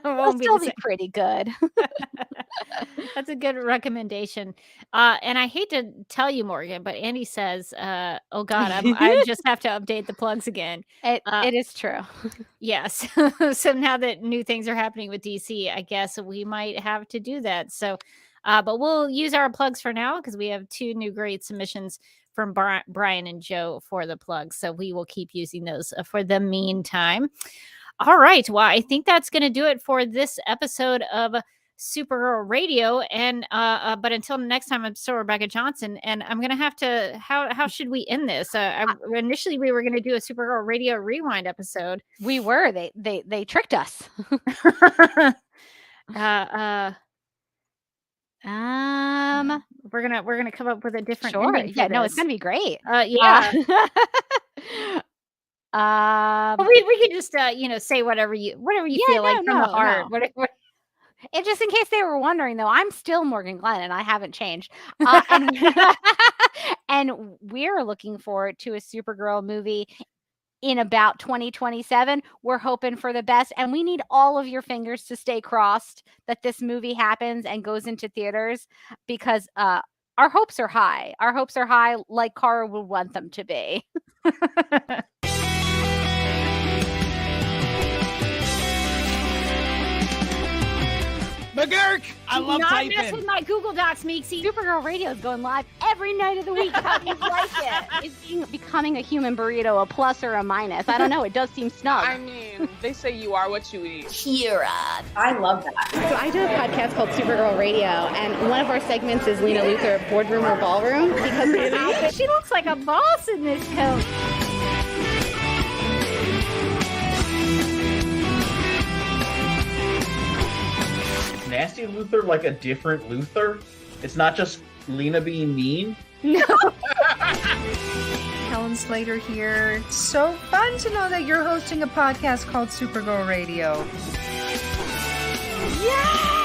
It'll still be pretty good. That's a good recommendation. And I hate to tell you, Morgan, but Andy says, "Oh God, I just have to update the plugs again." It is true. Yes. So now that new things are happening with DC, I guess we might have to do that. So, but we'll use our plugs for now because we have 2 new great submissions from Brian and Joe for the plugs. So we will keep using those for the meantime. All right. Well, I think that's going to do it for this episode of Supergirl Radio. And but until next time, I'm still Rebecca Johnson, and I'm gonna have to. How should we end this? Initially, we were gonna do a Supergirl Radio Rewind episode. We were. They tricked us. We're gonna come up with a different. Sure. Yeah. No, it's gonna be great. Yeah. We could just say whatever you feel like from the heart. No. And just in case they were wondering, though, I'm still Morgan Glenn, and I haven't changed. And we're looking forward to a Supergirl movie in about 2027. We're hoping for the best, and we need all of your fingers to stay crossed that this movie happens and goes into theaters, because our hopes are high. Our hopes are high, like Kara would want them to be. McGurk! I love Not typing. mess with my Google Docs, Meeksy. Supergirl Radio is going live every night of the week. How do you like it? Is becoming a human burrito a plus or a minus? I don't know. It does seem snug. I mean, they say you are what you eat. Kira. I love that. So I do a podcast called Supergirl Radio, and one of our segments is Lena Luthor, Boardroom or Ballroom, because She looks like a boss in this coat. Is Nasty Luthor like a different Luthor? It's not just Lena being mean? No. Helen Slater here. So fun to know that you're hosting a podcast called Supergirl Radio. Yeah!